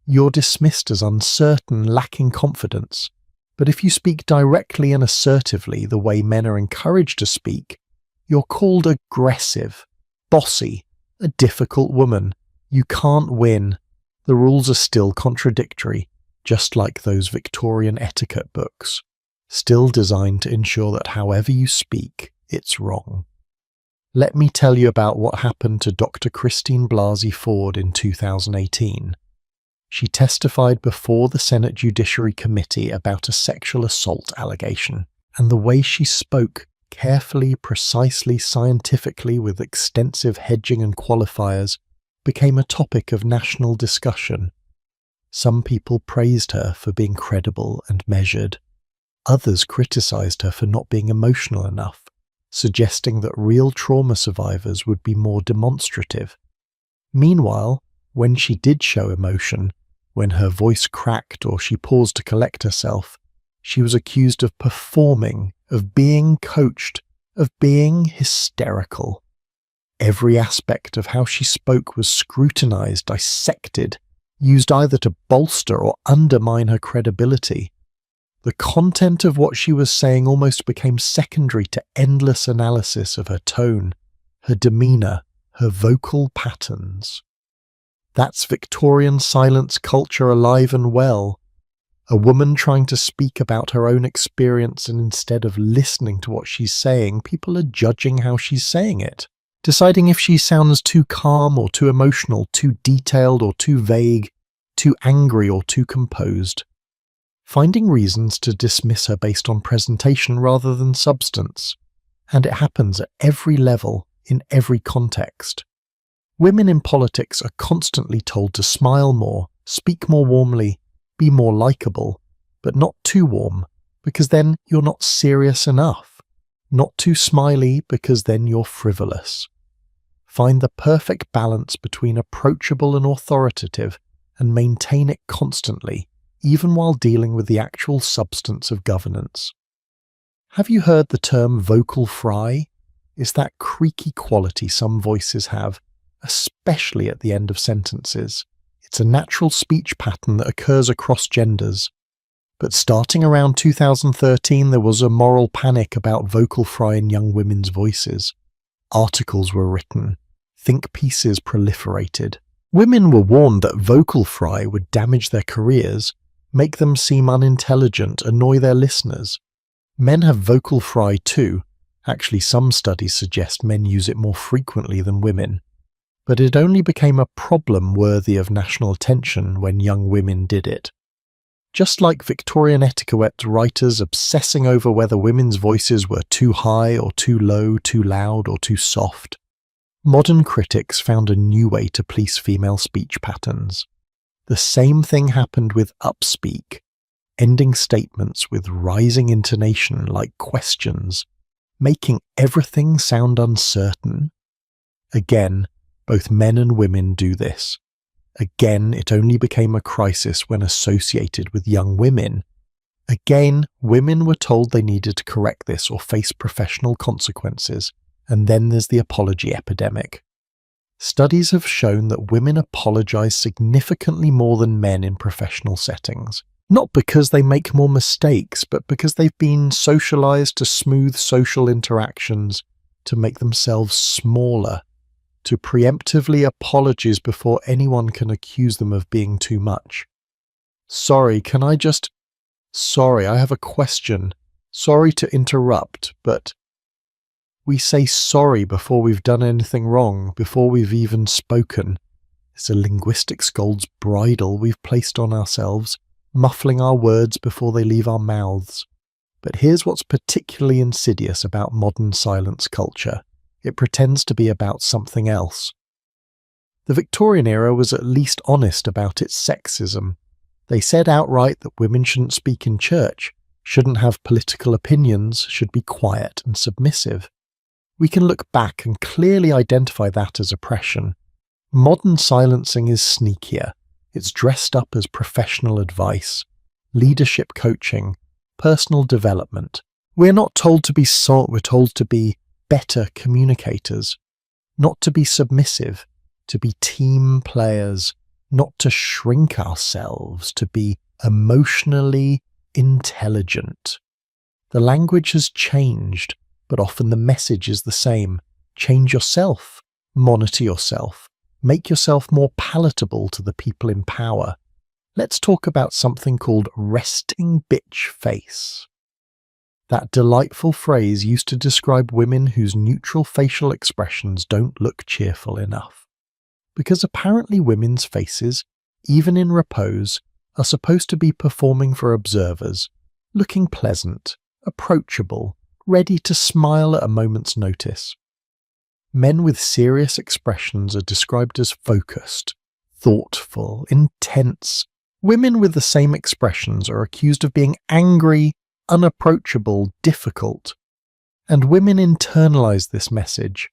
You're dismissed as uncertain, lacking confidence. But if you speak directly and assertively the way men are encouraged to speak, you're called aggressive, bossy, a difficult woman. You can't win. The rules are still contradictory, just like those Victorian etiquette books, still designed to ensure that however you speak, it's wrong. Let me tell you about what happened to Dr. Christine Blasey Ford in 2018. She testified before the Senate Judiciary Committee about a sexual assault allegation, and the way she spoke, carefully, precisely, scientifically, with extensive hedging and qualifiers, became a topic of national discussion. Some people praised her for being credible and measured. Others criticized her for not being emotional enough, suggesting that real trauma survivors would be more demonstrative. Meanwhile, when she did show emotion, when her voice cracked or she paused to collect herself, she was accused of performing, of being coached, of being hysterical. Every aspect of how she spoke was scrutinized, dissected, used either to bolster or undermine her credibility. The content of what she was saying almost became secondary to endless analysis of her tone, her demeanor, her vocal patterns. That's Victorian silence culture alive and well. A woman trying to speak about her own experience, and instead of listening to what she's saying, people are judging how she's saying it, deciding if she sounds too calm or too emotional, too detailed or too vague, too angry or too composed, finding reasons to dismiss her based on presentation rather than substance. And it happens at every level, in every context. Women in politics are constantly told to smile more, speak more warmly, be more likable, but not too warm, because then you're not serious enough. Not too smiley, because then you're frivolous. Find the perfect balance between approachable and authoritative, and maintain it constantly, even while dealing with the actual substance of governance. Have you heard the term vocal fry? It's that creaky quality some voices have, especially at the end of sentences. It's a natural speech pattern that occurs across genders. But starting around 2013, there was a moral panic about vocal fry in young women's voices. Articles were written. think pieces proliferated. Women were warned that vocal fry would damage their careers, make them seem unintelligent, annoy their listeners. Men have vocal fry too. Actually, some studies suggest men use it more frequently than women. But it only became a problem worthy of national attention when young women did it. Just like Victorian etiquette writers obsessing over whether women's voices were too high or too low, too loud or too soft, modern critics found a new way to police female speech patterns. The same thing happened with upspeak, ending statements with rising intonation like questions, making everything sound uncertain. Again, both men and women do this. Again, it only became a crisis when associated with young women. Again, women were told they needed to correct this or face professional consequences. And then there's the apology epidemic. Studies have shown that women apologize significantly more than men in professional settings. Not because they make more mistakes, but because they've been socialized to smooth social interactions, to make themselves smaller, to preemptively apologize before anyone can accuse them of being too much. Sorry, I have a question. Sorry to interrupt, but we say sorry before we've done anything wrong, before we've even spoken. It's a linguistic scold's bridle we've placed on ourselves, muffling our words before they leave our mouths. But here's what's particularly insidious about modern silence culture. It pretends to be about something else. The Victorian era was at least honest about its sexism. They said outright that women shouldn't speak in church, shouldn't have political opinions, should be quiet and submissive. We can look back and clearly identify that as oppression. Modern silencing is sneakier. It's dressed up as professional advice, leadership coaching, personal development. We're not told to be we're told to be better communicators, not to be submissive, to be team players, not to shrink ourselves, to be emotionally intelligent. The language has changed, but often the message is the same. Change yourself, monitor yourself, make yourself more palatable to the people in power. Let's talk about something called resting bitch face. That delightful phrase used to describe women whose neutral facial expressions don't look cheerful enough. Because apparently women's faces, even in repose, are supposed to be performing for observers, looking pleasant, approachable, ready to smile at a moment's notice. Men with serious expressions are described as focused, thoughtful, intense. Women with the same expressions are accused of being angry, unapproachable, difficult. And women internalize this message.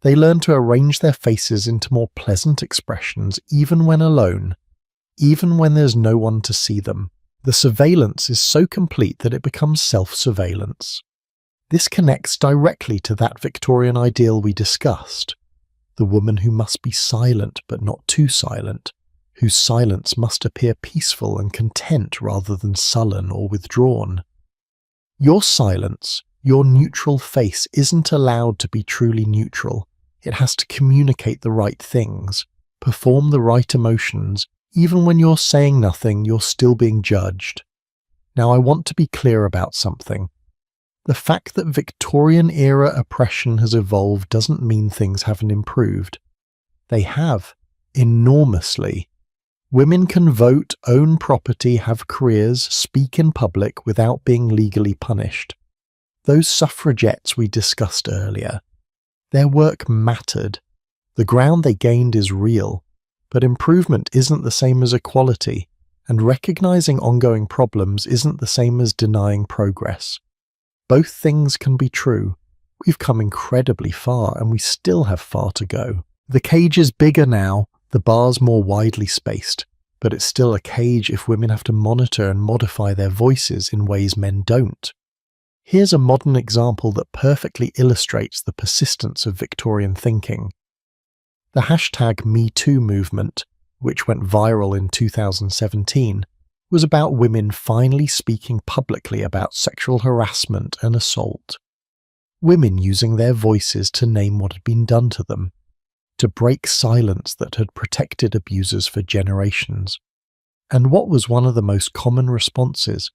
They learn to arrange their faces into more pleasant expressions even when alone, even when there's no one to see them. The surveillance is so complete that it becomes self-surveillance. This connects directly to that Victorian ideal we discussed, the woman who must be silent but not too silent, whose silence must appear peaceful and content rather than sullen or withdrawn. Your silence, your neutral face, isn't allowed to be truly neutral. It has to communicate the right things, perform the right emotions. Even when you're saying nothing, you're still being judged. Now, I want to be clear about something. The fact that Victorian-era oppression has evolved doesn't mean things haven't improved. They have, enormously. Women can vote, own property, have careers, speak in public without being legally punished. Those suffragettes we discussed earlier, their work mattered. The ground they gained is real, but improvement isn't the same as equality, and recognizing ongoing problems isn't the same as denying progress. Both things can be true. We've come incredibly far, and we still have far to go. The cage is bigger now, the bar's more widely spaced, but it's still a cage if women have to monitor and modify their voices in ways men don't. Here's a modern example that perfectly illustrates the persistence of Victorian thinking. The hashtag #MeToo movement, which went viral in 2017, was about women finally speaking publicly about sexual harassment and assault. Women using their voices to name what had been done to them. to break silence that had protected abusers for generations. And what was one of the most common responses?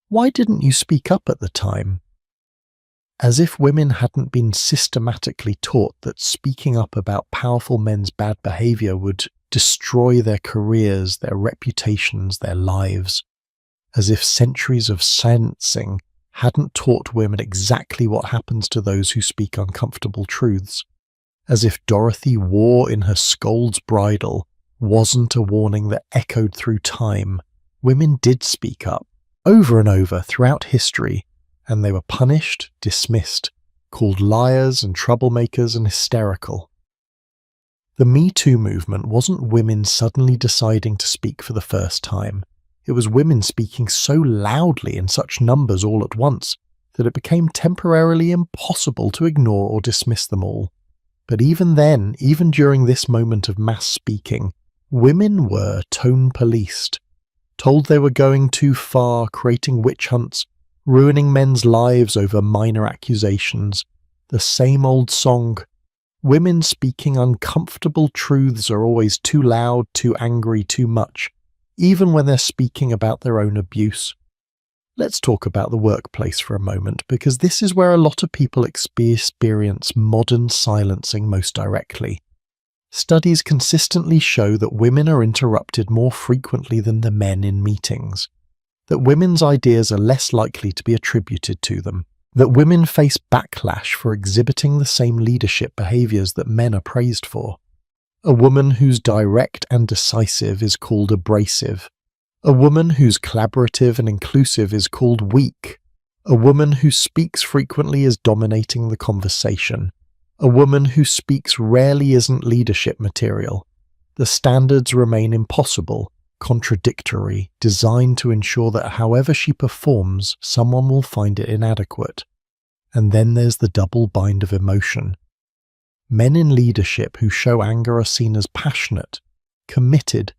Why didn't you speak up at the time? As if women hadn't been systematically taught that speaking up about powerful men's bad behavior would destroy their careers, their reputations, their lives. As if centuries of silencing hadn't taught women exactly what happens to those who speak uncomfortable truths. As if Dorothy wore in her scold's bridle wasn't a warning that echoed through time. Women did speak up, over and over throughout history, and they were punished, dismissed, called liars and troublemakers and hysterical. The Me Too movement wasn't women suddenly deciding to speak for the first time. It was women speaking so loudly in such numbers all at once that it became temporarily impossible to ignore or dismiss them all. But even then, even during this moment of mass speaking, women were tone policed, told they were going too far, creating witch hunts, ruining men's lives over minor accusations. The same old song. Women speaking uncomfortable truths are always too loud, too angry, too much, even when they're speaking about their own abuse. Let's talk about the workplace for a moment, because this is where a lot of people experience modern silencing most directly. Studies consistently show that women are interrupted more frequently than the men in meetings, that women's ideas are less likely to be attributed to them, that women face backlash for exhibiting the same leadership behaviours that men are praised for. A woman who's direct and decisive is called abrasive. A woman who's collaborative and inclusive is called weak. A woman who speaks frequently is dominating the conversation. A woman who speaks rarely isn't leadership material. The standards remain impossible, contradictory, designed to ensure that however she performs, someone will find it inadequate. And then there's the double bind of emotion. Men in leadership who show anger are seen as passionate, committed,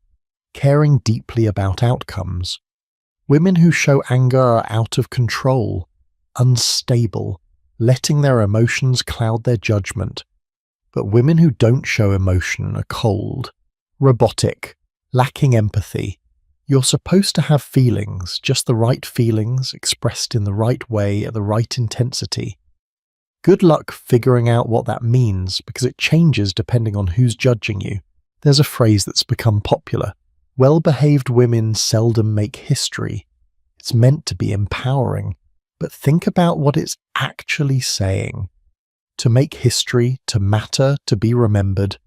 caring deeply about outcomes. Women who show anger are out of control, unstable, letting their emotions cloud their judgment. But women who don't show emotion are cold, robotic, lacking empathy. You're supposed to have feelings, just the right feelings, expressed in the right way at the right intensity. Good luck figuring out what that means, because it changes depending on who's judging you. There's a phrase that's become popular. Well-behaved women seldom make history. It's meant to be empowering, but think about what it's actually saying. To make history, to matter, to be remembered,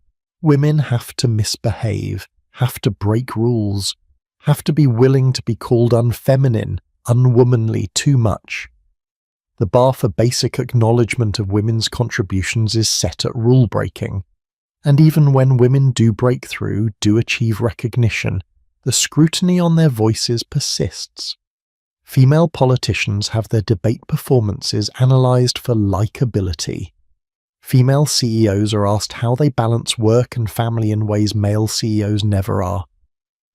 women have to misbehave, have to break rules, have to be willing to be called unfeminine, unwomanly, too much. The bar for basic acknowledgement of women's contributions is set at rule-breaking. And even when women do break through, do achieve recognition, the scrutiny on their voices persists. Female politicians have their debate performances analysed for likability. Female CEOs are asked how they balance work and family in ways male CEOs never are.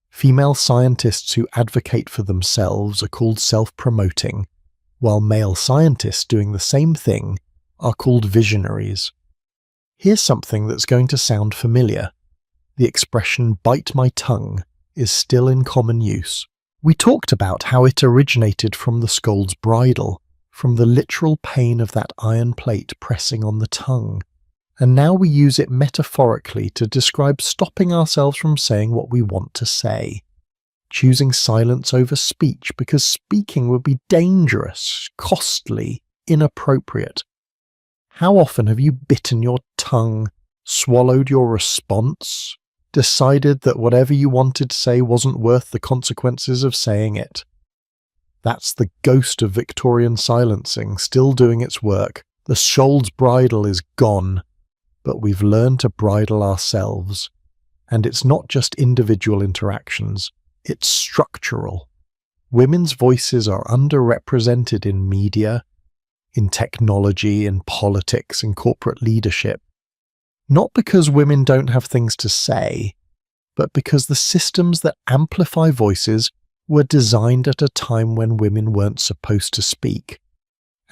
Female scientists who advocate for themselves are called self-promoting, while male scientists doing the same thing are called visionaries. Here's something that's going to sound familiar. The expression "bite my tongue" is still in common use. We talked about how it originated from the scold's bridle, from the literal pain of that iron plate pressing on the tongue. And now we use it metaphorically to describe stopping ourselves from saying what we want to say. Choosing silence over speech because speaking would be dangerous, costly, inappropriate. How often have you bitten your tongue, swallowed your response, decided that whatever you wanted to say wasn't worth the consequences of saying it? That's the ghost of Victorian silencing still doing its work. The scold's bridle is gone, but we've learned to bridle ourselves. And it's not just individual interactions, it's structural. Women's voices are underrepresented in media, in technology, in politics, in corporate leadership. Not because women don't have things to say, but because the systems that amplify voices were designed at a time when women weren't supposed to speak,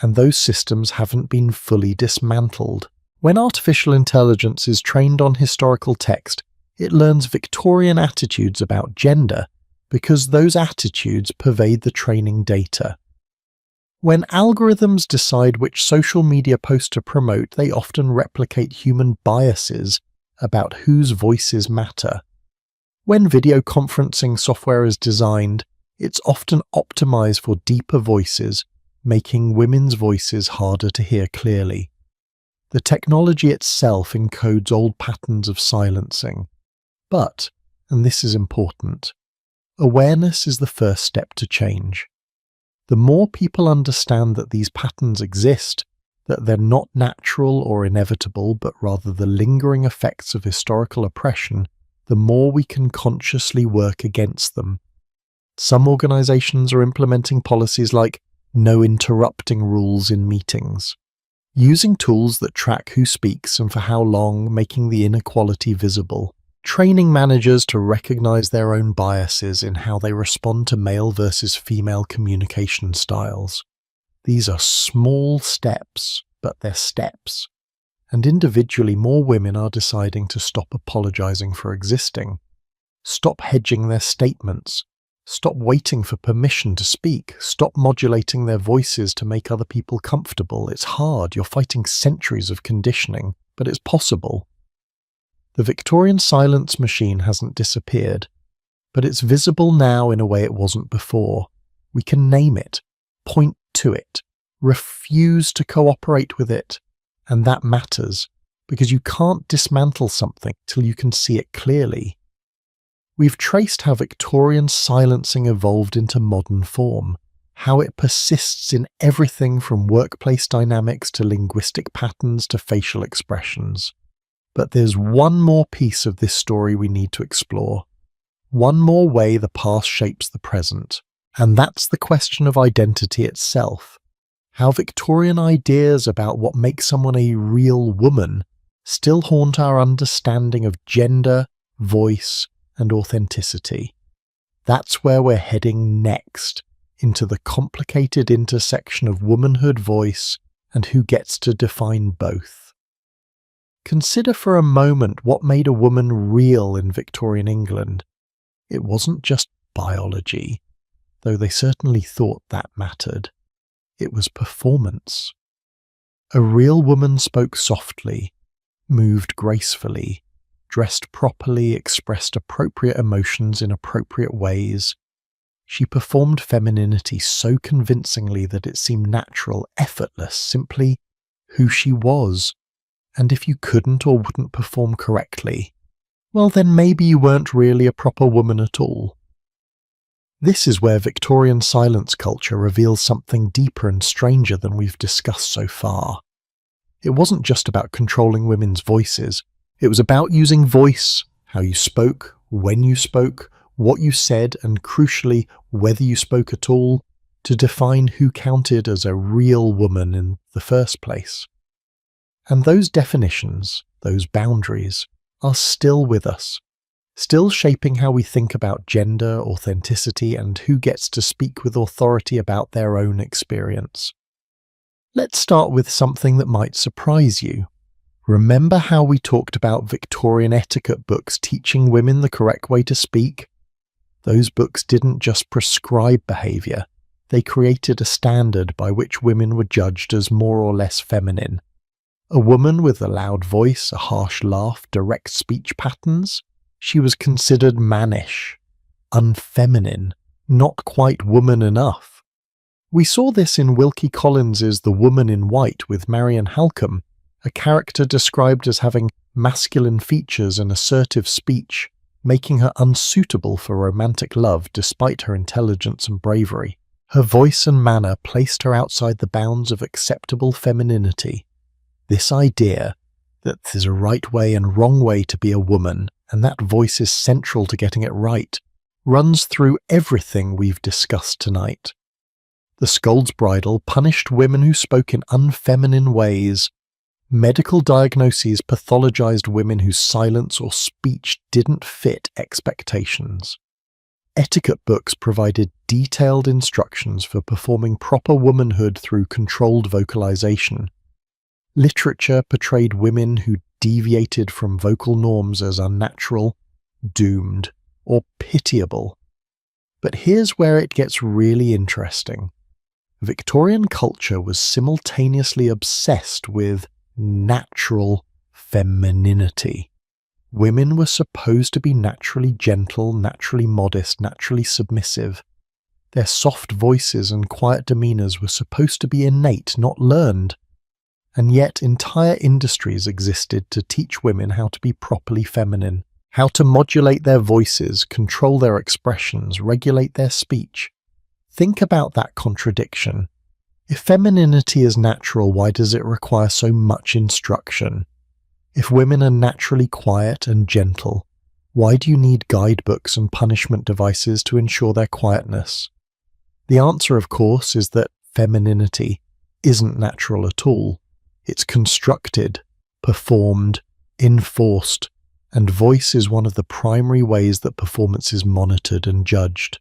and those systems haven't been fully dismantled. When artificial intelligence is trained on historical text, it learns Victorian attitudes about gender because those attitudes pervade the training data. When algorithms decide which social media post to promote, they often replicate human biases about whose voices matter. When video conferencing software is designed, it's often optimized for deeper voices, making women's voices harder to hear clearly. The technology itself encodes old patterns of silencing. But, and this is important, awareness is the first step to change. The more people understand that these patterns exist, that they're not natural or inevitable, but rather the lingering effects of historical oppression, the more we can consciously work against them. Some organizations are implementing policies like no interrupting rules in meetings, using tools that track who speaks and for how long, making the inequality visible, training managers to recognize their own biases in how they respond to male versus female communication styles. These are small steps, but they're steps. And individually, more women are deciding to stop apologizing for existing, stop hedging their statements, stop waiting for permission to speak, stop modulating their voices to make other people comfortable. It's hard, you're fighting centuries of conditioning, but it's possible. The Victorian silence machine hasn't disappeared, but it's visible now in a way it wasn't before. We can name it, point to it, refuse to cooperate with it, and that matters, because you can't dismantle something till you can see it clearly. We've traced how Victorian silencing evolved into modern form, how it persists in everything from workplace dynamics to linguistic patterns to facial expressions. But there's one more piece of this story we need to explore. One more way the past shapes the present. And that's the question of identity itself. How Victorian ideas about what makes someone a real woman still haunt our understanding of gender, voice, and authenticity. That's where we're heading next, into the complicated intersection of womanhood, voice, and who gets to define both. Consider for a moment what made a woman real in Victorian England. It wasn't just biology, though they certainly thought that mattered. It was performance. A real woman spoke softly, moved gracefully, dressed properly, expressed appropriate emotions in appropriate ways. She performed femininity so convincingly that it seemed natural, effortless, simply who she was. And if you couldn't or wouldn't perform correctly, well then maybe you weren't really a proper woman at all. This is where Victorian silence culture reveals something deeper and stranger than we've discussed so far. It wasn't just about controlling women's voices, it was about using voice, how you spoke, when you spoke, what you said, and crucially, whether you spoke at all, to define who counted as a real woman in the first place. And those definitions, those boundaries, are still with us, still shaping how we think about gender, authenticity, and who gets to speak with authority about their own experience. Let's start with something that might surprise you. Remember how we talked about Victorian etiquette books teaching women the correct way to speak? Those books didn't just prescribe behaviour, they created a standard by which women were judged as more or less feminine. A woman with a loud voice, a harsh laugh, direct speech patterns, she was considered mannish, unfeminine, not quite woman enough. We saw this in Wilkie Collins's The Woman in White with Marian Halcombe, a character described as having masculine features and assertive speech, making her unsuitable for romantic love despite her intelligence and bravery. Her voice and manner placed her outside the bounds of acceptable femininity. This idea that there's a right way and wrong way to be a woman, and that voice is central to getting it right, runs through everything we've discussed tonight. The Scold's Bridle punished women who spoke in unfeminine ways. Medical diagnoses pathologized women whose silence or speech didn't fit expectations. Etiquette books provided detailed instructions for performing proper womanhood through controlled vocalization. Literature portrayed women who deviated from vocal norms as unnatural, doomed, or pitiable. But here's where it gets really interesting. Victorian culture was simultaneously obsessed with natural femininity. Women were supposed to be naturally gentle, naturally modest, naturally submissive. Their soft voices and quiet demeanours were supposed to be innate, not learned. And yet entire industries existed to teach women how to be properly feminine, how to modulate their voices, control their expressions, regulate their speech. Think about that contradiction. If femininity is natural, why does it require so much instruction? If women are naturally quiet and gentle, why do you need guidebooks and punishment devices to ensure their quietness? The answer, of course, is that femininity isn't natural at all. It's constructed, performed, enforced, and voice is one of the primary ways that performance is monitored and judged.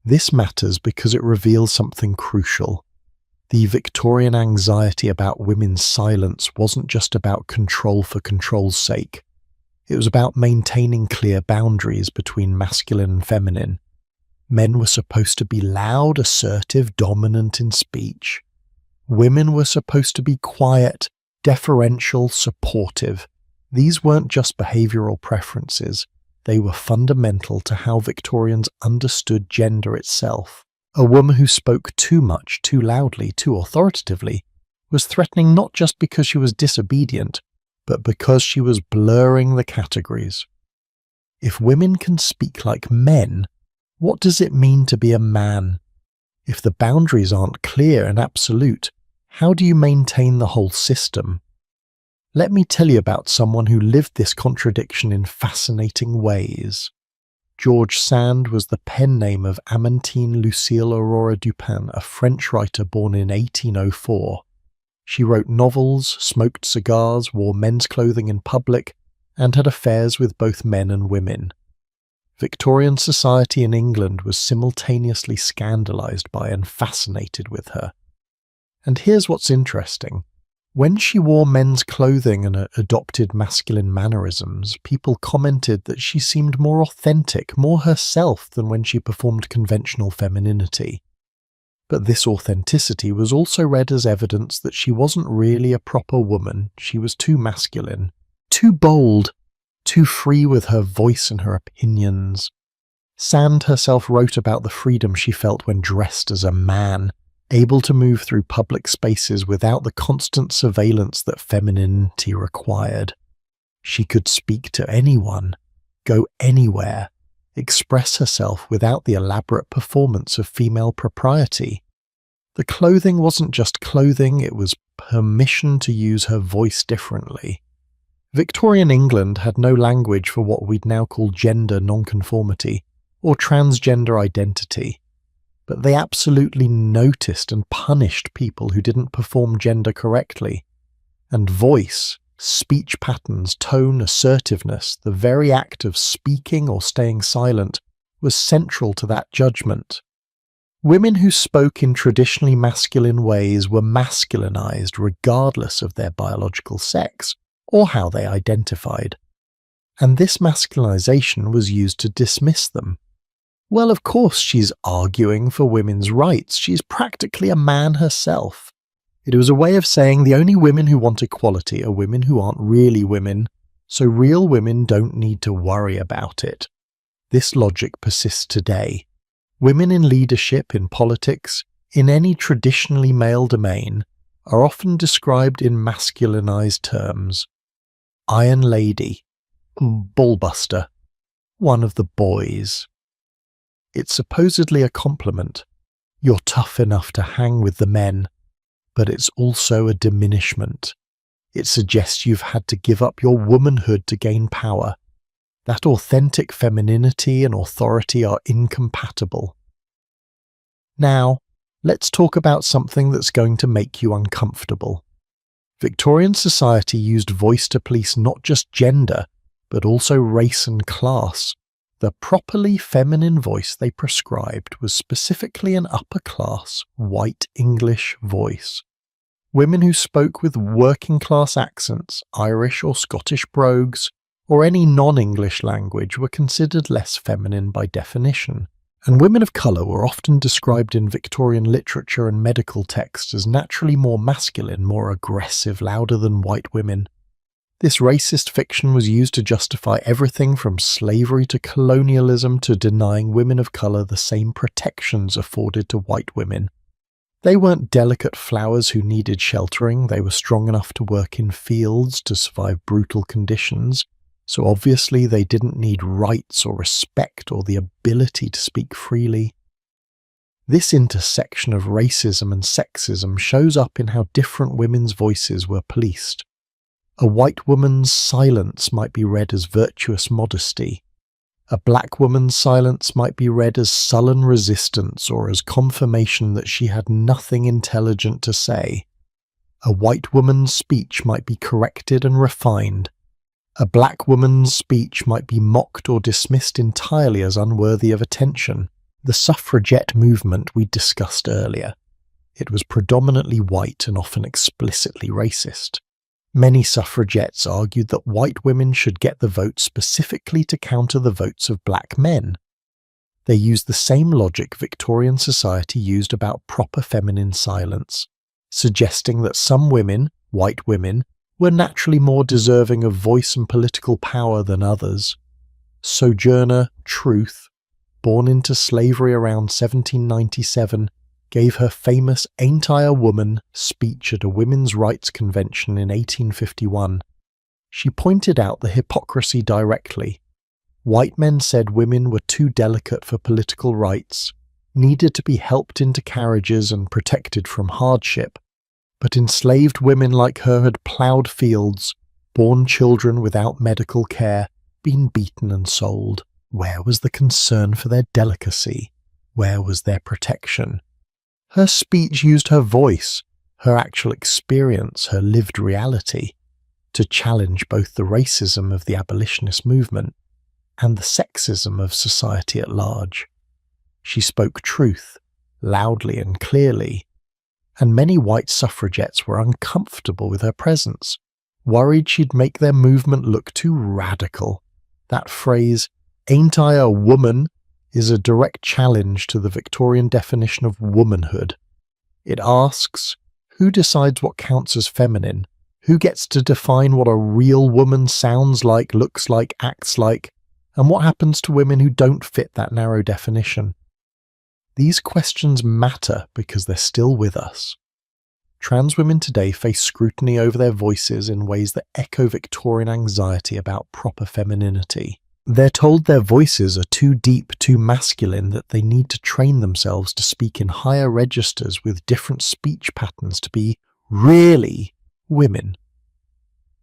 This matters because it reveals something crucial. The Victorian anxiety about women's silence wasn't just about control for control's sake. It was about maintaining clear boundaries between masculine and feminine. Men were supposed to be loud, assertive, dominant in speech. Women were supposed to be quiet, deferential, supportive. These weren't just behavioural preferences. They were fundamental to how Victorians understood gender itself. A woman who spoke too much, too loudly, too authoritatively was threatening not just because she was disobedient, but because she was blurring the categories. If women can speak like men, what does it mean to be a man? If the boundaries aren't clear and absolute, how do you maintain the whole system? Let me tell you about someone who lived this contradiction in fascinating ways. George Sand was the pen name of Amantine Lucille Aurora Dupin, a French writer born in 1804. She wrote novels, smoked cigars, wore men's clothing in public, and had affairs with both men and women. Victorian society in England was simultaneously scandalised by and fascinated with her. And here's what's interesting. When she wore men's clothing and adopted masculine mannerisms, people commented that she seemed more authentic, more herself than when she performed conventional femininity. But this authenticity was also read as evidence that she wasn't really a proper woman. She was too masculine, too bold, too free with her voice and her opinions. Sand herself wrote about the freedom she felt when dressed as a man, able to move through public spaces without the constant surveillance that femininity required. She could speak to anyone, go anywhere, express herself without the elaborate performance of female propriety. The clothing wasn't just clothing, it was permission to use her voice differently. Victorian England had no language for what we'd now call gender nonconformity or transgender identity. But they absolutely noticed and punished people who didn't perform gender correctly. And voice, speech patterns, tone, assertiveness, the very act of speaking or staying silent, was central to that judgment. Women who spoke in traditionally masculine ways were masculinized regardless of their biological sex or how they identified. And this masculinization was used to dismiss them. Well, of course she's arguing for women's rights. She's practically a man herself. It was a way of saying the only women who want equality are women who aren't really women, so real women don't need to worry about it. This logic persists today. Women in leadership, in politics, in any traditionally male domain, are often described in masculinized terms. Iron Lady, Ballbuster, one of the boys. It's supposedly a compliment. You're tough enough to hang with the men, but it's also a diminishment. It suggests you've had to give up your womanhood to gain power. That authentic femininity and authority are incompatible. Now, let's talk about something that's going to make you uncomfortable. Victorian society used voice to police not just gender, but also race and class. The properly feminine voice they prescribed was specifically an upper-class, white English voice. Women who spoke with working-class accents, Irish or Scottish brogues, or any non-English language were considered less feminine by definition, and women of colour were often described in Victorian literature and medical texts as naturally more masculine, more aggressive, louder than white women. This racist fiction was used to justify everything from slavery to colonialism to denying women of colour the same protections afforded to white women. They weren't delicate flowers who needed sheltering, they were strong enough to work in fields to survive brutal conditions, so obviously they didn't need rights or respect or the ability to speak freely. This intersection of racism and sexism shows up in how different women's voices were policed. A white woman's silence might be read as virtuous modesty. A black woman's silence might be read as sullen resistance or as confirmation that she had nothing intelligent to say. A white woman's speech might be corrected and refined. A black woman's speech might be mocked or dismissed entirely as unworthy of attention. The suffragette movement we discussed earlier. It was predominantly white and often explicitly racist. Many suffragettes argued that white women should get the vote specifically to counter the votes of black men. They used the same logic Victorian society used about proper feminine silence, suggesting that some women, white women, were naturally more deserving of voice and political power than others. Sojourner Truth, born into slavery around 1797, gave her famous "Ain't I a Woman" speech at a women's rights convention in 1851. She pointed out the hypocrisy directly. White men said women were too delicate for political rights, needed to be helped into carriages and protected from hardship, but enslaved women like her had ploughed fields, borne children without medical care, been beaten and sold. Where was the concern for their delicacy? Where was their protection? Her speech used her voice, her actual experience, her lived reality, to challenge both the racism of the abolitionist movement and the sexism of society at large. She spoke truth, loudly and clearly, and many white suffragettes were uncomfortable with her presence, worried she'd make their movement look too radical. That phrase, "Ain't I a woman?" is a direct challenge to the Victorian definition of womanhood. It asks, who decides what counts as feminine? Who gets to define what a real woman sounds like, looks like, acts like, and what happens to women who don't fit that narrow definition? These questions matter because they're still with us. Trans women today face scrutiny over their voices in ways that echo Victorian anxiety about proper femininity. They're told their voices are too deep, too masculine, that they need to train themselves to speak in higher registers with different speech patterns to be really women.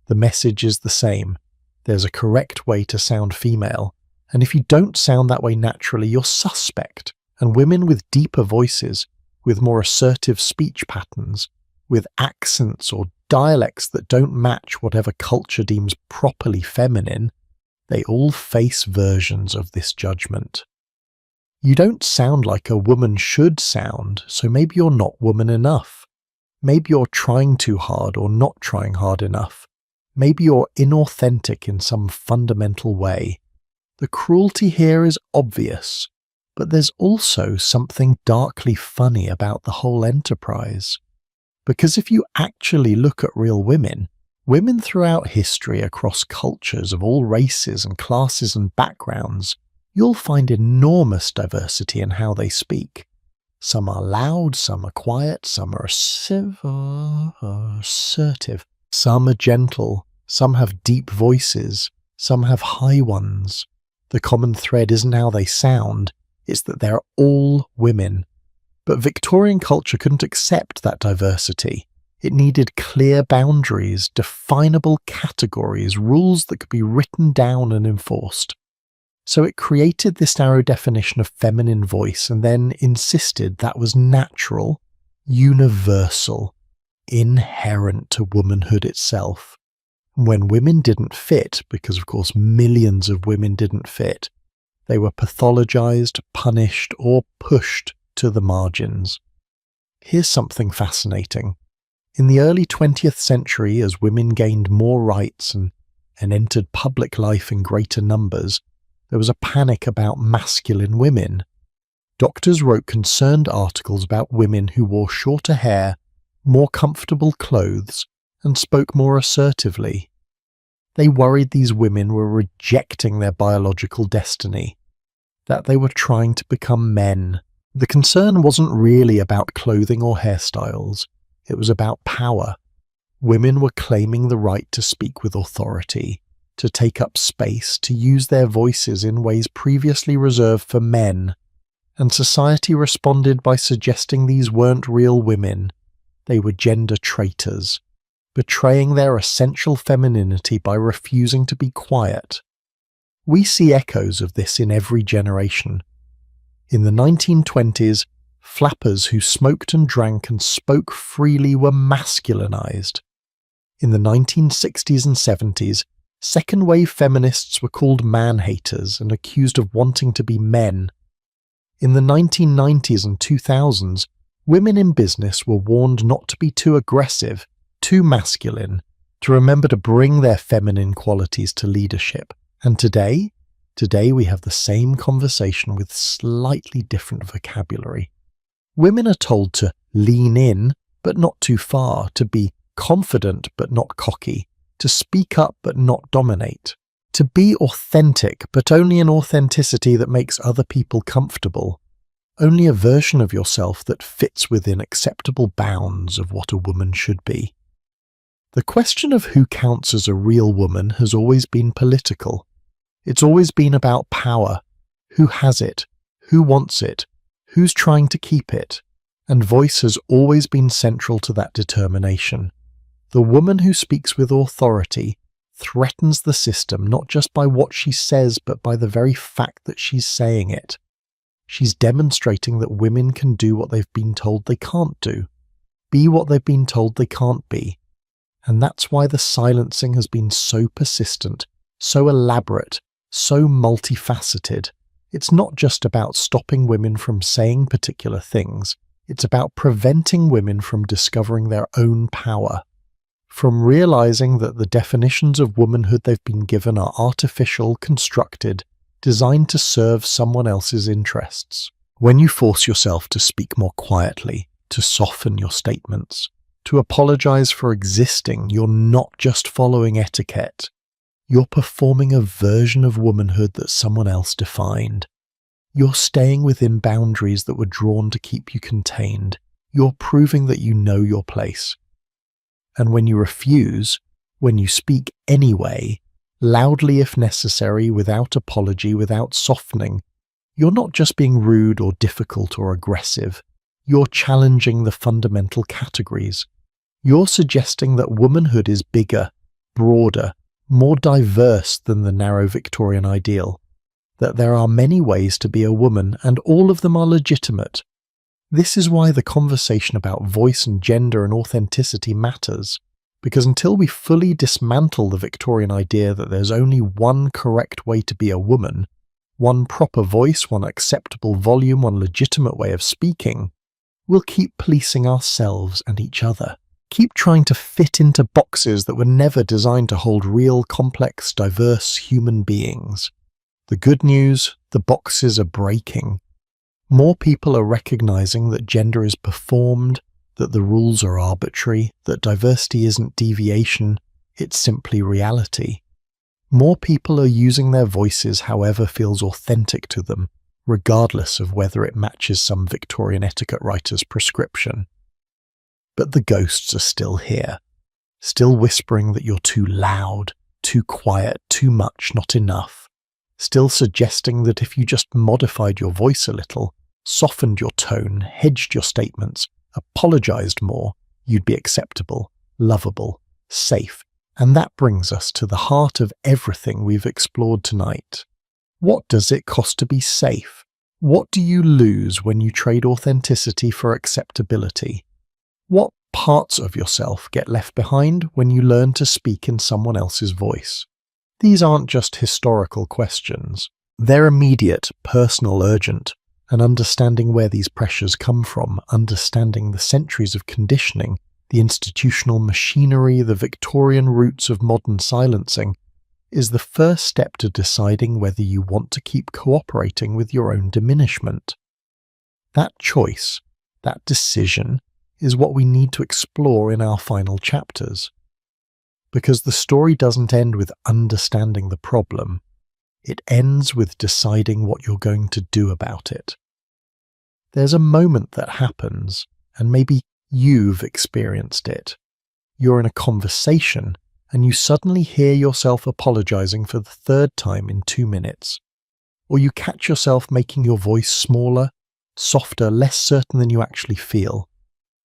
The message is the same. There's a correct way to sound female, and if you don't sound that way naturally, you're suspect. And women with deeper voices, with more assertive speech patterns, with accents or dialects that don't match whatever culture deems properly feminine, they all face versions of this judgment. You don't sound like a woman should sound, so maybe you're not woman enough. Maybe you're trying too hard or not trying hard enough. Maybe you're inauthentic in some fundamental way. The cruelty here is obvious, but there's also something darkly funny about the whole enterprise. Because if you actually look at real women, women throughout history across cultures of all races and classes and backgrounds, you'll find enormous diversity in how they speak. Some are loud, some are quiet, some are assertive, some are gentle, some have deep voices, some have high ones. The common thread isn't how they sound, it's that they're all women. But Victorian culture couldn't accept that diversity. It needed clear boundaries, definable categories, rules that could be written down and enforced. So it created this narrow definition of feminine voice and then insisted that was natural, universal, inherent to womanhood itself. When women didn't fit, because of course millions of women didn't fit, they were pathologized, punished, or pushed to the margins. Here's something fascinating. In the early 20th century, as women gained more rights and entered public life in greater numbers, there was a panic about masculine women. Doctors wrote concerned articles about women who wore shorter hair, more comfortable clothes, and spoke more assertively. They worried these women were rejecting their biological destiny, that they were trying to become men. The concern wasn't really about clothing or hairstyles, it was about power. Women were claiming the right to speak with authority, to take up space, to use their voices in ways previously reserved for men, and society responded by suggesting these weren't real women, they were gender traitors, betraying their essential femininity by refusing to be quiet. We see echoes of this in every generation. In the 1920s, flappers who smoked and drank and spoke freely were masculinized. In the 1960s and 70s, second-wave feminists were called man-haters and accused of wanting to be men. In the 1990s and 2000s, women in business were warned not to be too aggressive, too masculine, to remember to bring their feminine qualities to leadership. And today we have the same conversation with slightly different vocabulary. Women are told to lean in, but not too far, to be confident but not cocky, to speak up but not dominate, to be authentic but only an authenticity that makes other people comfortable, only a version of yourself that fits within acceptable bounds of what a woman should be. The question of who counts as a real woman has always been political. It's always been about power. Who has it? Who wants it? Who's trying to keep it? And voice has always been central to that determination. The woman who speaks with authority threatens the system not just by what she says, but by the very fact that she's saying it. She's demonstrating that women can do what they've been told they can't do, be what they've been told they can't be. And that's why the silencing has been so persistent, so elaborate, so multifaceted. It's not just about stopping women from saying particular things, it's about preventing women from discovering their own power, from realizing that the definitions of womanhood they've been given are artificial, constructed, designed to serve someone else's interests. When you force yourself to speak more quietly, to soften your statements, to apologize for existing, you're not just following etiquette. You're performing a version of womanhood that someone else defined. You're staying within boundaries that were drawn to keep you contained. You're proving that you know your place. And when you refuse, when you speak anyway, loudly if necessary, without apology, without softening, you're not just being rude or difficult or aggressive. You're challenging the fundamental categories. You're suggesting that womanhood is bigger, broader, more diverse than the narrow Victorian ideal, that there are many ways to be a woman and all of them are legitimate. This is why the conversation about voice and gender and authenticity matters, because until we fully dismantle the Victorian idea that there's only one correct way to be a woman, one proper voice, one acceptable volume, one legitimate way of speaking, we'll keep policing ourselves and each other. Keep trying to fit into boxes that were never designed to hold real, complex, diverse human beings. The good news, the boxes are breaking. More people are recognizing that gender is performed, that the rules are arbitrary, that diversity isn't deviation, it's simply reality. More people are using their voices however feels authentic to them, regardless of whether it matches some Victorian etiquette writer's prescription. But the ghosts are still here, still whispering that you're too loud, too quiet, too much, not enough, still suggesting that if you just modified your voice a little, softened your tone, hedged your statements, apologized more, you'd be acceptable, lovable, safe. And that brings us to the heart of everything we've explored tonight. What does it cost to be safe? What do you lose when you trade authenticity for acceptability? What parts of yourself get left behind when you learn to speak in someone else's voice? These aren't just historical questions. They're immediate, personal, urgent, and understanding where these pressures come from, understanding the centuries of conditioning, The institutional machinery, the Victorian roots of modern silencing, is the first step to deciding whether you want to keep cooperating with your own diminishment. That choice, that decision, is what we need to explore in our final chapters. Because the story doesn't end with understanding the problem, it ends with deciding what you're going to do about it. There's a moment that happens, and maybe you've experienced it. You're in a conversation, and you suddenly hear yourself apologizing for the third time in 2 minutes. Or you catch yourself making your voice smaller, softer, less certain than you actually feel.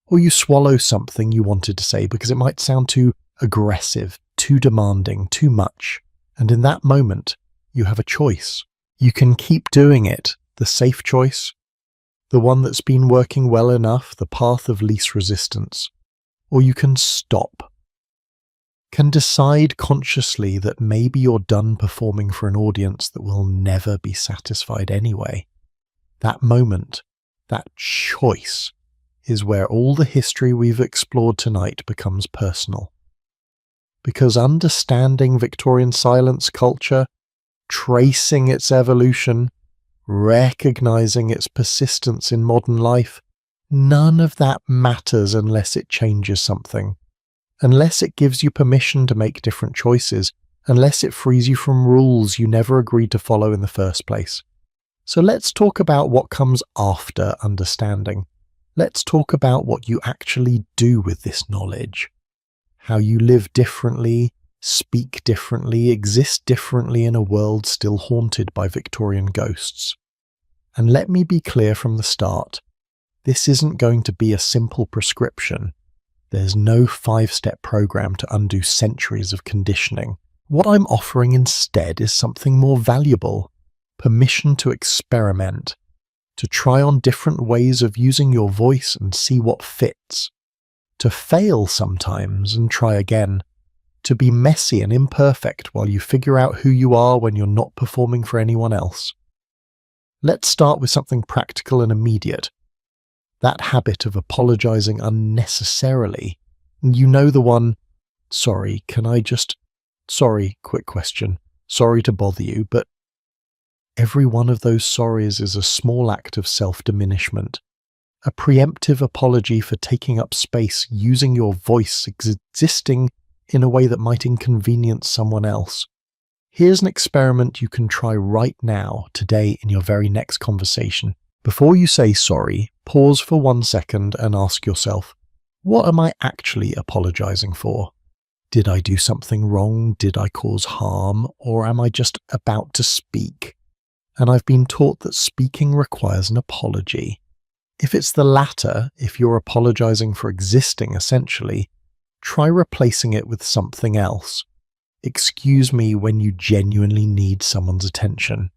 Or you swallow something you wanted to say because it might sound too aggressive, too demanding, too much. And in that moment, you have a choice. You can keep doing it, the safe choice, the one that's been working well enough, the path of least resistance. Or you can stop. Can decide consciously that maybe you're done performing for an audience that will never be satisfied anyway. That moment, that choice, is where all the history we've explored tonight becomes personal. Because understanding Victorian silence culture, tracing its evolution, recognizing its persistence in modern life, none of that matters unless it changes something. Unless it gives you permission to make different choices, unless it frees you from rules you never agreed to follow in the first place. So let's talk about what comes after understanding. Let's talk about what you actually do with this knowledge. How you live differently, speak differently, exist differently in a world still haunted by Victorian ghosts. And let me be clear from the start, this isn't going to be a simple prescription. There's no 5-step program to undo centuries of conditioning. What I'm offering instead is something more valuable: permission to experiment, to try on different ways of using your voice and see what fits, to fail sometimes and try again, to be messy and imperfect while you figure out who you are when you're not performing for anyone else. Let's start with something practical and immediate. That habit of apologizing unnecessarily. You know the one, sorry, quick question, sorry to bother you, but every one of those sorries is a small act of self-diminishment, a preemptive apology for taking up space, using your voice, existing in a way that might inconvenience someone else. Here's an experiment you can try right now, today, in your very next conversation. Before you say sorry, pause for 1 second and ask yourself, what am I actually apologizing for? Did I do something wrong? Did I cause harm? Or am I just about to speak? And I've been taught that speaking requires an apology. If it's the latter, if you're apologizing for existing essentially, try replacing it with something else. Excuse me when you genuinely need someone's attention.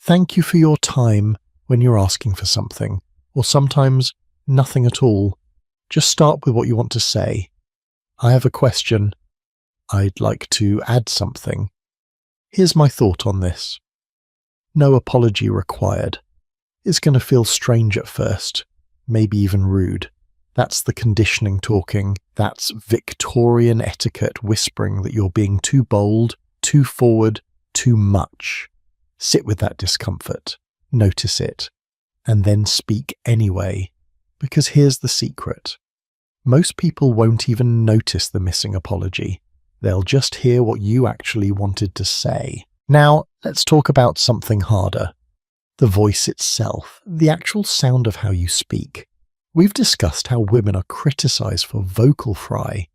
Thank you for your time when you're asking for something, or sometimes nothing at all. Just start with what you want to say. I have a question. I'd like to add something. Here's my thought on this. No apology required. It's going to feel strange at first, maybe even rude. That's the conditioning talking. That's Victorian etiquette whispering that you're being too bold, too forward, too much. Sit with that discomfort. Notice it, and then speak anyway, because here's the secret. Most people won't even notice the missing apology. They'll just hear what you actually wanted to say. Now, let's talk about something harder. The voice itself, the actual sound of how you speak. We've discussed how women are criticized for vocal fry,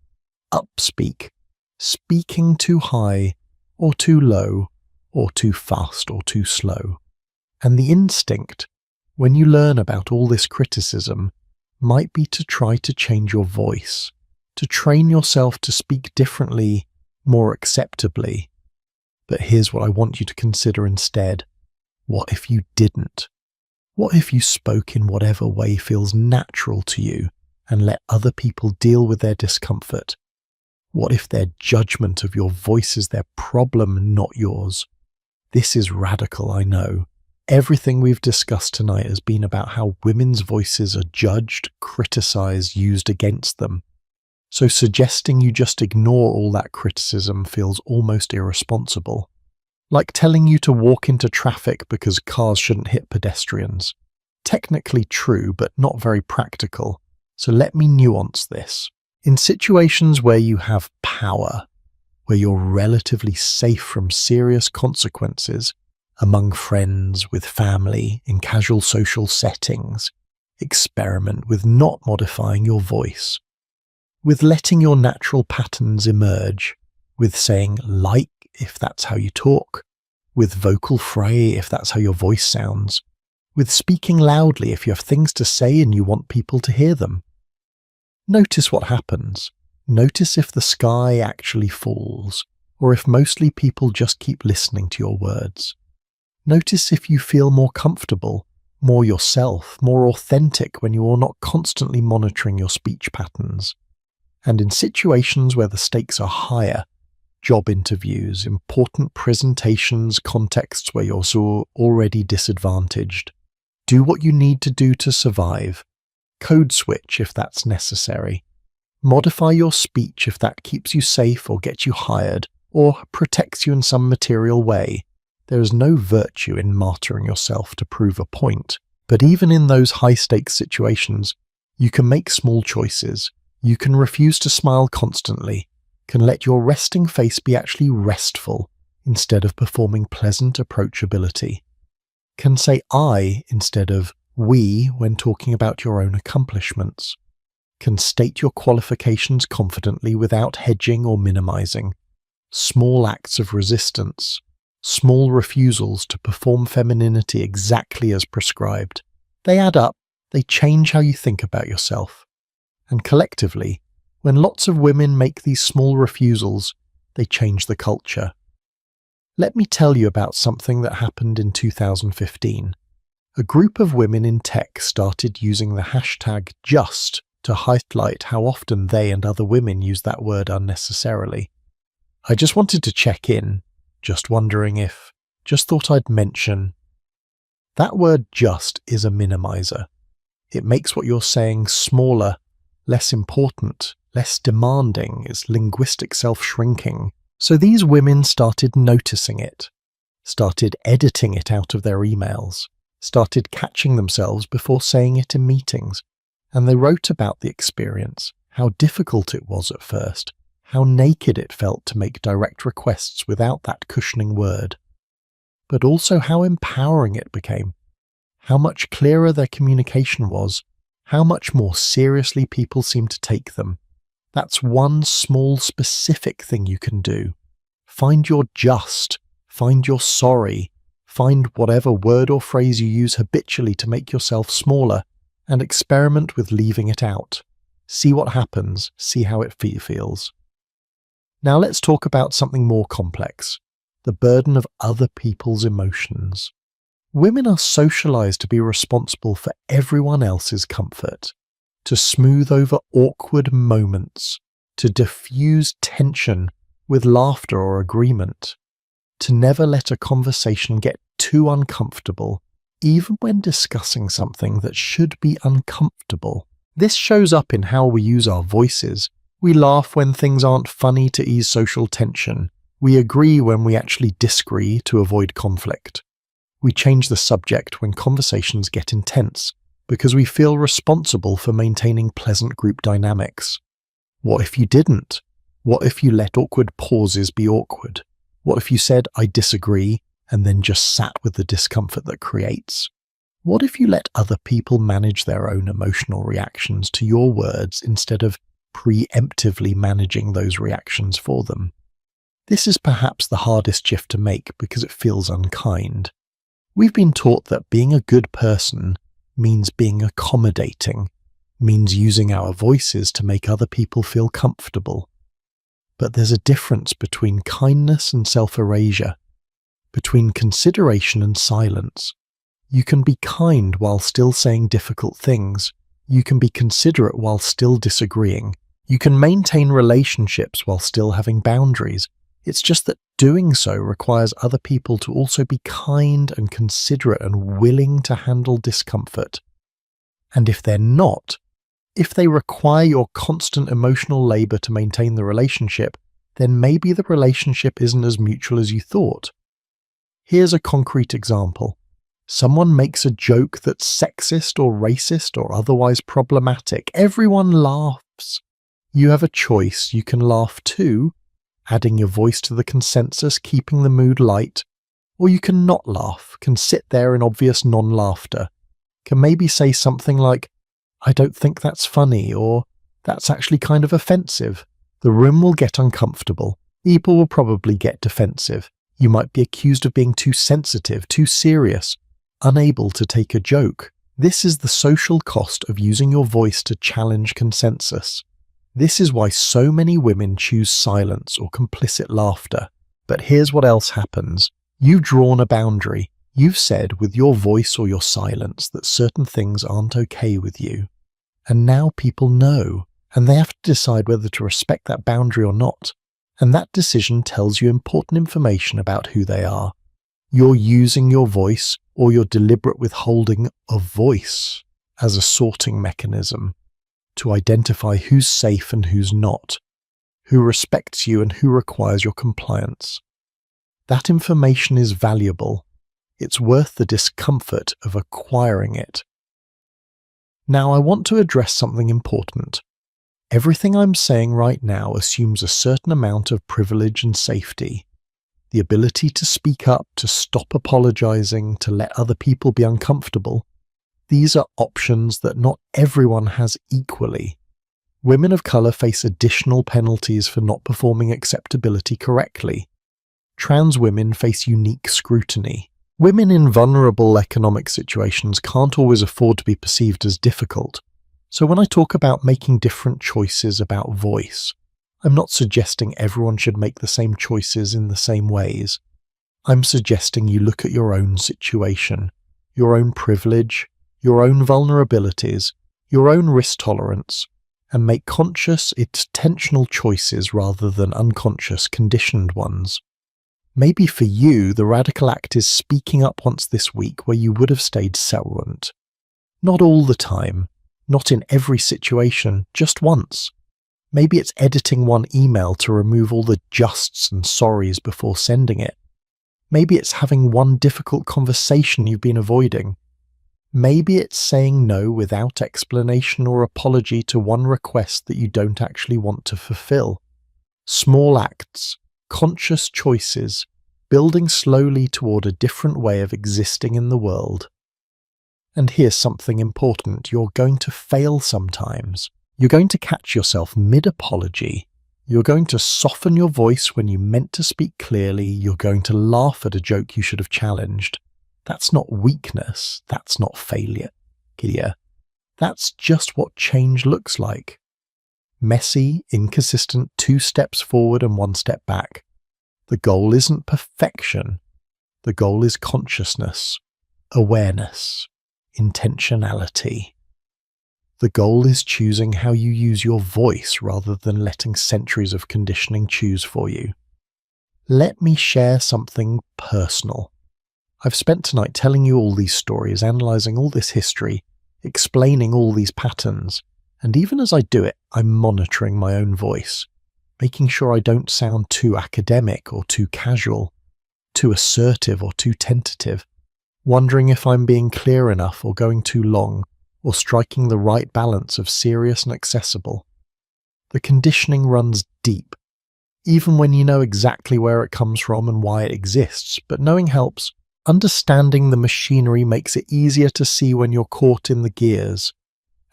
upspeak, speaking too high or too low, or too fast or too slow. And the instinct, when you learn about all this criticism, might be to try to change your voice, to train yourself to speak differently, more acceptably. But here's what I want you to consider instead. What if you didn't? What if you spoke in whatever way feels natural to you and let other people deal with their discomfort? What if their judgment of your voice is their problem, not yours? This is radical, I know. Everything we've discussed tonight has been about how women's voices are judged, criticized, used against them. so suggesting you just ignore all that criticism feels almost irresponsible. Like telling you to walk into traffic because cars shouldn't hit pedestrians. Technically true, but not very practical, so let me nuance this. In situations where you have power, where you're relatively safe from serious consequences, among friends, with family, in casual social settings, experiment with not modifying your voice, with letting your natural patterns emerge, with saying like if that's how you talk, with vocal fray if that's how your voice sounds, with speaking loudly if you have things to say and you want people to hear them. Notice what happens. Notice if the sky actually falls, or if mostly people just keep listening to your words. Notice if you feel more comfortable, more yourself, more authentic when you are not constantly monitoring your speech patterns. And in situations where the stakes are higher, job interviews, important presentations, contexts where you're already disadvantaged, do what you need to do to survive. Code switch if that's necessary. Modify your speech if that keeps you safe or gets you hired or protects you in some material way. There is no virtue in martyring yourself to prove a point, but even in those high-stakes situations, you can make small choices. You can refuse to smile constantly, can let your resting face be actually restful instead of performing pleasant approachability, can say I instead of we when talking about your own accomplishments, can state your qualifications confidently without hedging or minimizing, small acts of resistance, small refusals to perform femininity exactly as prescribed. They add up, they change how you think about yourself. And collectively, when lots of women make these small refusals, they change the culture. Let me tell you about something that happened in 2015. A group of women in tech started using the hashtag #just to highlight how often they and other women use that word unnecessarily. I just wanted to check in, just wondering if, just thought I'd mention. That word just is a minimizer. It makes what you're saying smaller, less important, less demanding, it's linguistic self-shrinking. So these women started noticing it, started editing it out of their emails, started catching themselves before saying it in meetings, and they wrote about the experience, how difficult it was at first, how naked it felt to make direct requests without that cushioning word, but also how empowering it became, how much clearer their communication was, how much more seriously people seemed to take them. That's one small specific thing you can do. Find your just, find your sorry, find whatever word or phrase you use habitually to make yourself smaller, and experiment with leaving it out. See what happens, see how it feels. Now let's talk about something more complex, the burden of other people's emotions. Women are socialized to be responsible for everyone else's comfort, to smooth over awkward moments, to diffuse tension with laughter or agreement, to never let a conversation get too uncomfortable, even when discussing something that should be uncomfortable. This shows up in how we use our voices. We laugh when things aren't funny to ease social tension. We agree when we actually disagree to avoid conflict. We change the subject when conversations get intense, because we feel responsible for maintaining pleasant group dynamics. What if you didn't? What if you let awkward pauses be awkward? What if you said, I disagree, and then just sat with the discomfort that creates? What if you let other people manage their own emotional reactions to your words instead of preemptively managing those reactions for them? This is perhaps the hardest shift to make because it feels unkind. We've been taught that being a good person means being accommodating, means using our voices to make other people feel comfortable. But there's a difference between kindness and self-erasure, between consideration and silence. You can be kind while still saying difficult things. You can be considerate while still disagreeing. You can maintain relationships while still having boundaries. It's just that doing so requires other people to also be kind and considerate and willing to handle discomfort. And if they're not, If they require your constant emotional labor to maintain the relationship, then maybe the relationship isn't as mutual as you thought. Here's a concrete example. Someone makes a joke that's sexist or racist or otherwise problematic. Everyone laughs. You have a choice. You can laugh too, adding your voice to the consensus, keeping the mood light, or you can not laugh, can sit there in obvious non-laughter, can maybe say something like, "I don't think that's funny," or "That's actually kind of offensive." The room will get uncomfortable. People will probably get defensive. You might be accused of being too sensitive, too serious, unable to take a joke. This is the social cost of using your voice to challenge consensus. This is why so many women choose silence or complicit laughter. But here's what else happens. You've drawn a boundary. You've said with your voice or your silence that certain things aren't okay with you. And now people know, and they have to decide whether to respect that boundary or not. And that decision tells you important information about who they are. You're using your voice or your deliberate withholding of voice as a sorting mechanism to identify who's safe and who's not, who respects you and who requires your compliance. That information is valuable. It's worth the discomfort of acquiring it. Now I want to address something important. Everything I'm saying right now assumes a certain amount of privilege and safety. The ability to speak up, to stop apologizing, to let other people be uncomfortable. These are options that not everyone has equally. Women of color face additional penalties for not performing acceptability correctly. Trans women face unique scrutiny. Women in vulnerable economic situations can't always afford to be perceived as difficult. So when I talk about making different choices about voice, I'm not suggesting everyone should make the same choices in the same ways. I'm suggesting you look at your own situation, your own privilege, your own vulnerabilities, your own risk tolerance, and make conscious, intentional choices rather than unconscious, conditioned ones. Maybe for you, the radical act is speaking up once this week where you would have stayed silent. Not all the time, not in every situation, just once. Maybe it's editing one email to remove all the justs and sorries before sending it. Maybe it's having one difficult conversation you've been avoiding. Maybe it's saying no without explanation or apology to one request that you don't actually want to fulfill. Small acts, conscious choices, building slowly toward a different way of existing in the world. And here's something important. You're going to fail sometimes. You're going to catch yourself mid-apology. You're going to soften your voice when you meant to speak clearly. You're going to laugh at a joke you should have challenged. That's not weakness. That's not failure. That's just what change looks like. Messy, inconsistent, 2 steps forward and 1 step back. The goal isn't perfection. The goal is consciousness, awareness, intentionality. The goal is choosing how you use your voice rather than letting centuries of conditioning choose for you. Let me share something personal. I've spent tonight telling you all these stories, analysing all this history, explaining all these patterns, and even as I do it, I'm monitoring my own voice, making sure I don't sound too academic or too casual, too assertive or too tentative, wondering if I'm being clear enough or going too long, or striking the right balance of serious and accessible. The conditioning runs deep, even when you know exactly where it comes from and why it exists, but knowing helps. Understanding the machinery makes it easier to see when you're caught in the gears.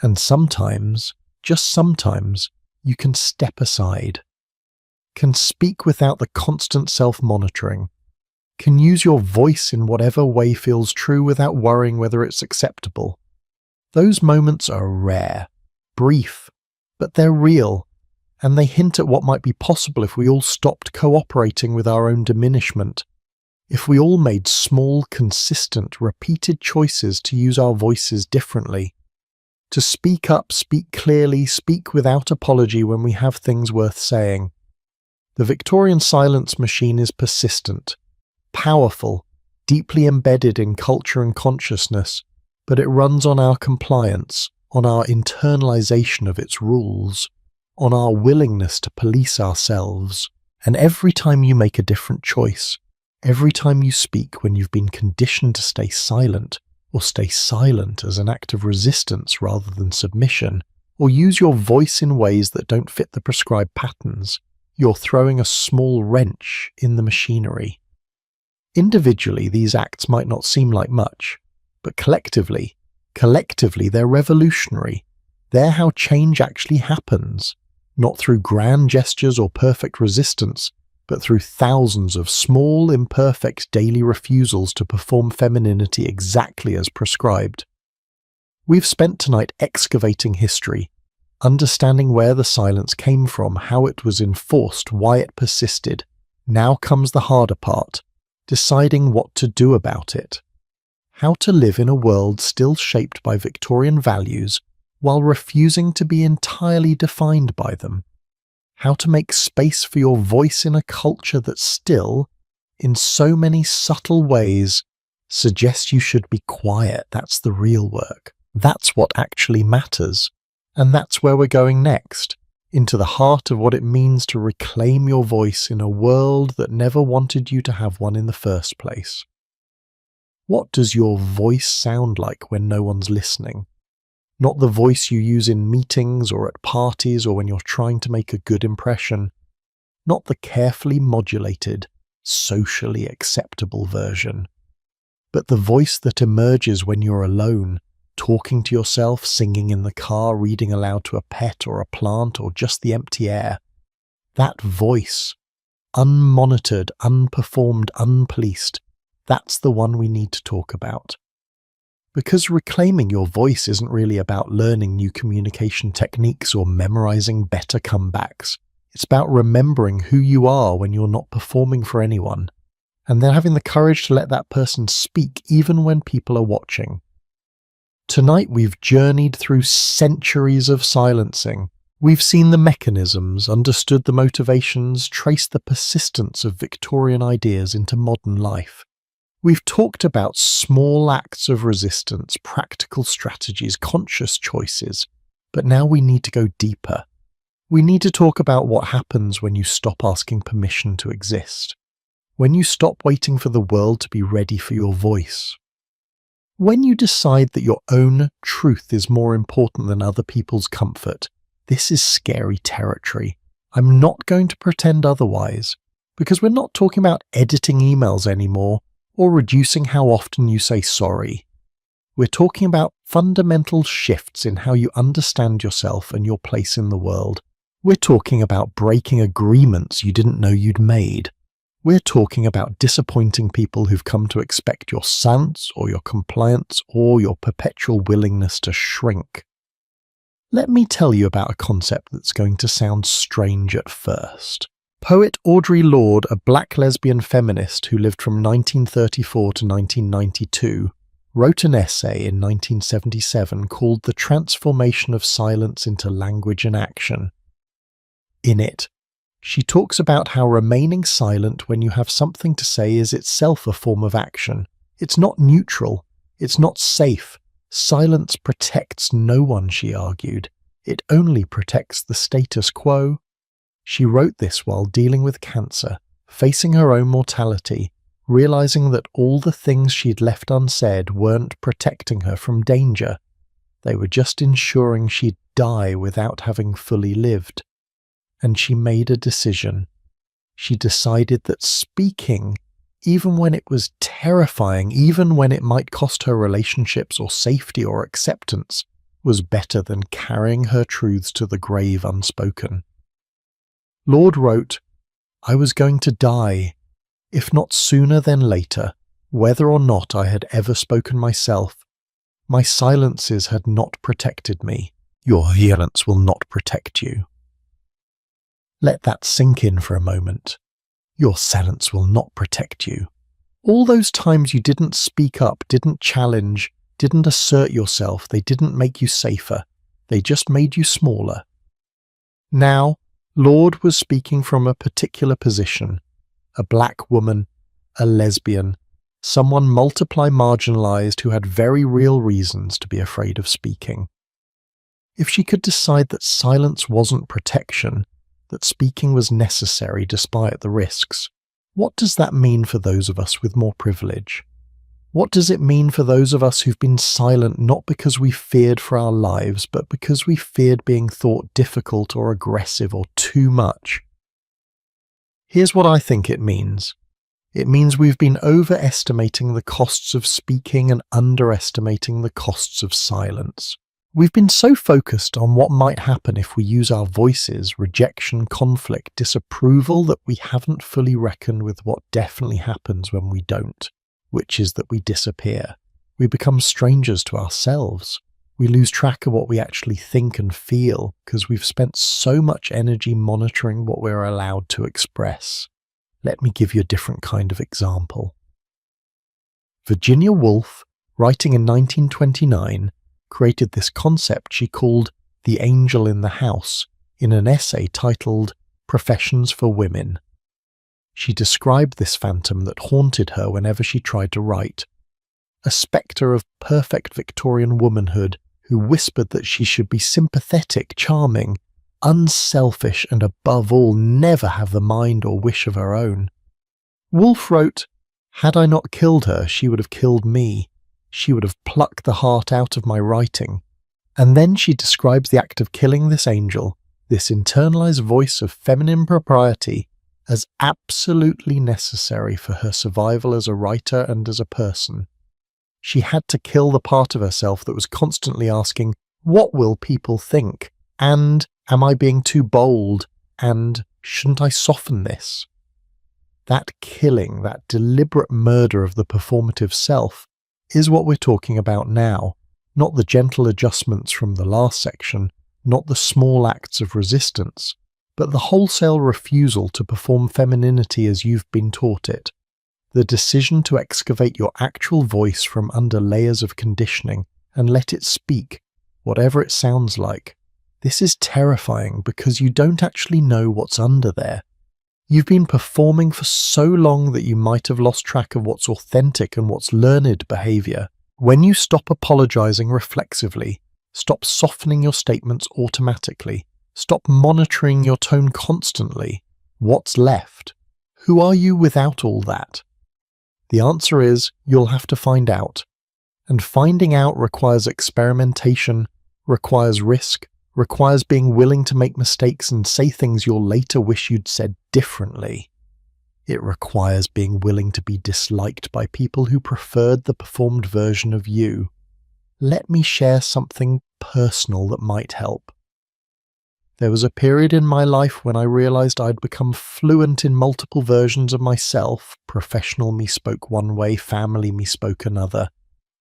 And sometimes, just sometimes, you can step aside, can speak without the constant self-monitoring, can use your voice in whatever way feels true without worrying whether it's acceptable. Those moments are rare, brief, but they're real, and they hint at what might be possible if we all stopped cooperating with our own diminishment, if we all made small, consistent, repeated choices to use our voices differently, to speak up, speak clearly, speak without apology when we have things worth saying. The Victorian silence machine is persistent, powerful, deeply embedded in culture and consciousness, but it runs on our compliance, on our internalization of its rules, on our willingness to police ourselves. And every time you make a different choice, every time you speak when you've been conditioned to stay silent, or stay silent as an act of resistance rather than submission, or use your voice in ways that don't fit the prescribed patterns, you're throwing a small wrench in the machinery. Individually, these acts might not seem like much, but collectively, they're revolutionary. They're how change actually happens, not through grand gestures or perfect resistance, but through thousands of small, imperfect daily refusals to perform femininity exactly as prescribed. We've spent tonight excavating history, understanding where the silence came from, how it was enforced, why it persisted. Now comes the harder part, deciding what to do about it. How to live in a world still shaped by Victorian values while refusing to be entirely defined by them. How to make space for your voice in a culture that still, in so many subtle ways, suggests you should be quiet. That's the real work. That's what actually matters. And that's where we're going next, into the heart of what it means to reclaim your voice in a world that never wanted you to have one in the first place. What does your voice sound like when no one's listening? Not the voice you use in meetings or at parties or when you're trying to make a good impression. Not the carefully modulated, socially acceptable version. But the voice that emerges when you're alone, talking to yourself, singing in the car, reading aloud to a pet or a plant or just the empty air. That voice, unmonitored, unperformed, unpoliced, that's the one we need to talk about. Because reclaiming your voice isn't really about learning new communication techniques or memorizing better comebacks. It's about remembering who you are when you're not performing for anyone, and then having the courage to let that person speak even when people are watching. Tonight we've journeyed through centuries of silencing. We've seen the mechanisms, understood the motivations, traced the persistence of Victorian ideas into modern life. We've talked about small acts of resistance, practical strategies, conscious choices, but now we need to go deeper. We need to talk about what happens when you stop asking permission to exist, when you stop waiting for the world to be ready for your voice, when you decide that your own truth is more important than other people's comfort. This is scary territory. I'm not going to pretend otherwise, because we're not talking about editing emails anymore, or reducing how often you say sorry. We're talking about fundamental shifts in how you understand yourself and your place in the world. We're talking about breaking agreements you didn't know you'd made. We're talking about disappointing people who've come to expect your silence or your compliance or your perpetual willingness to shrink. Let me tell you about a concept that's going to sound strange at first. Poet Audre Lorde, a black lesbian feminist who lived from 1934 to 1992, wrote an essay in 1977 called The Transformation of Silence into Language and Action. In it, she talks about how remaining silent when you have something to say is itself a form of action. It's not neutral. It's not safe. Silence protects no one, she argued. It only protects the status quo. She wrote this while dealing with cancer, facing her own mortality, realizing that all the things she'd left unsaid weren't protecting her from danger. They were just ensuring she'd die without having fully lived. And she made a decision. She decided that speaking, even when it was terrifying, even when it might cost her relationships or safety or acceptance, was better than carrying her truths to the grave unspoken. Lorde wrote, "I was going to die, if not sooner then later, whether or not I had ever spoken myself. My silences had not protected me. Your silence will not protect you." Let that sink in for a moment. Your silence will not protect you. All those times you didn't speak up, didn't challenge, didn't assert yourself, they didn't make you safer. They just made you smaller. Now, Lorde was speaking from a particular position. A black woman, a lesbian, someone multiply marginalized who had very real reasons to be afraid of speaking. If she could decide that silence wasn't protection, that speaking was necessary despite the risks, what does that mean for those of us with more privilege? What does it mean for those of us who've been silent not because we feared for our lives, but because we feared being thought difficult or aggressive or too much? Here's what I think it means. It means we've been overestimating the costs of speaking and underestimating the costs of silence. We've been so focused on what might happen if we use our voices, rejection, conflict, disapproval, that we haven't fully reckoned with what definitely happens when we don't, which is that we disappear. We become strangers to ourselves. We lose track of what we actually think and feel because we've spent so much energy monitoring what we're allowed to express. Let me give you a different kind of example. Virginia Woolf, writing in 1929, created this concept she called the angel in the house in an essay titled Professions for Women. She described this phantom that haunted her whenever she tried to write, a spectre of perfect Victorian womanhood who whispered that she should be sympathetic, charming, unselfish, and above all never have the mind or wish of her own. Woolf wrote, "Had I not killed her, she would have killed me. She would have plucked the heart out of my writing." And then she describes the act of killing this angel, this internalized voice of feminine propriety, as absolutely necessary for her survival as a writer and as a person. She had to kill the part of herself that was constantly asking, "What will people think?" and "Am I being too bold?" and "Shouldn't I soften this?" That killing, that deliberate murder of the performative self, is what we're talking about now, not the gentle adjustments from the last section, not the small acts of resistance, but the wholesale refusal to perform femininity as you've been taught it. The decision to excavate your actual voice from under layers of conditioning and let it speak, whatever it sounds like. This is terrifying because you don't actually know what's under there. You've been performing for so long that you might have lost track of what's authentic and what's learned behavior. When you stop apologizing reflexively, stop softening your statements automatically, stop monitoring your tone constantly, what's left? Who are you without all that? The answer is you'll have to find out. And finding out requires experimentation, requires risk, requires being willing to make mistakes and say things you'll later wish you'd said differently. It requires being willing to be disliked by people who preferred the performed version of you. Let me share something personal that might help. There was a period in my life when I realized I'd become fluent in multiple versions of myself. Professional me spoke one way, family me spoke another.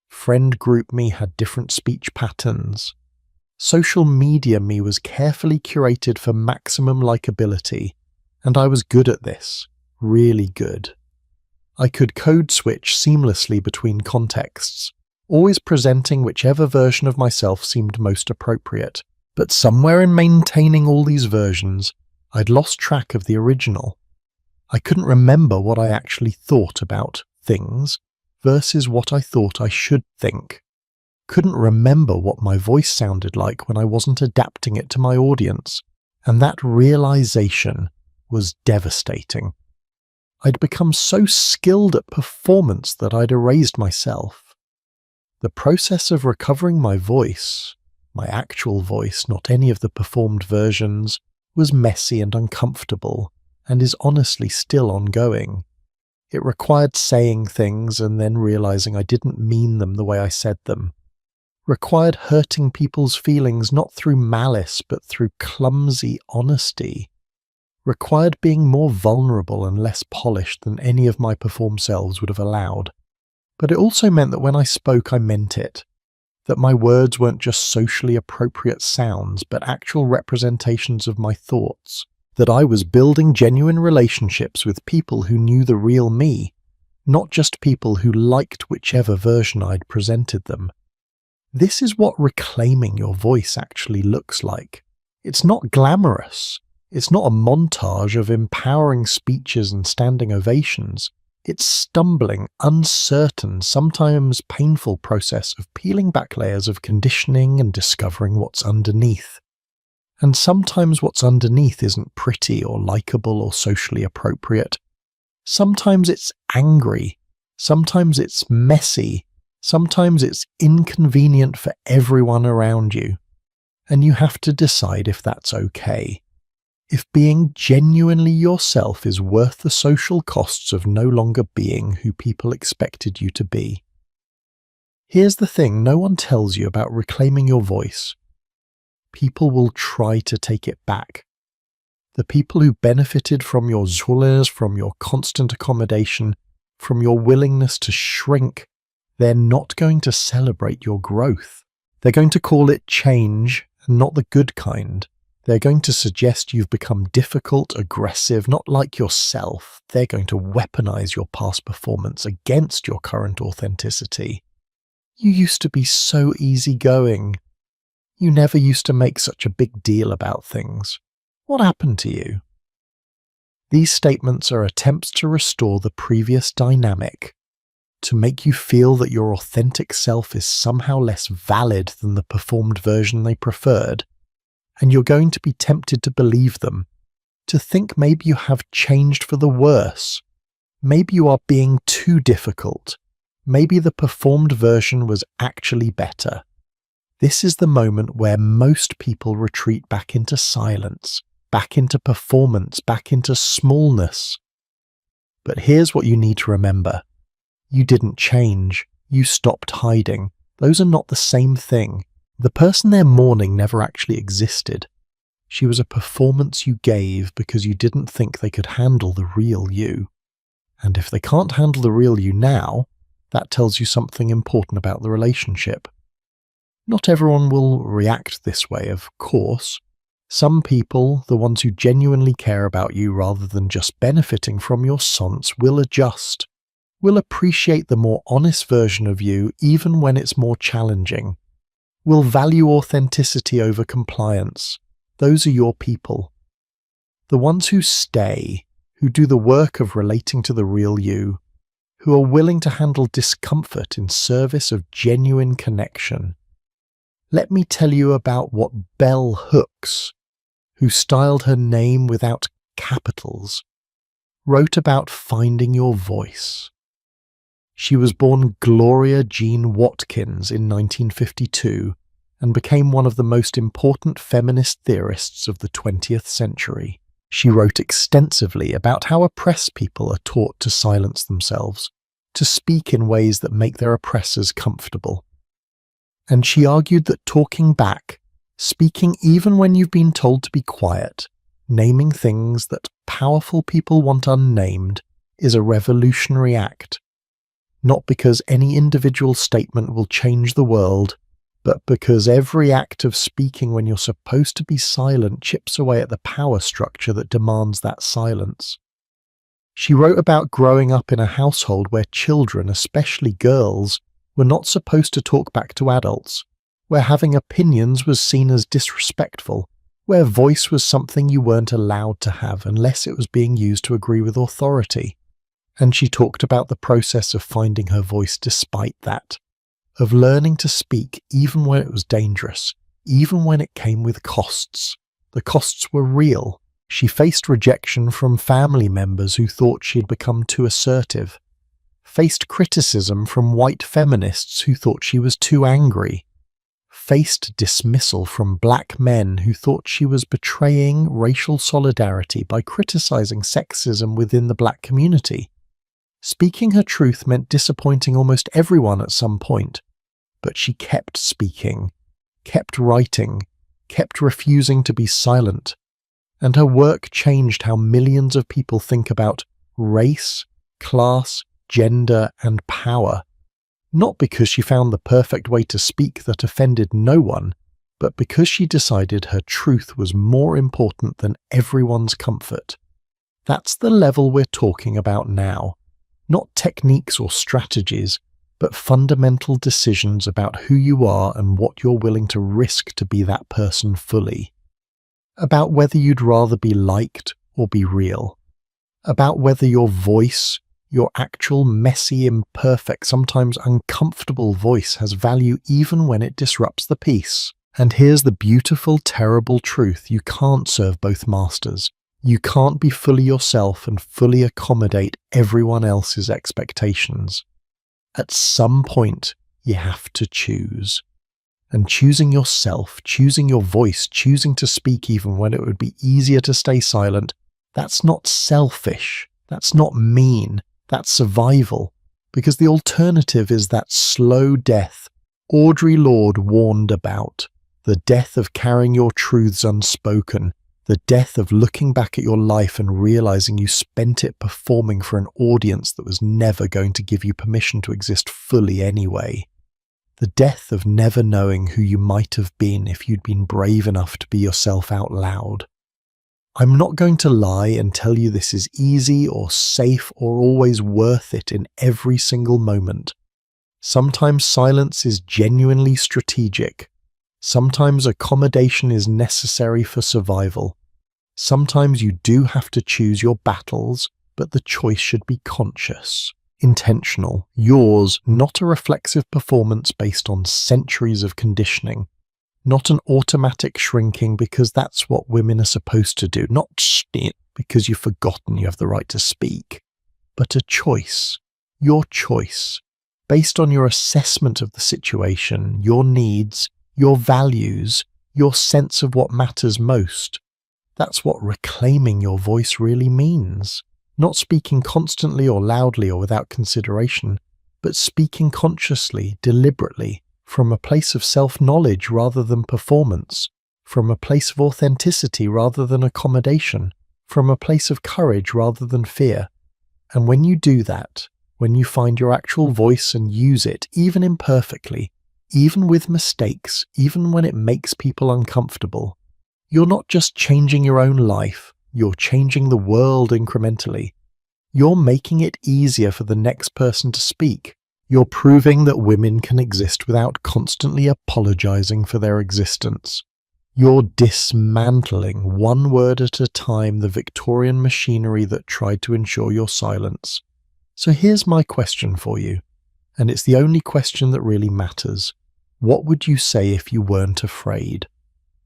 Friend group me had different speech patterns. Social media me was carefully curated for maximum likability, and I was good at this, really good. I could code switch seamlessly between contexts, always presenting whichever version of myself seemed most appropriate. But somewhere in maintaining all these versions, I'd lost track of the original. I couldn't remember what I actually thought about things versus what I thought I should think. Couldn't remember what my voice sounded like when I wasn't adapting it to my audience, and that realization was devastating. I'd become so skilled at performance that I'd erased myself. The process of recovering my voice, my actual voice, not any of the performed versions, was messy and uncomfortable, and is honestly still ongoing. It required saying things and then realizing I didn't mean them the way I said them. Required hurting people's feelings not through malice but through clumsy honesty. Required being more vulnerable and less polished than any of my performed selves would have allowed. But it also meant that when I spoke I meant it. That my words weren't just socially appropriate sounds but actual representations of my thoughts. That I was building genuine relationships with people who knew the real me, not just people who liked whichever version I'd presented them. This is what reclaiming your voice actually looks like. It's not glamorous. It's not a montage of empowering speeches and standing ovations. It's stumbling, uncertain, sometimes painful process of peeling back layers of conditioning and discovering what's underneath. And sometimes what's underneath isn't pretty or likable or socially appropriate. Sometimes it's angry. Sometimes it's messy. Sometimes it's inconvenient for everyone around you. And you have to decide if that's okay. If being genuinely yourself is worth the social costs of no longer being who people expected you to be. Here's the thing no one tells you about reclaiming your voice. People will try to take it back. The people who benefited from your zulers, from your constant accommodation, from your willingness to shrink, they're not going to celebrate your growth. They're going to call it change, and not the good kind. They're going to suggest you've become difficult, aggressive, not like yourself. They're going to weaponize your past performance against your current authenticity. You used to be so easygoing. You never used to make such a big deal about things. What happened to you? These statements are attempts to restore the previous dynamic, to make you feel that your authentic self is somehow less valid than the performed version they preferred, and you're going to be tempted to believe them, to think maybe you have changed for the worse, maybe you are being too difficult, maybe the performed version was actually better. This is the moment where most people retreat back into silence, back into performance, back into smallness. But here's what you need to remember. You didn't change. You stopped hiding. Those are not the same thing. The person they're mourning never actually existed. She was a performance you gave because you didn't think they could handle the real you. And if they can't handle the real you now, that tells you something important about the relationship. Not everyone will react this way, of course. Some people, the ones who genuinely care about you rather than just benefiting from your sonce, will adjust, will appreciate the more honest version of you even when it's more challenging, will value authenticity over compliance. Those are your people. The ones who stay, who do the work of relating to the real you, who are willing to handle discomfort in service of genuine connection. Let me tell you about what Bell Hooks, who styled her name without capitals, wrote about finding your voice. She was born Gloria Jean Watkins in 1952 and became one of the most important feminist theorists of the 20th century. She wrote extensively about how oppressed people are taught to silence themselves, to speak in ways that make their oppressors comfortable. And she argued that talking back, speaking even when you've been told to be quiet, naming things that powerful people want unnamed, is a revolutionary act. Not because any individual statement will change the world, but because every act of speaking when you're supposed to be silent chips away at the power structure that demands that silence. She wrote about growing up in a household where children, especially girls, were not supposed to talk back to adults, where having opinions was seen as disrespectful, where voice was something you weren't allowed to have unless it was being used to agree with authority. And she talked about the process of finding her voice despite that, of learning to speak even when it was dangerous, even when it came with costs. The costs were real. She faced rejection from family members who thought she had become too assertive, faced criticism from white feminists who thought she was too angry, faced dismissal from black men who thought she was betraying racial solidarity by criticizing sexism within the black community. Speaking her truth meant disappointing almost everyone at some point, but she kept speaking, kept writing, kept refusing to be silent, and her work changed how millions of people think about race, class, gender, and power, not because she found the perfect way to speak that offended no one, but because she decided her truth was more important than everyone's comfort. That's the level we're talking about now. Not techniques or strategies, but fundamental decisions about who you are and what you're willing to risk to be that person fully. About whether you'd rather be liked or be real. About whether your voice, Your actual messy, imperfect, sometimes uncomfortable voice has value even when it disrupts the peace. And here's the beautiful, terrible truth. You can't serve both masters. You can't be fully yourself and fully accommodate everyone else's expectations. At some point, you have to choose. And choosing yourself, choosing your voice, choosing to speak even when it would be easier to stay silent, that's not selfish. That's not mean. That's survival. Because the alternative is that slow death Audre Lorde warned about. The death of carrying your truths unspoken. The death of looking back at your life and realizing you spent it performing for an audience that was never going to give you permission to exist fully anyway. The death of never knowing who you might have been if you'd been brave enough to be yourself out loud. I'm not going to lie and tell you this is easy or safe or always worth it in every single moment. Sometimes silence is genuinely strategic. Sometimes accommodation is necessary for survival. Sometimes you do have to choose your battles, but the choice should be conscious, intentional, yours, not a reflexive performance based on centuries of conditioning. Not an automatic shrinking because that's what women are supposed to do, not because you've forgotten you have the right to speak, but a choice, your choice, based on your assessment of the situation, your needs, your values, your sense of what matters most. That's what reclaiming your voice really means. Not speaking constantly or loudly or without consideration, but speaking consciously, deliberately, from a place of self-knowledge rather than performance, from a place of authenticity rather than accommodation, from a place of courage rather than fear. And when you do that, when you find your actual voice and use it, even imperfectly, even with mistakes, even when it makes people uncomfortable, you're not just changing your own life, you're changing the world incrementally. You're making it easier for the next person to speak. You're proving that women can exist without constantly apologizing for their existence. You're dismantling, one word at a time, the Victorian machinery that tried to ensure your silence. So here's my question for you, and it's the only question that really matters. What would you say if you weren't afraid?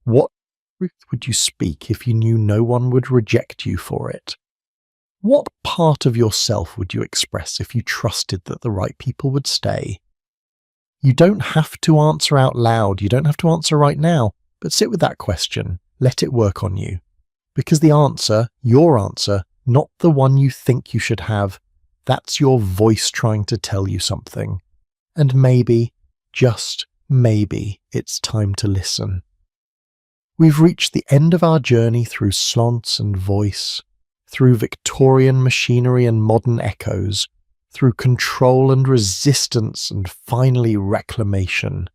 What truth would you speak if you knew no one would reject you for it? What part of yourself would you express if you trusted that the right people would stay? You don't have to answer out loud, you don't have to answer right now, but sit with that question, let it work on you. Because the answer, your answer, not the one you think you should have, that's your voice trying to tell you something. And maybe, just maybe, it's time to listen. We've reached the end of our journey through slants and voice, through Victorian machinery and modern echoes, through control and resistance and finally reclamation.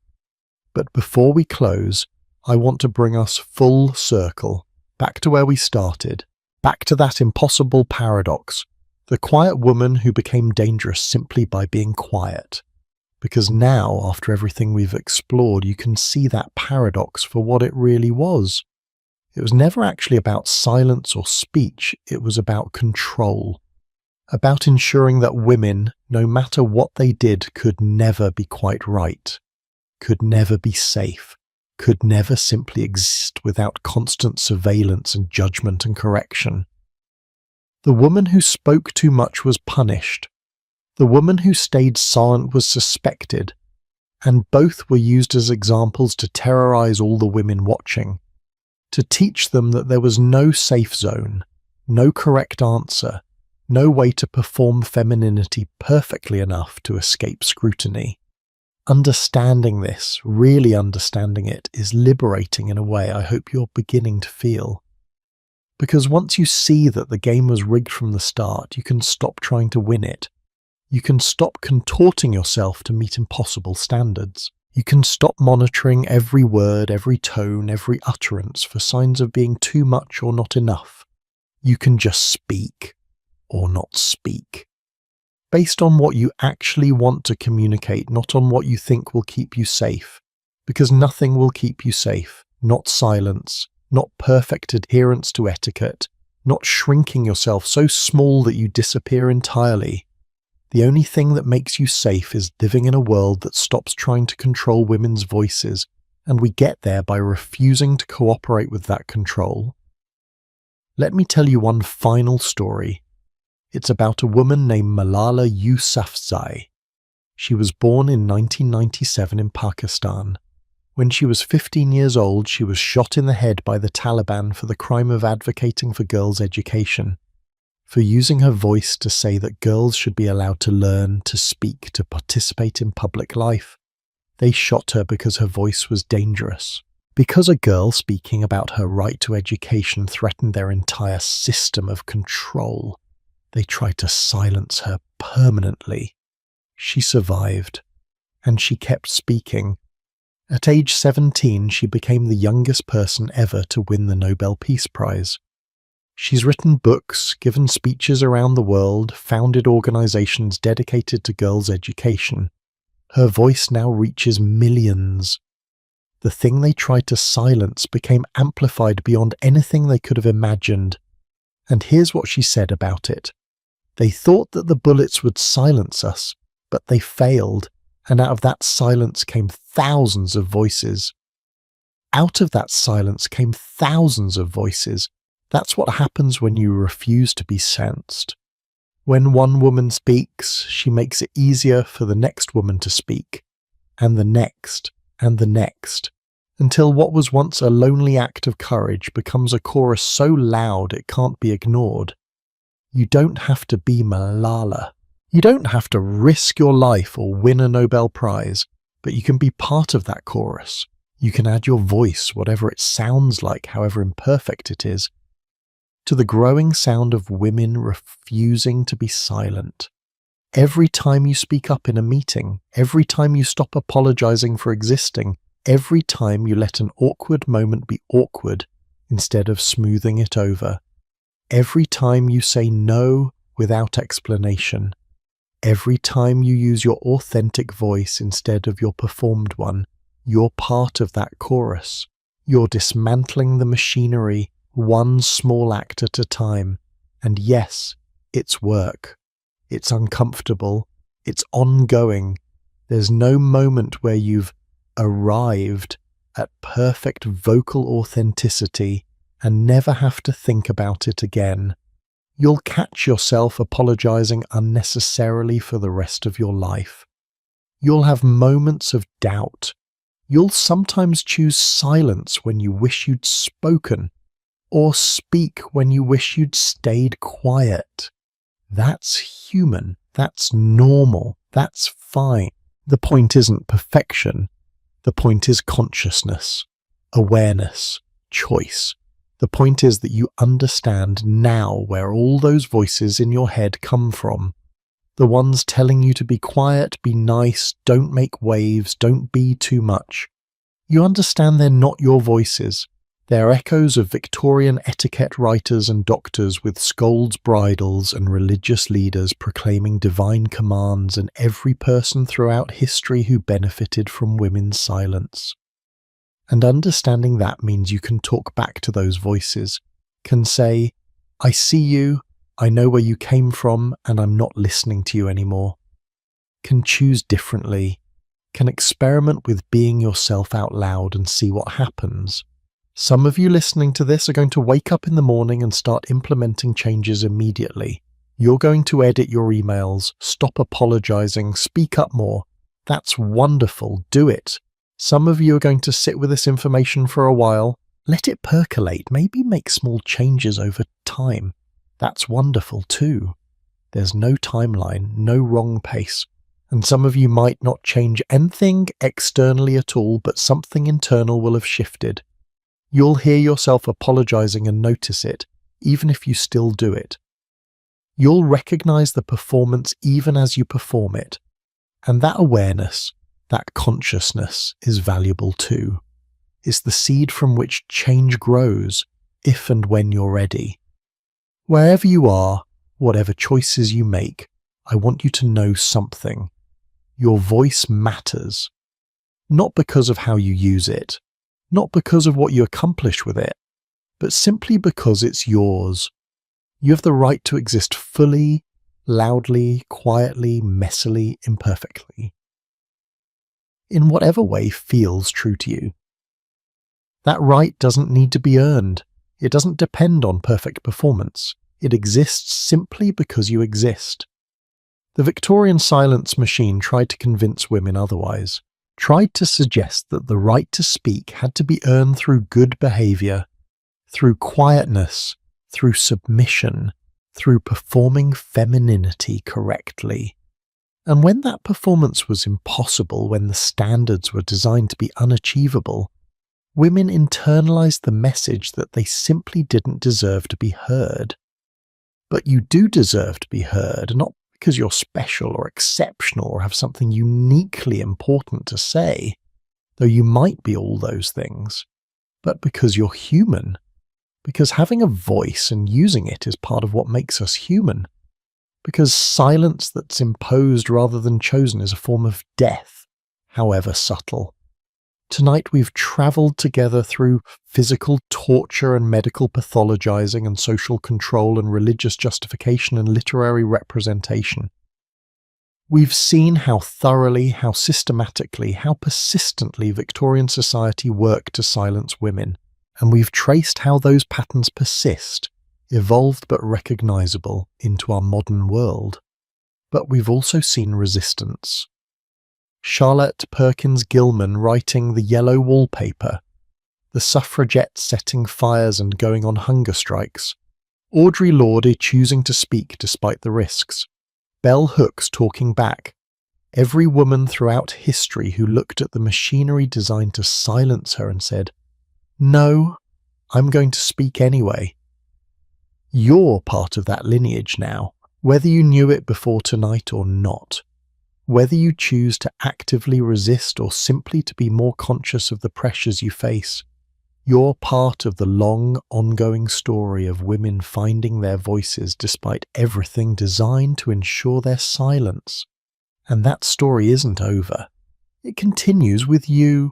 But before we close, I want to bring us full circle, back to where we started, back to that impossible paradox, the quiet woman who became dangerous simply by being quiet. Because now, after everything we've explored, you can see that paradox for what it really was. It was never actually about silence or speech, it was about control. About ensuring that women, no matter what they did, could never be quite right, could never be safe, could never simply exist without constant surveillance and judgment and correction. The woman who spoke too much was punished. The woman who stayed silent was suspected, and both were used as examples to terrorize all the women watching, to teach them that there was no safe zone, no correct answer, no way to perform femininity perfectly enough to escape scrutiny. Understanding this, really understanding it, is liberating in a way I hope you're beginning to feel. Because once you see that the game was rigged from the start, you can stop trying to win it. You can stop contorting yourself to meet impossible standards. You can stop monitoring every word, every tone, every utterance for signs of being too much or not enough. You can just speak, or not speak, based on what you actually want to communicate, not on what you think will keep you safe. Because nothing will keep you safe, not silence, not perfect adherence to etiquette, not shrinking yourself so small that you disappear entirely. The only thing that makes you safe is living in a world that stops trying to control women's voices, and we get there by refusing to cooperate with that control. Let me tell you one final story. It's about a woman named Malala Yousafzai. She was born in 1997 in Pakistan. When she was 15 years old, she was shot in the head by the Taliban for the crime of advocating for girls' education, for using her voice to say that girls should be allowed to learn, to speak, to participate in public life. They shot her because her voice was dangerous. Because a girl speaking about her right to education threatened their entire system of control, they tried to silence her permanently. She survived, and she kept speaking. At age 17, she became the youngest person ever to win the Nobel Peace Prize. She's written books, given speeches around the world, founded organizations dedicated to girls' education. Her voice now reaches millions. The thing they tried to silence became amplified beyond anything they could have imagined. And here's what she said about it. They thought that the bullets would silence us, but they failed, and out of that silence came thousands of voices. Out of that silence came thousands of voices. That's what happens when you refuse to be silenced. When one woman speaks, she makes it easier for the next woman to speak, and the next, until what was once a lonely act of courage becomes a chorus so loud it can't be ignored. You don't have to be Malala. You don't have to risk your life or win a Nobel Prize, but you can be part of that chorus. You can add your voice, whatever it sounds like, however imperfect it is, to the growing sound of women refusing to be silent. Every time you speak up in a meeting, every time you stop apologizing for existing, every time you let an awkward moment be awkward instead of smoothing it over, every time you say no without explanation, every time you use your authentic voice instead of your performed one, you're part of that chorus. You're dismantling the machinery one small act at a time. And yes, it's work. It's uncomfortable. It's ongoing. There's no moment where you've arrived at perfect vocal authenticity and never have to think about it again. You'll catch yourself apologizing unnecessarily for the rest of your life. You'll have moments of doubt. You'll sometimes choose silence when you wish you'd spoken, or speak when you wish you'd stayed quiet. That's human. That's normal. That's fine. The point isn't perfection. The point is consciousness, awareness, choice. The point is that you understand now where all those voices in your head come from. The ones telling you to be quiet, be nice, don't make waves, don't be too much. You understand they're not your voices. They're echoes of Victorian etiquette writers and doctors with scolds' bridles and religious leaders proclaiming divine commands and every person throughout history who benefited from women's silence. And understanding that means you can talk back to those voices, can say, I see you, I know where you came from, and I'm not listening to you anymore. Can choose differently, can experiment with being yourself out loud and see what happens. Some of you listening to this are going to wake up in the morning and start implementing changes immediately. You're going to edit your emails, stop apologizing, speak up more. That's wonderful, do it. Some of you are going to sit with this information for a while, let it percolate, maybe make small changes over time. That's wonderful too. There's no timeline, no wrong pace. And some of you might not change anything externally at all, but something internal will have shifted. You'll hear yourself apologizing and notice it, even if you still do it. You'll recognize the performance even as you perform it. And that awareness, that consciousness is valuable too. It's the seed from which change grows, if and when you're ready. Wherever you are, whatever choices you make, I want you to know something. Your voice matters. Not because of how you use it, not because of what you accomplish with it, but simply because it's yours. You have the right to exist fully, loudly, quietly, messily, imperfectly. In whatever way feels true to you. That right doesn't need to be earned. It doesn't depend on perfect performance. It exists simply because you exist. The Victorian silence machine tried to convince women otherwise, tried to suggest that the right to speak had to be earned through good behaviour, through quietness, through submission, through performing femininity correctly. And when that performance was impossible, when the standards were designed to be unachievable, women internalized the message that they simply didn't deserve to be heard. But you do deserve to be heard, not because you're special or exceptional or have something uniquely important to say, though you might be all those things, but because you're human. Because having a voice and using it is part of what makes us human. Because silence that's imposed rather than chosen is a form of death, however subtle. Tonight we've travelled together through physical torture and medical pathologizing and social control and religious justification and literary representation. We've seen how thoroughly, how systematically, how persistently Victorian society worked to silence women, and we've traced how those patterns persist, evolved but recognisable, into our modern world. But we've also seen resistance. Charlotte Perkins Gilman writing The Yellow Wallpaper, the suffragettes setting fires and going on hunger strikes, Audre Lorde choosing to speak despite the risks, Bell Hooks talking back, every woman throughout history who looked at the machinery designed to silence her and said, "No, I'm going to speak anyway." You're part of that lineage now, whether you knew it before tonight or not. Whether you choose to actively resist or simply to be more conscious of the pressures you face, you're part of the long, ongoing story of women finding their voices despite everything designed to ensure their silence. And that story isn't over. It continues with you,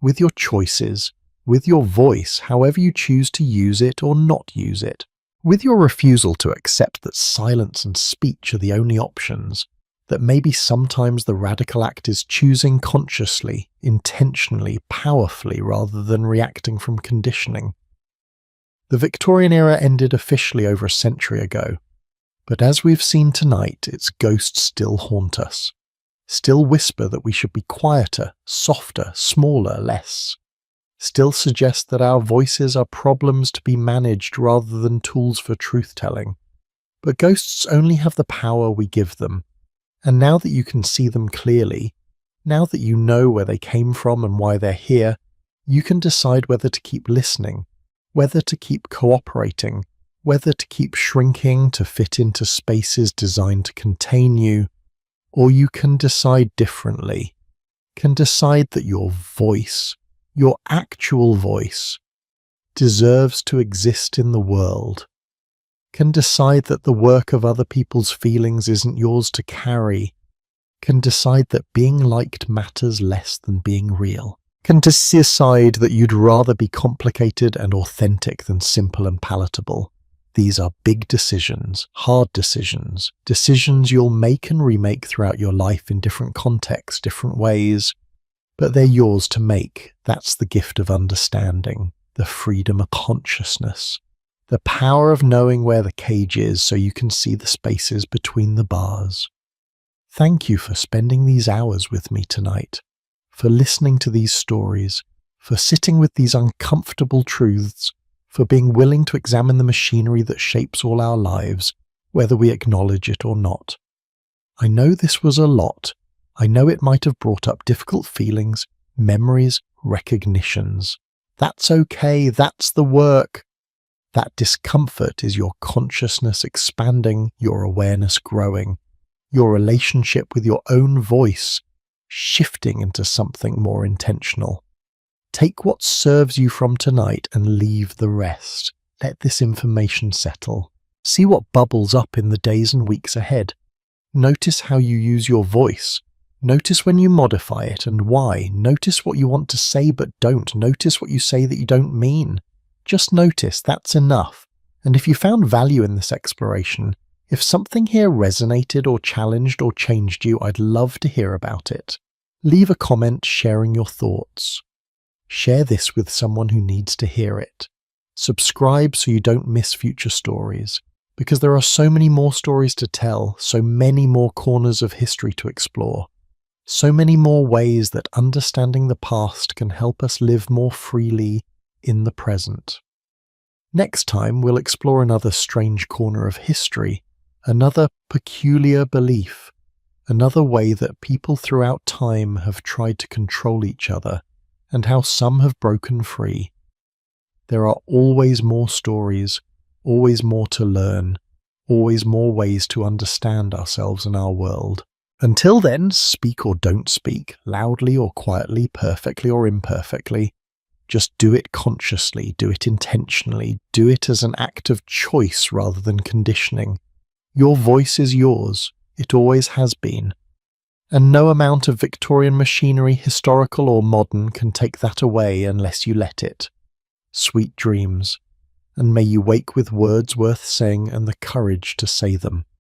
with your choices, with your voice, however you choose to use it or not use it, with your refusal to accept that silence and speech are the only options, that maybe sometimes the radical act is choosing consciously, intentionally, powerfully, rather than reacting from conditioning. The Victorian era ended officially over a century ago, but as we've seen tonight, its ghosts still haunt us, still whisper that we should be quieter, softer, smaller, less, still suggest that our voices are problems to be managed rather than tools for truth-telling. But ghosts only have the power we give them. And now that you can see them clearly, now that you know where they came from and why they're here, you can decide whether to keep listening, whether to keep cooperating, whether to keep shrinking to fit into spaces designed to contain you, or you can decide differently, can decide that your voice, your actual voice, deserves to exist in the world, can decide that the work of other people's feelings isn't yours to carry, can decide that being liked matters less than being real, can decide that you'd rather be complicated and authentic than simple and palatable. These are big decisions, hard decisions, decisions you'll make and remake throughout your life in different contexts, different ways, but they're yours to make. That's the gift of understanding, the freedom of consciousness. The power of knowing where the cage is so you can see the spaces between the bars. Thank you for spending these hours with me tonight, for listening to these stories, for sitting with these uncomfortable truths, for being willing to examine the machinery that shapes all our lives, whether we acknowledge it or not. I know this was a lot. I know it might have brought up difficult feelings, memories, recognitions. That's okay. That's the work. That discomfort is your consciousness expanding, your awareness growing, your relationship with your own voice shifting into something more intentional. Take what serves you from tonight and leave the rest. Let this information settle. See what bubbles up in the days and weeks ahead. Notice how you use your voice. Notice when you modify it and why. Notice what you want to say but don't. Notice what you say that you don't mean. Just notice, that's enough. And if you found value in this exploration, If something here resonated or challenged or changed you, I'd love to hear about it. Leave a comment sharing your thoughts. Share this with someone who needs to hear it. Subscribe so you don't miss future stories, because there are so many more stories to tell, so many more corners of history to explore, so many more ways that understanding the past can help us live more freely in the present. Next time, we'll explore another strange corner of history, another peculiar belief, another way that people throughout time have tried to control each other, and how some have broken free. There are always more stories, always more to learn, always more ways to understand ourselves and our world. Until then, speak or don't speak, loudly or quietly, perfectly or imperfectly. Just do it consciously, do it intentionally, do it as an act of choice rather than conditioning. Your voice is yours, it always has been. And no amount of Victorian machinery, historical or modern, can take that away unless you let it. Sweet dreams, and may you wake with words worth saying and the courage to say them.